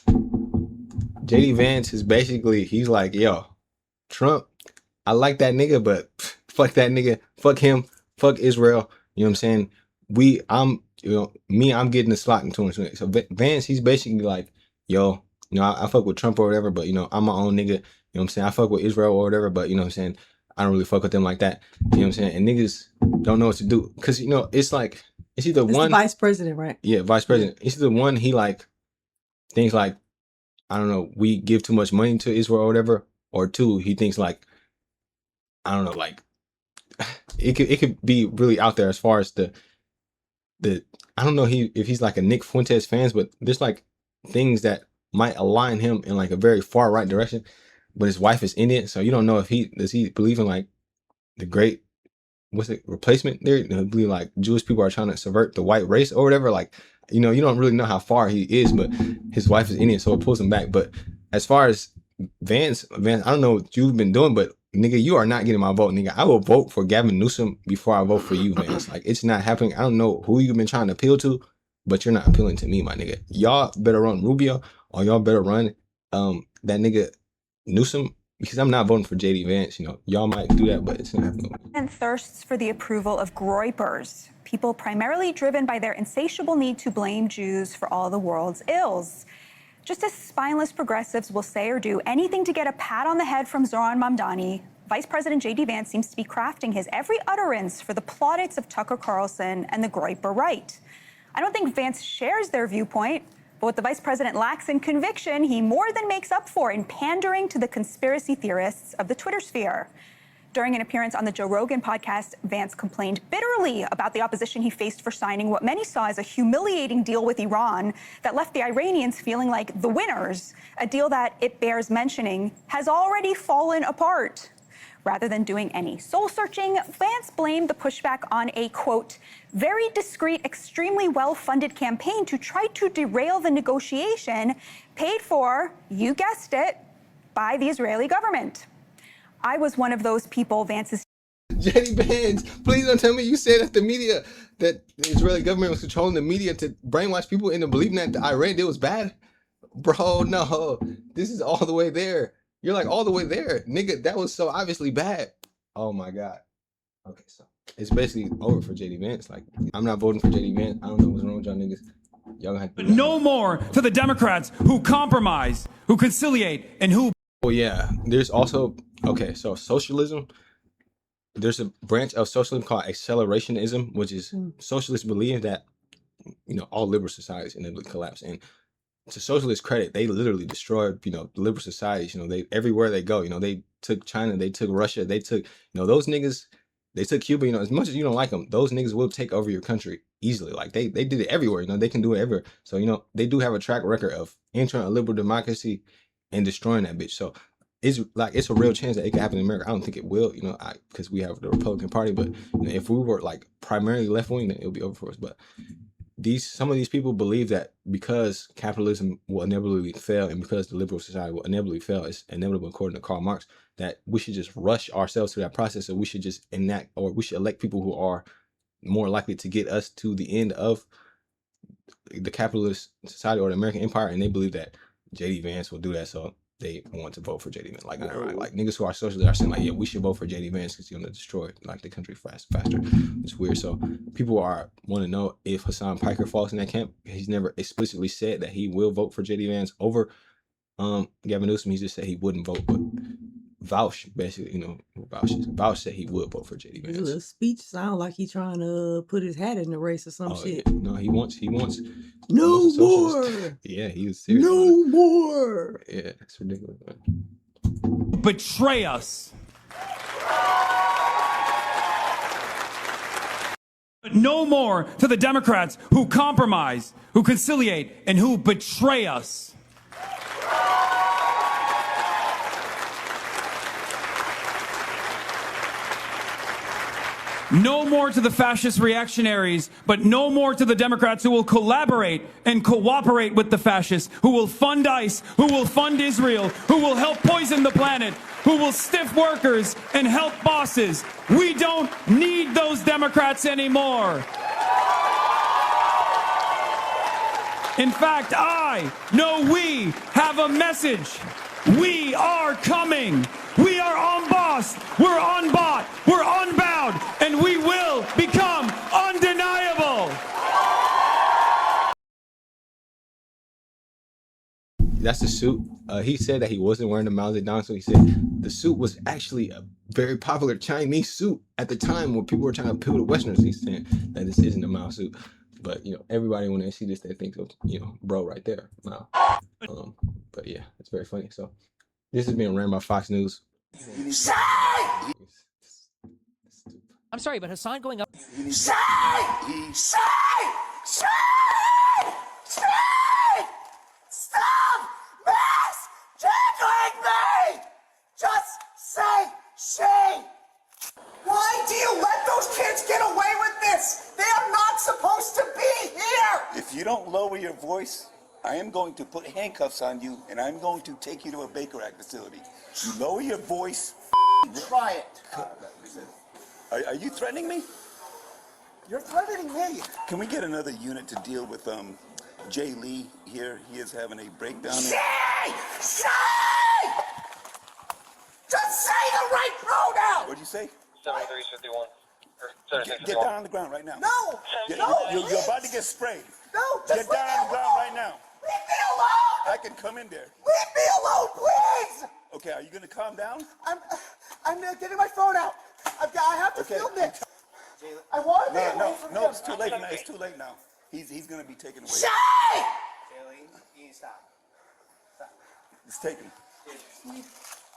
JD Vance is basically, he's like, yo, Trump, I like that nigga, but fuck that nigga, fuck him, fuck Israel. You know what I'm saying? I'm getting the slot in 2020. So Vance, he's basically like, yo, you know, I fuck with Trump or whatever, but you know, I'm my own nigga. You know what I'm saying? I fuck with Israel or whatever, but you know what I'm saying? I don't really fuck with them like that. You know what I'm saying? And niggas don't know what to do. Cause you know, it's like, it's either It's one. the vice president, right? Yeah, vice president. It's either one, he like, thinks like, I don't know, we give too much money to Israel or whatever. Or two, he thinks like, I don't know, like, it could be really out there as far as the I don't know if he's like a Nick Fuentes fans, but there's like things that might align him in like a very far right direction. But his wife is Indian, so you don't know if does he believe in like the great replacement theory? You know, believe like Jewish people are trying to subvert the white race or whatever. Like, you know, you don't really know how far he is, but his wife is Indian, so it pulls him back. But as far as Vance, I don't know what you've been doing, but nigga, you are not getting my vote, nigga. I will vote for Gavin Newsom before I vote for you, man. It's like, it's not happening. I don't know who you've been trying to appeal to, but you're not appealing to me, my nigga. Y'all better run Rubio, or y'all better run that nigga Newsom, because I'm not voting for JD Vance. You know, y'all might do that, but it's not happening. And thirsts for the approval of groypers, people primarily driven by their insatiable need to blame Jews for all the world's ills. Just as spineless progressives will say or do anything to get a pat on the head from Zohran Mamdani, Vice President JD Vance seems to be crafting his every utterance for the plaudits of Tucker Carlson and the groyper right. I don't think Vance shares their viewpoint, But what the vice president lacks in conviction, he more than makes up for in pandering to the conspiracy theorists of the Twitter sphere. During an appearance on the Joe Rogan podcast, Vance complained bitterly about the opposition he faced for signing what many saw as a humiliating deal with Iran that left the Iranians feeling like the winners, a deal that, it bears mentioning, has already fallen apart. Rather than doing any soul-searching, Vance blamed the pushback on a, quote, very discreet, extremely well-funded campaign to try to derail the negotiation paid for, you guessed it, by the Israeli government. I was one of those people, Vance's JD Vance, please don't tell me you said that the media, that the Israeli government was controlling the media to brainwash people into believing that the Iran deal was bad. Bro, no, this is all the way there. You're like all the way there, nigga. That was so obviously bad. Oh my God. Okay, so it's basically over for JD Vance. Like, I'm not voting for JD Vance. I don't know what's wrong with y'all niggas. Y'all gonna have to. But no more to the Democrats who compromise, who conciliate, and who. Oh yeah, there's also, okay, so socialism. There's a branch of socialism called accelerationism, which is socialists believe that, you know, all liberal societies inevitably collapse. And to socialist credit, they literally destroyed, you know, liberal societies. You know, they everywhere they go. You know, they took China, they took Russia, they took, you know, those niggas. They took Cuba. You know, as much as you don't like them, those niggas will take over your country easily. Like they did it everywhere. You know, they can do it everywhere. So you know, they do have a track record of entering a liberal democracy and destroying that bitch. So it's like it's a real chance that it could happen in America. I don't think it will. You know, because we have the Republican Party. But you know, if we were like primarily left wing, then it would be over for us. But some of these people believe that because capitalism will inevitably fail and because the liberal society will inevitably fail, it's inevitable according to Karl Marx, that we should just rush ourselves through that process. So we should just enact, or we should elect people who are more likely to get us to the end of the capitalist society or the American empire. And they believe that JD Vance will do that. So they want to vote for JD Vance. Like, like niggas who are socialists are saying like, yeah, we should vote for JD Vance because he's going to destroy like the country faster. It's weird. So people want to know if Hassan Piker falls in that camp. He's never explicitly said that he will vote for JD Vance over Gavin Newsom. He just said he wouldn't vote, but Vouch basically, you know, Vouch said he would vote for JD Vance. His little speech sound like he trying to put his hat in the race or some shit. Yeah. No, he wants no more. Yeah, he was serious. No more. Yeah, it's ridiculous, man. Betray us. But no more to the Democrats who compromise, who conciliate, and who betray us. No more to the fascist reactionaries, but no more to the Democrats who will collaborate and cooperate with the fascists, who will fund ICE, who will fund Israel, who will help poison the planet, who will stiff workers and help bosses. We don't need those Democrats anymore. In fact, we have a message. We are coming. We are unbossed. We're unbought. We're unbound. And we will become undeniable. That's the suit. He said that he wasn't wearing the Mao Zedong suit. He said the suit was actually a very popular Chinese suit at the time when people were trying to appeal to Westerners. He's saying that this isn't a Mao suit. But, you know, everybody, when they see this, they think of, you know, bro right there. Mao. But yeah, it's very funny. So this is being ran by Fox News. I'm sorry, but Hassan going up. Stop mass jangling me! Just say she! Why do you let those kids get away with this? They are not supposed to be here! If you don't lower your voice, I am going to put handcuffs on you and I'm going to take you to a Baker Act facility. You lower your voice. Try it. Are you threatening me? You're threatening me. Can we get another unit to deal with Jay Lee here? He is having a breakdown. Say! Just say the right pronoun! What'd you say? 7351. Get down on the ground right now. No! You're about to get sprayed. No, Get down on the ground right now. Leave me alone! I can come in there. Leave me alone, please! Okay, are you going to calm down? I'm getting my phone out. I have to film this. I want to No, it's too late now. It's too late now. He's going to be taken away. Shay! Let's take him.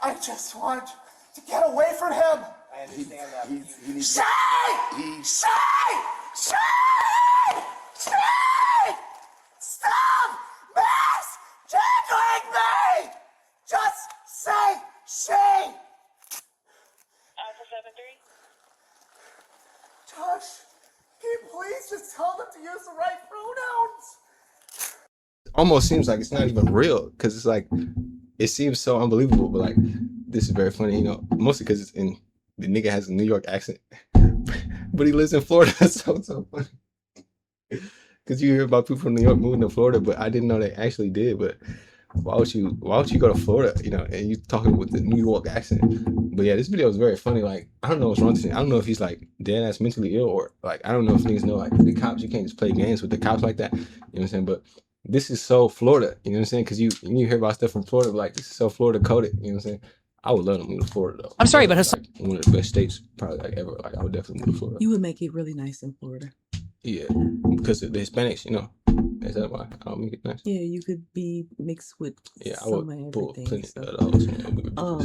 I just want to get away from him. I understand that. He needs Shay! Stop misjangling me! Just say she! Alpha 7-3. Josh, can you please just tell them to use the right pronouns? Almost seems like it's not even real because it's like it seems so unbelievable, but like this is very funny, you know, mostly because the nigga has a New York accent, but he lives in Florida, so it's so funny. Because you hear about people from New York moving to Florida, but I didn't know they actually did. But why would you go to Florida, you know, and you talking with the New York accent? But yeah, this video is very funny. Like, I don't know what's wrong with him. I don't know if he's like dead ass mentally ill or like, I don't know if niggas know like the cops, you can't just play games with the cops like that. You know what I'm saying? But this is so Florida, you know what I'm saying? Because you hear about stuff from Florida, but like this is so Florida coded, you know what I'm saying? I would love to move to Florida though. I'm sorry, but like, one of the best states probably like ever. Like I would definitely move to Florida. You would make it really nice in Florida. Yeah, because of the Hispanics, you know. Is that why I don't make it nice? Yeah, you could be mixed with I some would of pull everything. plenty So. of those. You know,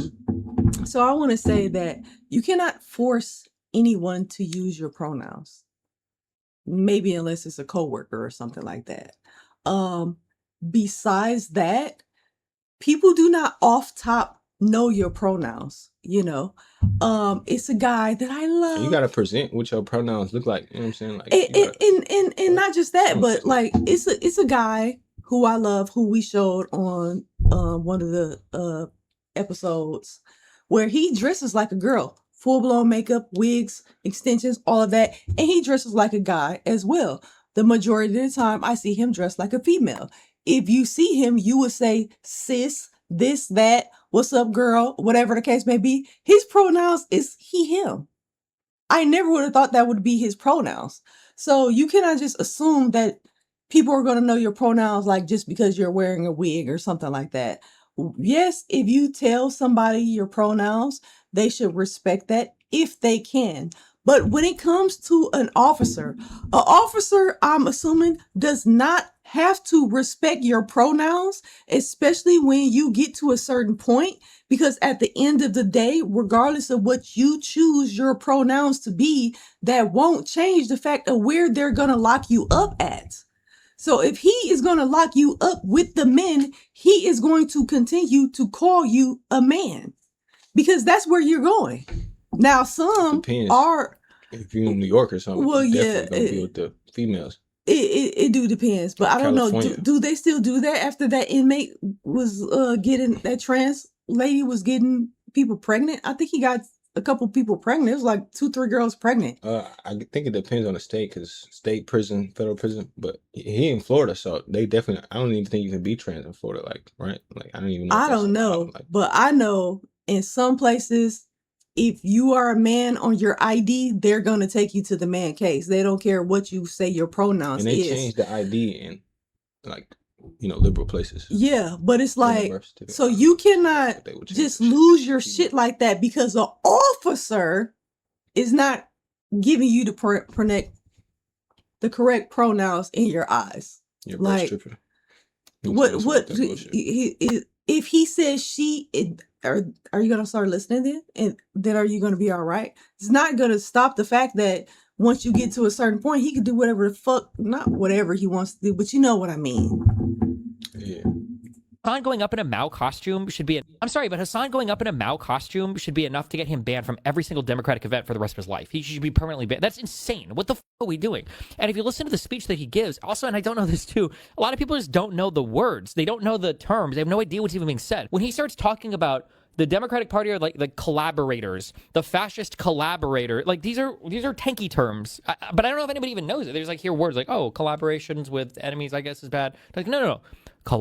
So I want to say that you cannot force anyone to use your pronouns. Maybe unless it's a coworker or something like that. Besides that, people do not off top know your pronouns. You know, it's a guy that I love. and you gotta present what your pronouns look like. You know what I'm saying? Like, And not just that, but like it's a guy who I love, who we showed on one of the episodes where he dresses like a girl, full blown makeup, wigs, extensions, all of that, and he dresses like a guy as well. The majority of the time, I see him dressed like a female. If you see him, you would say sis, this, that, what's up, girl, whatever the case may be. His pronouns is he, him. I never would have thought that would be his pronouns. So you cannot just assume that people are going to know your pronouns like just because you're wearing a wig or something like that. Yes, if you tell somebody your pronouns, they should respect that if they can. But when it comes to an officer, I'm assuming, does not have to respect your pronouns, especially when you get to a certain point, because at the end of the day, regardless of what you choose your pronouns to be, that won't change the fact of where they're going to lock you up at. So if he is going to lock you up with the men, he is going to continue to call you a man because that's where you're going. Now, some are. If you're in New York or something, well, definitely gonna be with the females. It do depends, but I don't know. California. Do they still do that after that inmate was getting that trans lady was getting people pregnant? I think he got a couple people pregnant. It was like 2-3 girls pregnant. I think it depends on the state, because state prison, federal prison, but he in Florida, so they definitely. I don't even think you can be trans in Florida, like right? Like I don't even know. I don't know, but I know in some places, if you are a man on your ID, they're gonna take you to the man case. They don't care what you say your pronouns and they is. changed the ID in like liberal places. Yeah, but it's like, so you cannot just lose your shit like that because the officer is not giving you the correct pronouns in your eyes. You're like if he says she, are you gonna start listening then? And then are you gonna be all right? It's not gonna stop the fact that once you get to a certain point, he can do whatever the fuck, not whatever he wants to do, but you know what I mean. Yeah. Hassan going up in a Mao costume should be. I'm sorry, but Hassan going up in a Mao costume should be enough to get him banned from every single Democratic event for the rest of his life. He should be permanently banned. That's insane. What the fuck are we doing? And if you listen to the speech that he gives, also, and I don't know this too, a lot of people just don't know the words. They don't know the terms. They have no idea what's even being said. When he starts talking about the Democratic Party are like the collaborators, the fascist collaborator. Like these are tanky terms, but I don't know if anybody even knows it. There's like here words like, oh, collaborations with enemies, I guess is bad. Like no.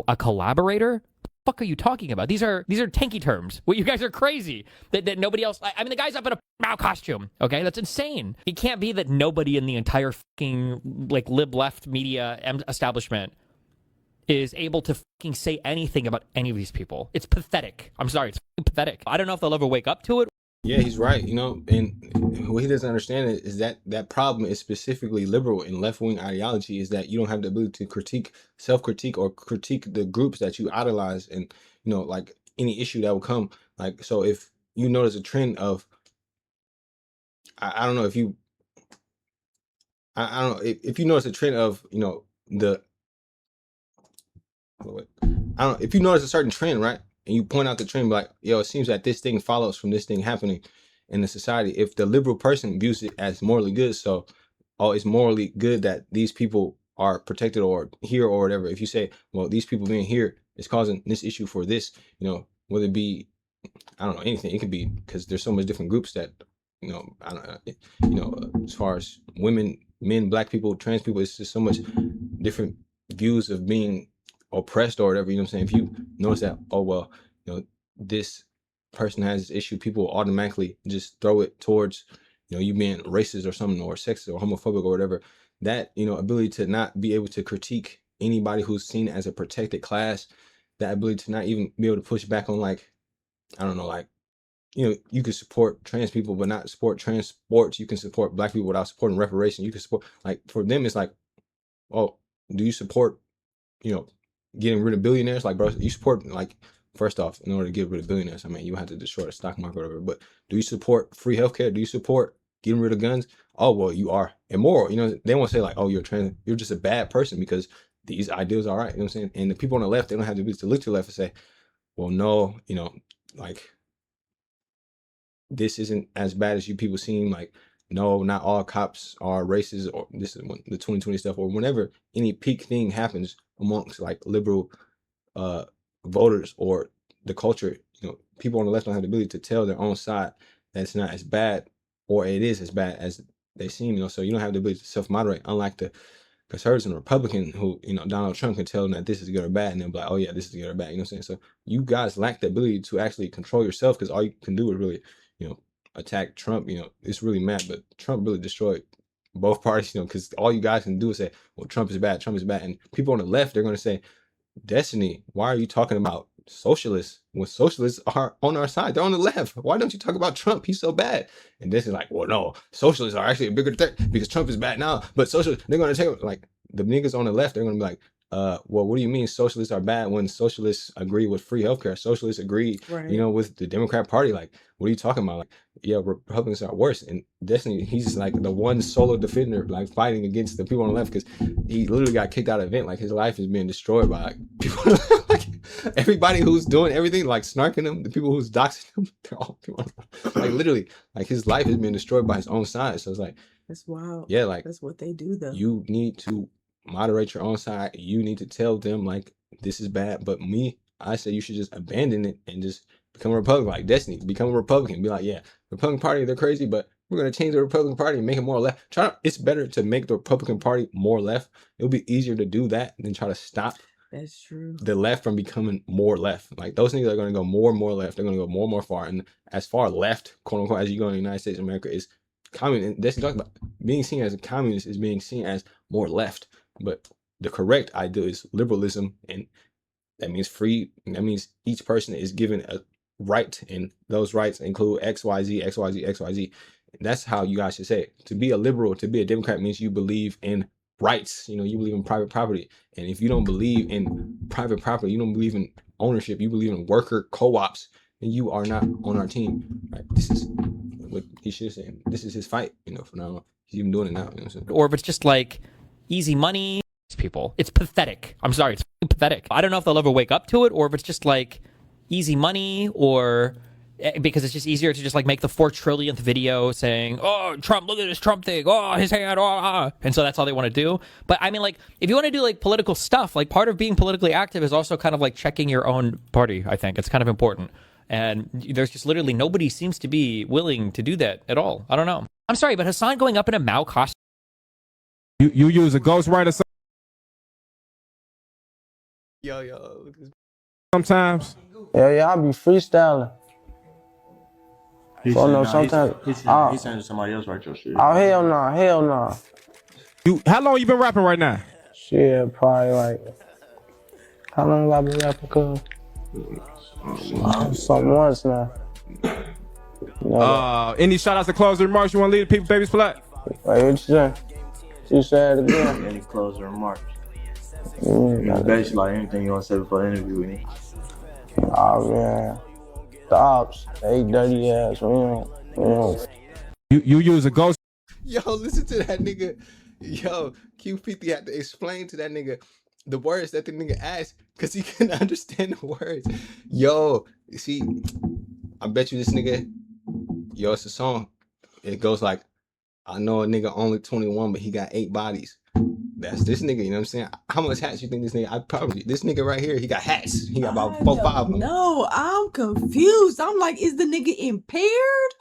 A collaborator? What the fuck are you talking about? These are tanky terms. Well, you guys are crazy that nobody else. I mean, the guy's up in a Mao costume. Okay, that's insane. It can't be that nobody in the entire fucking like lib left media establishment is able to fucking say anything about any of these people. It's pathetic. I'm sorry, it's fucking pathetic. I don't know if they'll ever wake up to it. Yeah, he's right. You know, and what he doesn't understand is that that problem is specifically liberal and left wing ideology is that you don't have the ability to critique, self critique, or critique the groups that you idolize, and you know, like any issue that will come. Like, so if you notice a trend of, I don't know if you, I don't know if you notice a trend of, you know, the I don't know, if you notice a certain trend, right? And you point out the trend, like, yo, it seems that this thing follows from this thing happening in the society. If the liberal person views it as morally good, so, oh, it's morally good that these people are protected or here or whatever. If you say, well, these people being here is causing this issue for this, you know, whether it be, I don't know, anything. It could be because there's so much different groups that, you know, I don't know, you know, as far as women, men, black people, trans people, it's just so much different views of being oppressed or whatever. You know what I'm saying? If you notice that, oh well, you know, this person has this issue, people automatically just throw it towards, you know, you being racist or something, or sexist or homophobic or whatever. That, you know, ability to not be able to critique anybody who's seen as a protected class, that ability to not even be able to push back on, like, I don't know, like, you know, you can support trans people but not support trans sports. You can support black people without supporting reparation. You can support, like, for them it's like, oh, do you support, you know, getting rid of billionaires? Like, bro, you support, like, first off, in order to get rid of billionaires, I mean, you have to destroy the stock market or whatever. But do you support free healthcare? Do you support getting rid of guns? Oh, well, you are immoral. You know, they won't say like, oh, you're trans, you're just a bad person because these ideals are right. You know what I'm saying? And the people on the left, they don't have the ability to look to the left and say, well, no, you know, like, this isn't as bad as you people seem. Like, no, not all cops are racist, or this is when the 2020 stuff, or whenever any peak thing happens amongst like liberal voters or the culture, you know, people on the left don't have the ability to tell their own side that it's not as bad, or it is as bad as they seem, you know. So you don't have the ability to self-moderate, unlike the conservatives and Republican who, you know, Donald Trump can tell them that this is good or bad, and they'll be like, oh yeah, this is good or bad. You know what I'm saying? So you guys lack the ability to actually control yourself, because all you can do is really, you know, attack Trump. You know, it's really mad, but Trump really destroyed both parties, you know, because all you guys can do is say, well, Trump is bad, Trump is bad. And people on the left, they're going to say, Destiny, why are you talking about socialists when socialists are on our side? They're on the left. Why don't you talk about Trump? He's so bad. And Destiny's like, well, no, socialists are actually a bigger threat because Trump is bad now. But socialists, they're going to take, like, the niggas on the left, they're going to be like, well, what do you mean socialists are bad when socialists agree with free healthcare? Socialists agree, you know, with the Democrat Party. Like, what are you talking about? Like, yeah, Republicans are worse. And Destiny, he's like the one solo defender, like fighting against the people on the left, because he literally got kicked out of the event. Like, his life is being destroyed by, like, people. Like, everybody who's doing everything, like snarking him, the people who's doxing him, they're all people. Like, literally, like, his life is being destroyed by his own side. So it's like, That's wild. yeah, like, That's what they do though. you need to moderate your own side. You need to tell them, like, this is bad. But me, I say you should just abandon it and just become a Republican. Like Destiny, become a Republican. Be like, yeah, Republican Party, they're crazy, but we're gonna change the Republican Party and make it more left. It's better to make the Republican Party more left. It'll be easier to do that than try to stop That's true. the left from becoming more left. Like, those niggas are gonna go more and more left. They're gonna go more and more far. And as far left, quote unquote, as you go in the United States of America, is communist. That's talking about being seen as a communist is being seen as more left. But the correct idea is liberalism, and that means free. That means each person is given a right, and those rights include X, Y, Z, X, Y, Z, X, Y, Z. That's how you guys should say it. To be a liberal, to be a Democrat, means you believe in rights. You know, you believe in private property. And if you don't believe in private property, you don't believe in ownership, you believe in worker co-ops, then you are not on our team. Right? This is what he should say. This is his fight, you know, for now. He's even doing it now. You know what I'm saying? Or if it's just like easy money, people, it's pathetic. I'm sorry, it's pathetic. I don't know if they'll ever wake up to it, or if it's just like easy money, or because it's just easier to just like make the 4 trillionth video saying, oh, Trump, look at this Trump thing, oh, his hand, oh. And so that's all they want to do. But I mean, like, if you want to do like political stuff, like, part of being politically active is also kind of like checking your own party. I think it's kind of important. And there's just literally nobody seems to be willing to do that at all. I don't know. I'm sorry, but Hassan going up in a Mao costume. You use a ghostwriter Yo. sometimes? Yeah, I be freestyling. So no, sometimes. He's saying somebody else write your shit. Oh, hell no. How long you been rapping right now? Shit, probably like. How long have I been rapping? Cause some months now. Any shout outs to closing remarks you want to leave the people, baby Splat? Wait, what you say? You said it again. Any closing remarks? Basically, like anything you want to say before the interview with me. Oh man, the ops, they dirty ass. You use a ghost. Yo, listen to that nigga. Yo, Q50 had to explain to that nigga the words that the nigga asked because he couldn't understand the words. Yo, see, I bet you this nigga, yo, it's a song. It goes like, I know a nigga only 21, but he got 8 bodies. That's this nigga, you know what I'm saying? How much hats you think this nigga, this nigga right here, he got hats. He got about 4, 5 of them. No, I'm confused. I'm like, is the nigga impaired?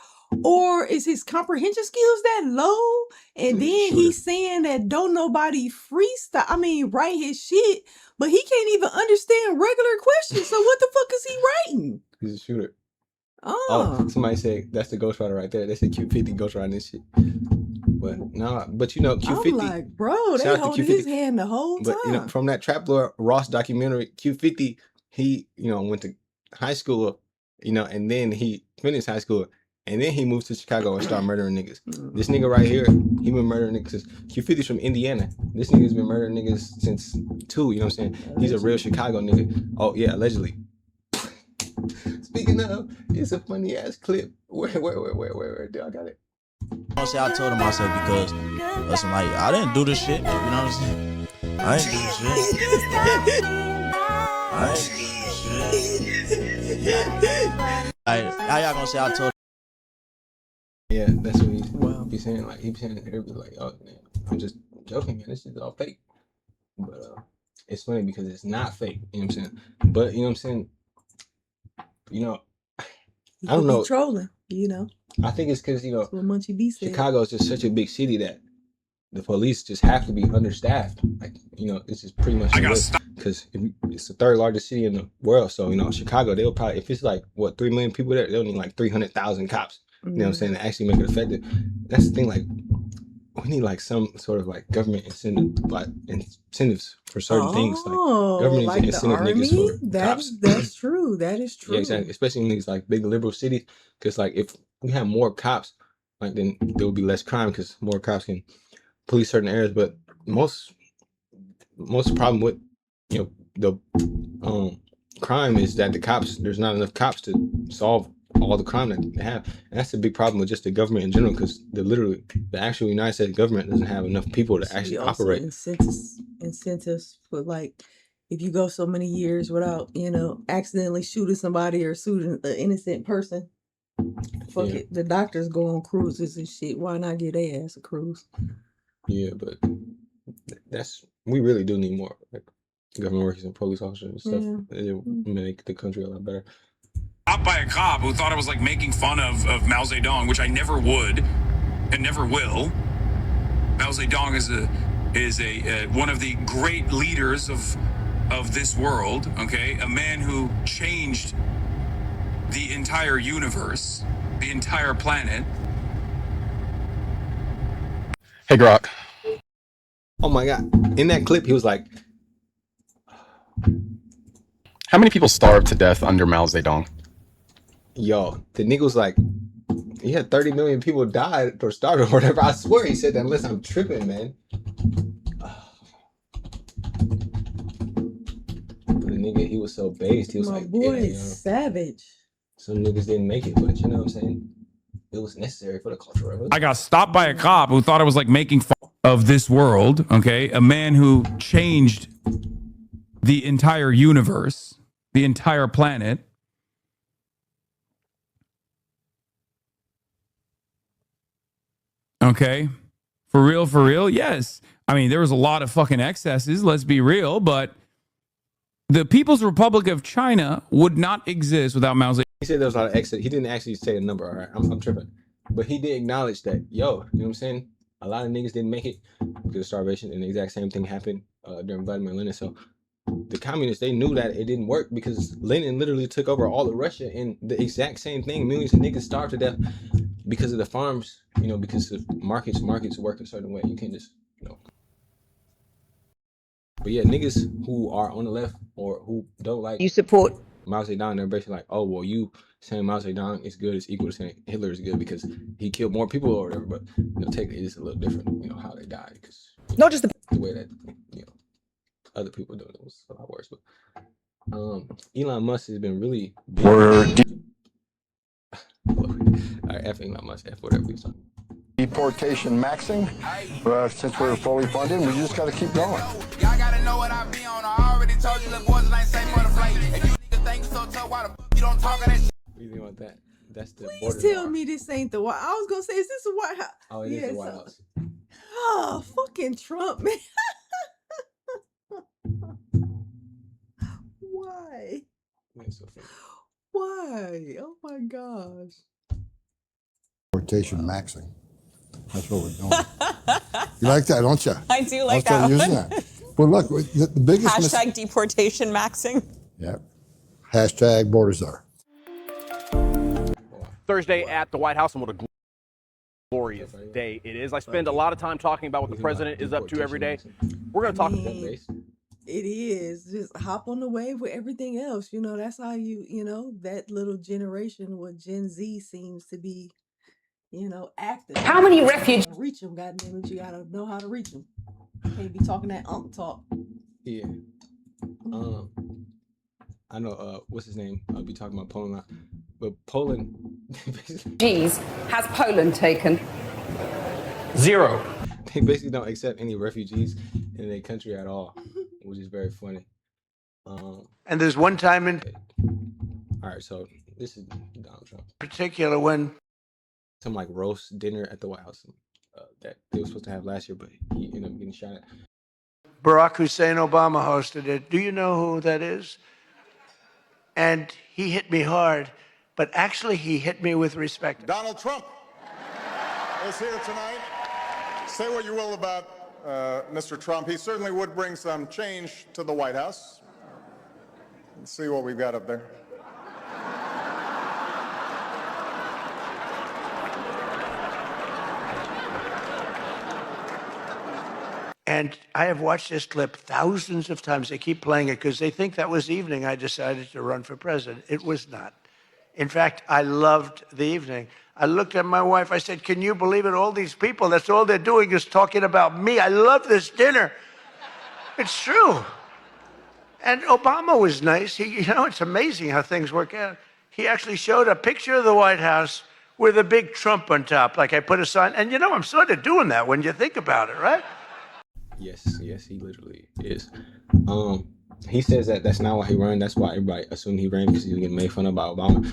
Or is his comprehension skills that low? And then he's saying that don't nobody write his shit, but he can't even understand regular questions. So what the fuck is he writing? He's a shooter. Oh, somebody said that's the ghostwriter right there. They said Q50 ghostwriting this shit. But nah, but you know, Q50. I'm like, bro, they holding his hand the whole time. But you know, from that Trap Lord Ross documentary, Q50, he, you know, went to high school, you know, and then he finished high school. And then he moved to Chicago and started murdering niggas. This nigga right here, he been murdering niggas. Q50's from Indiana. This nigga's been murdering niggas since 2, you know what I'm saying? He's a real Chicago nigga. Oh, yeah, allegedly. Speaking of, it's a funny ass clip. Where, do I got it? I say I told him myself because, listen, like, I didn't do this shit. You know what I'm saying? I didn't do this shit. I didn't do this shit. How y'all gonna say I told him? Yeah, that's what he be saying. Like, he be saying, everybody's like, oh, man, I'm just joking, man. This is all fake. But it's funny because it's not fake. You know what I'm saying? But, you know what I'm saying? You know, I don't know. Trolling, you know. I think it's because, you know, Munchie B said. Chicago is just such a big city that the police just have to be understaffed. Like, you know, it's just pretty much because it's the 3rd largest city in the world. So, you know, Chicago, they'll probably, if it's like, 3 million people there, they'll need like 300,000 cops. You know what I'm saying? To actually make it effective. That's the thing, like, we need like some sort of like government incentives for certain things. Like government like incentive niggas for cops. That's true. That is true. Yeah, exactly. Especially in these like big liberal cities. Because like if we have more cops, like then there will be less crime because more cops can police certain areas. But most problem with, you know, the crime is that there's not enough cops to solve all the crime that they have. And that's a big problem with just the government in general, because the actual United States government doesn't have enough people to actually operate. Incentives for like, if you go so many years without, you know, accidentally shooting somebody or shooting an innocent person, fuck it. The doctors go on cruises and shit. Why not give their ass a cruise? Yeah, but we really do need more like government workers and police officers and stuff. It will make the country a lot better. Stopped by a cop who thought I was like making fun of Mao Zedong, which I never would and never will. Mao Zedong is a one of the great leaders of this world. Okay, a man who changed the entire universe, the entire planet. Hey, Grok. Oh my God! In that clip, he was like, "How many people starved to death under Mao Zedong?" Yo, the nigga was like, he had 30 million people died or starved or whatever. I swear he said that, unless I'm tripping, man. But the nigga, he was so based. He was like, boy, yeah, you know, savage. Some niggas didn't make it, but you know what I'm saying? It was necessary for the culture of it. I got stopped by a cop who thought I was like making fun of this world. Okay, a man who changed the entire universe, the entire planet. Okay, for real, yes. I mean, there was a lot of fucking excesses, let's be real, but the People's Republic of China would not exist without Mao Zedong. He said there was a lot of excess. He didn't actually say a number, all right? I'm tripping. But he did acknowledge that, yo, you know what I'm saying? A lot of niggas didn't make it because of starvation, and the exact same thing happened during Vladimir Lenin. So the communists, they knew that it didn't work because Lenin literally took over all of Russia, and the exact same thing, millions of niggas starved to death because of the farms, you know, because of markets work a certain way. You can't just, you know. But yeah, niggas who are on the left or who don't like, you support Mao Zedong, they're basically like, oh, well, you saying Mao Zedong is good is equal to saying Hitler is good because he killed more people or whatever. But technically, it's a little different. How they died because not just the way that other people doing it was a lot worse. But Elon Musk has been really Word. All right, F Elon Musk, F whatever he's talking. Deportation maxing. Since we're fully funded, we just got to keep going. Y'all gotta know what I be on. I already told you the boys ain't safe for the flight. If you niggas think so tough, why the fuck you don't talk of that shit? What do you think about that? That's the Please border tell guard. me this ain't the White. I was gonna say, is this the White House? Oh, it is the White House. Oh, fucking Trump, man. Why? That's so funny. Why? Oh my gosh. Deportation maxing. That's what we're doing. You like that, don't you? I do like I'll start that using one. that. Well, look, the biggest Hashtag deportation maxing. Yep. Hashtag borders are. Thursday at the White House, and what a glorious day it is. I spend a lot of time talking about what the president is up to every day. We're going to talk. It is just hop on the wave with everything else. That's how that little generation, what Gen Z seems to be, acting. How many refugees? Reach them, goddamn it! You gotta know how to reach them. Can't be talking that talk. Yeah. I know. What's his name? I'll be talking about Poland, but Poland. Has Poland taken? 0. They basically don't accept any refugees in their country at all, which is very funny. And there's one time in All right, so this is Donald Trump. particular when Some like roast dinner at the White House that they were supposed to have last year, but he ended up getting shot at. Barack Hussein Obama hosted it. Do you know who that is? And he hit me hard, but actually he hit me with respect. Donald Trump is here tonight. Say what you will about Mr. Trump. He certainly would bring some change to the White House. Let's see what we've got up there. And I have watched this clip thousands of times. They keep playing it because they think that was the evening I decided to run for president. It was not. In fact, I loved the evening. I looked at my wife. I said, can you believe it? All these people, that's all they're doing is talking about me. I love this dinner. It's true. And Obama was nice. It's amazing how things work out. He actually showed a picture of the White House with a big Trump on top. Like I put a sign. And I'm sort of doing that when you think about it, right? Yes, he literally is. He says that that's not why he ran. That's why everybody assumed he ran because he was getting made fun of by Obama.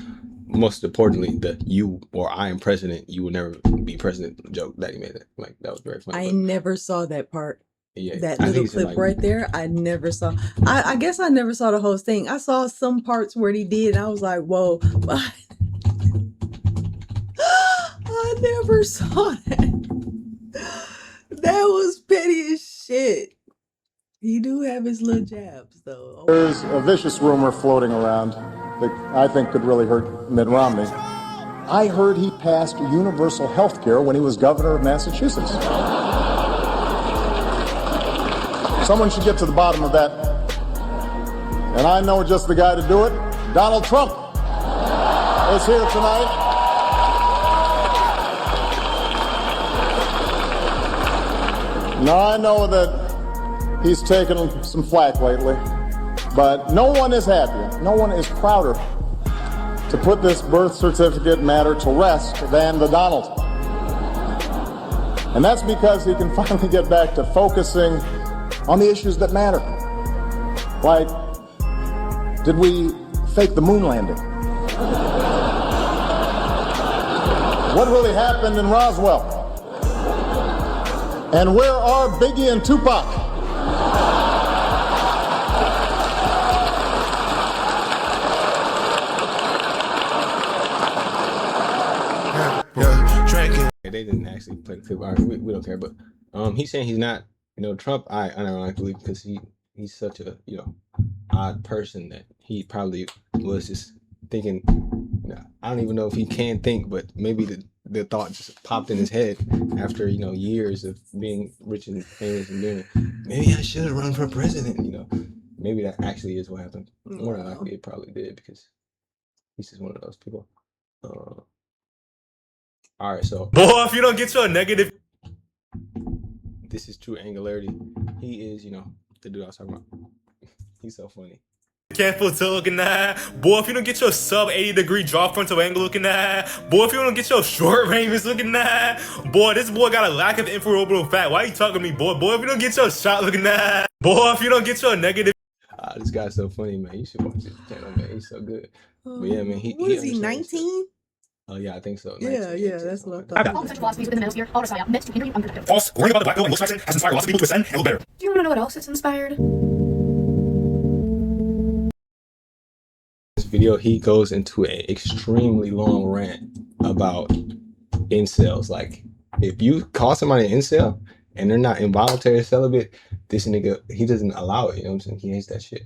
Most importantly, the "you or I am president, you will never be president" joke that he made. That was very funny. I never saw that part. Yeah, that I little think clip right there, I never saw. I guess I never saw the whole thing. I saw some parts where he did, and I was like, whoa. I never saw that. That was petty as shit. He do have his little jabs, though. There's a vicious rumor floating around that I think could really hurt Mitt Romney. I heard he passed universal health care when he was governor of Massachusetts. Someone should get to the bottom of that. And I know just the guy to do it. Donald Trump is here tonight. Now, I know that he's taken some flack lately, but no one is happier, no one is prouder to put this birth certificate matter to rest than the Donald. And that's because he can finally get back to focusing on the issues that matter. Like, did we fake the moon landing? What really happened in Roswell? And where are Biggie and Tupac? They didn't actually play the clip. All right, we don't care, but he's saying he's not. Trump. I don't believe because he's such a odd person that he probably was just thinking. I don't even know if he can think, but maybe the thought just popped in his head after years of being rich and famous and doing it. Maybe I should have run for president. maybe that actually is what happened. More than Wow. likely, it probably did because he's just one of those people. All right, so Boy, if you don't get your negative. this is true angularity. He is, the dude I was talking about. He's so funny. Careful to looking at. Boy, if you don't get your sub 80-degree draw frontal angle looking at. Boy, if you don't get your short ranges looking at. Boy, this boy got a lack of infraorbital fat. Why you talking to me, boy? Boy, if you don't get your shot looking at. Boy, if you don't get your negative. This guy's so funny, man. You should watch his channel, man. He's so good. But yeah, man, What is he, 19? Oh yeah, I think so. Yeah, that's what I thought. All such philosophies within the manosphere, all recited meant to hinder you unproductive. False. Learning about the Blackpill and Ghost vaccine has inspired lots of people to ascend and look better. Do you want to know what else it's inspired? This video, he goes into an extremely long rant about incels. Like, if you call somebody an incel and they're not involuntary celibate, this nigga, he doesn't allow it. You know what I'm saying? He hates that shit.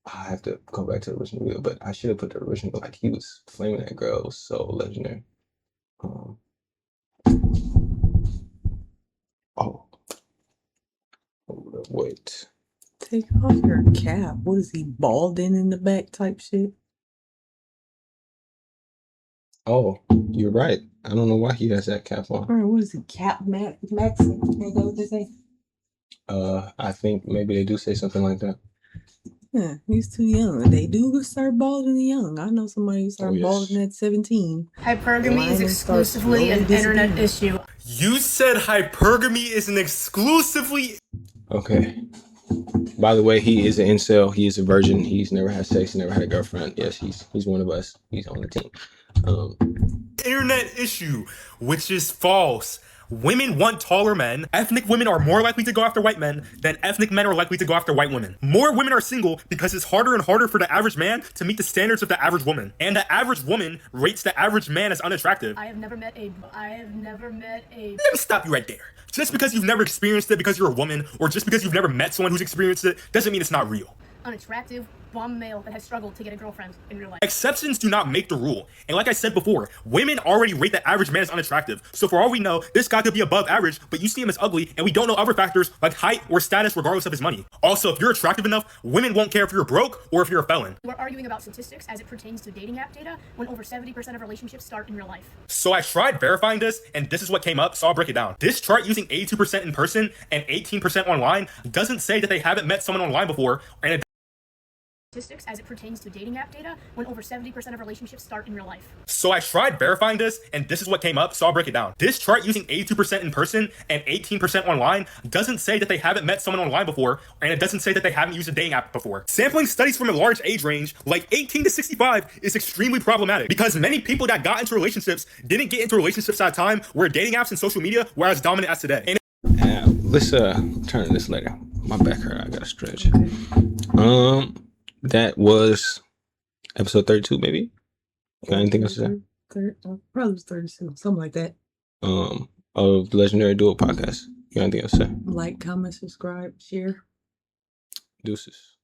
I have to go back to the original video, but I should have put the original. Like, he was flaming that girl. It was so legendary. Wait. Take off your cap. What is he, balding in the back type shit? Oh, you're right. I don't know why he has that cap on. Or what is he, Cap Maxon? Ain't that what they say? I think maybe they do say something like that. Yeah, he's too young. They do start balding young. I know somebody who started balding at 17. Hypergamy is exclusively an internet issue. You said hypergamy is an exclusively. Okay. By the way, he is an incel. He is a virgin. He's never had sex. Never had a girlfriend. Yes, he's one of us. He's on the team. Internet issue, which is false. Women want taller men. Ethnic women are more likely to go after white men than ethnic men are likely to go after white women. More women are single because it's harder and harder for the average man to meet the standards of the average woman. And the average woman rates the average man as unattractive. I have never met a. Let me stop you right there. Just because you've never experienced it because you're a woman, or just because you've never met someone who's experienced it, doesn't mean it's not real. Unattractive, bum male that has struggled to get a girlfriend in real life. Exceptions do not make the rule. And like I said before, women already rate the average man as unattractive. So for all we know, this guy could be above average, but you see him as ugly, and we don't know other factors like height or status regardless of his money. Also, if you're attractive enough, women won't care if you're broke or if you're a felon. We're arguing about statistics as it pertains to dating app data when over 70% of relationships start in real life. So I tried verifying this, and this is what came up, so I'll break it down. This chart using 82% in person and 18% online doesn't say that they haven't met someone online before, and it Statistics as it pertains to dating app data when over 70% of relationships start in real life. So I tried verifying this, and this is what came up, so I'll break it down. This chart using 82% in person and 18% online doesn't say that they haven't met someone online before, and it doesn't say that they haven't used a dating app before. Sampling studies from a large age range, like 18 to 65, is extremely problematic because many people that got into relationships didn't get into relationships at a time where dating apps and social media were as dominant as today. Let's turn to this later. My back hurt. I gotta stretch. That was episode 32, maybe. You got anything else to say? Probably was 32, something like that. Of the Legendary Duo podcast. You got anything else to say? Like, comment, subscribe, share. Deuces.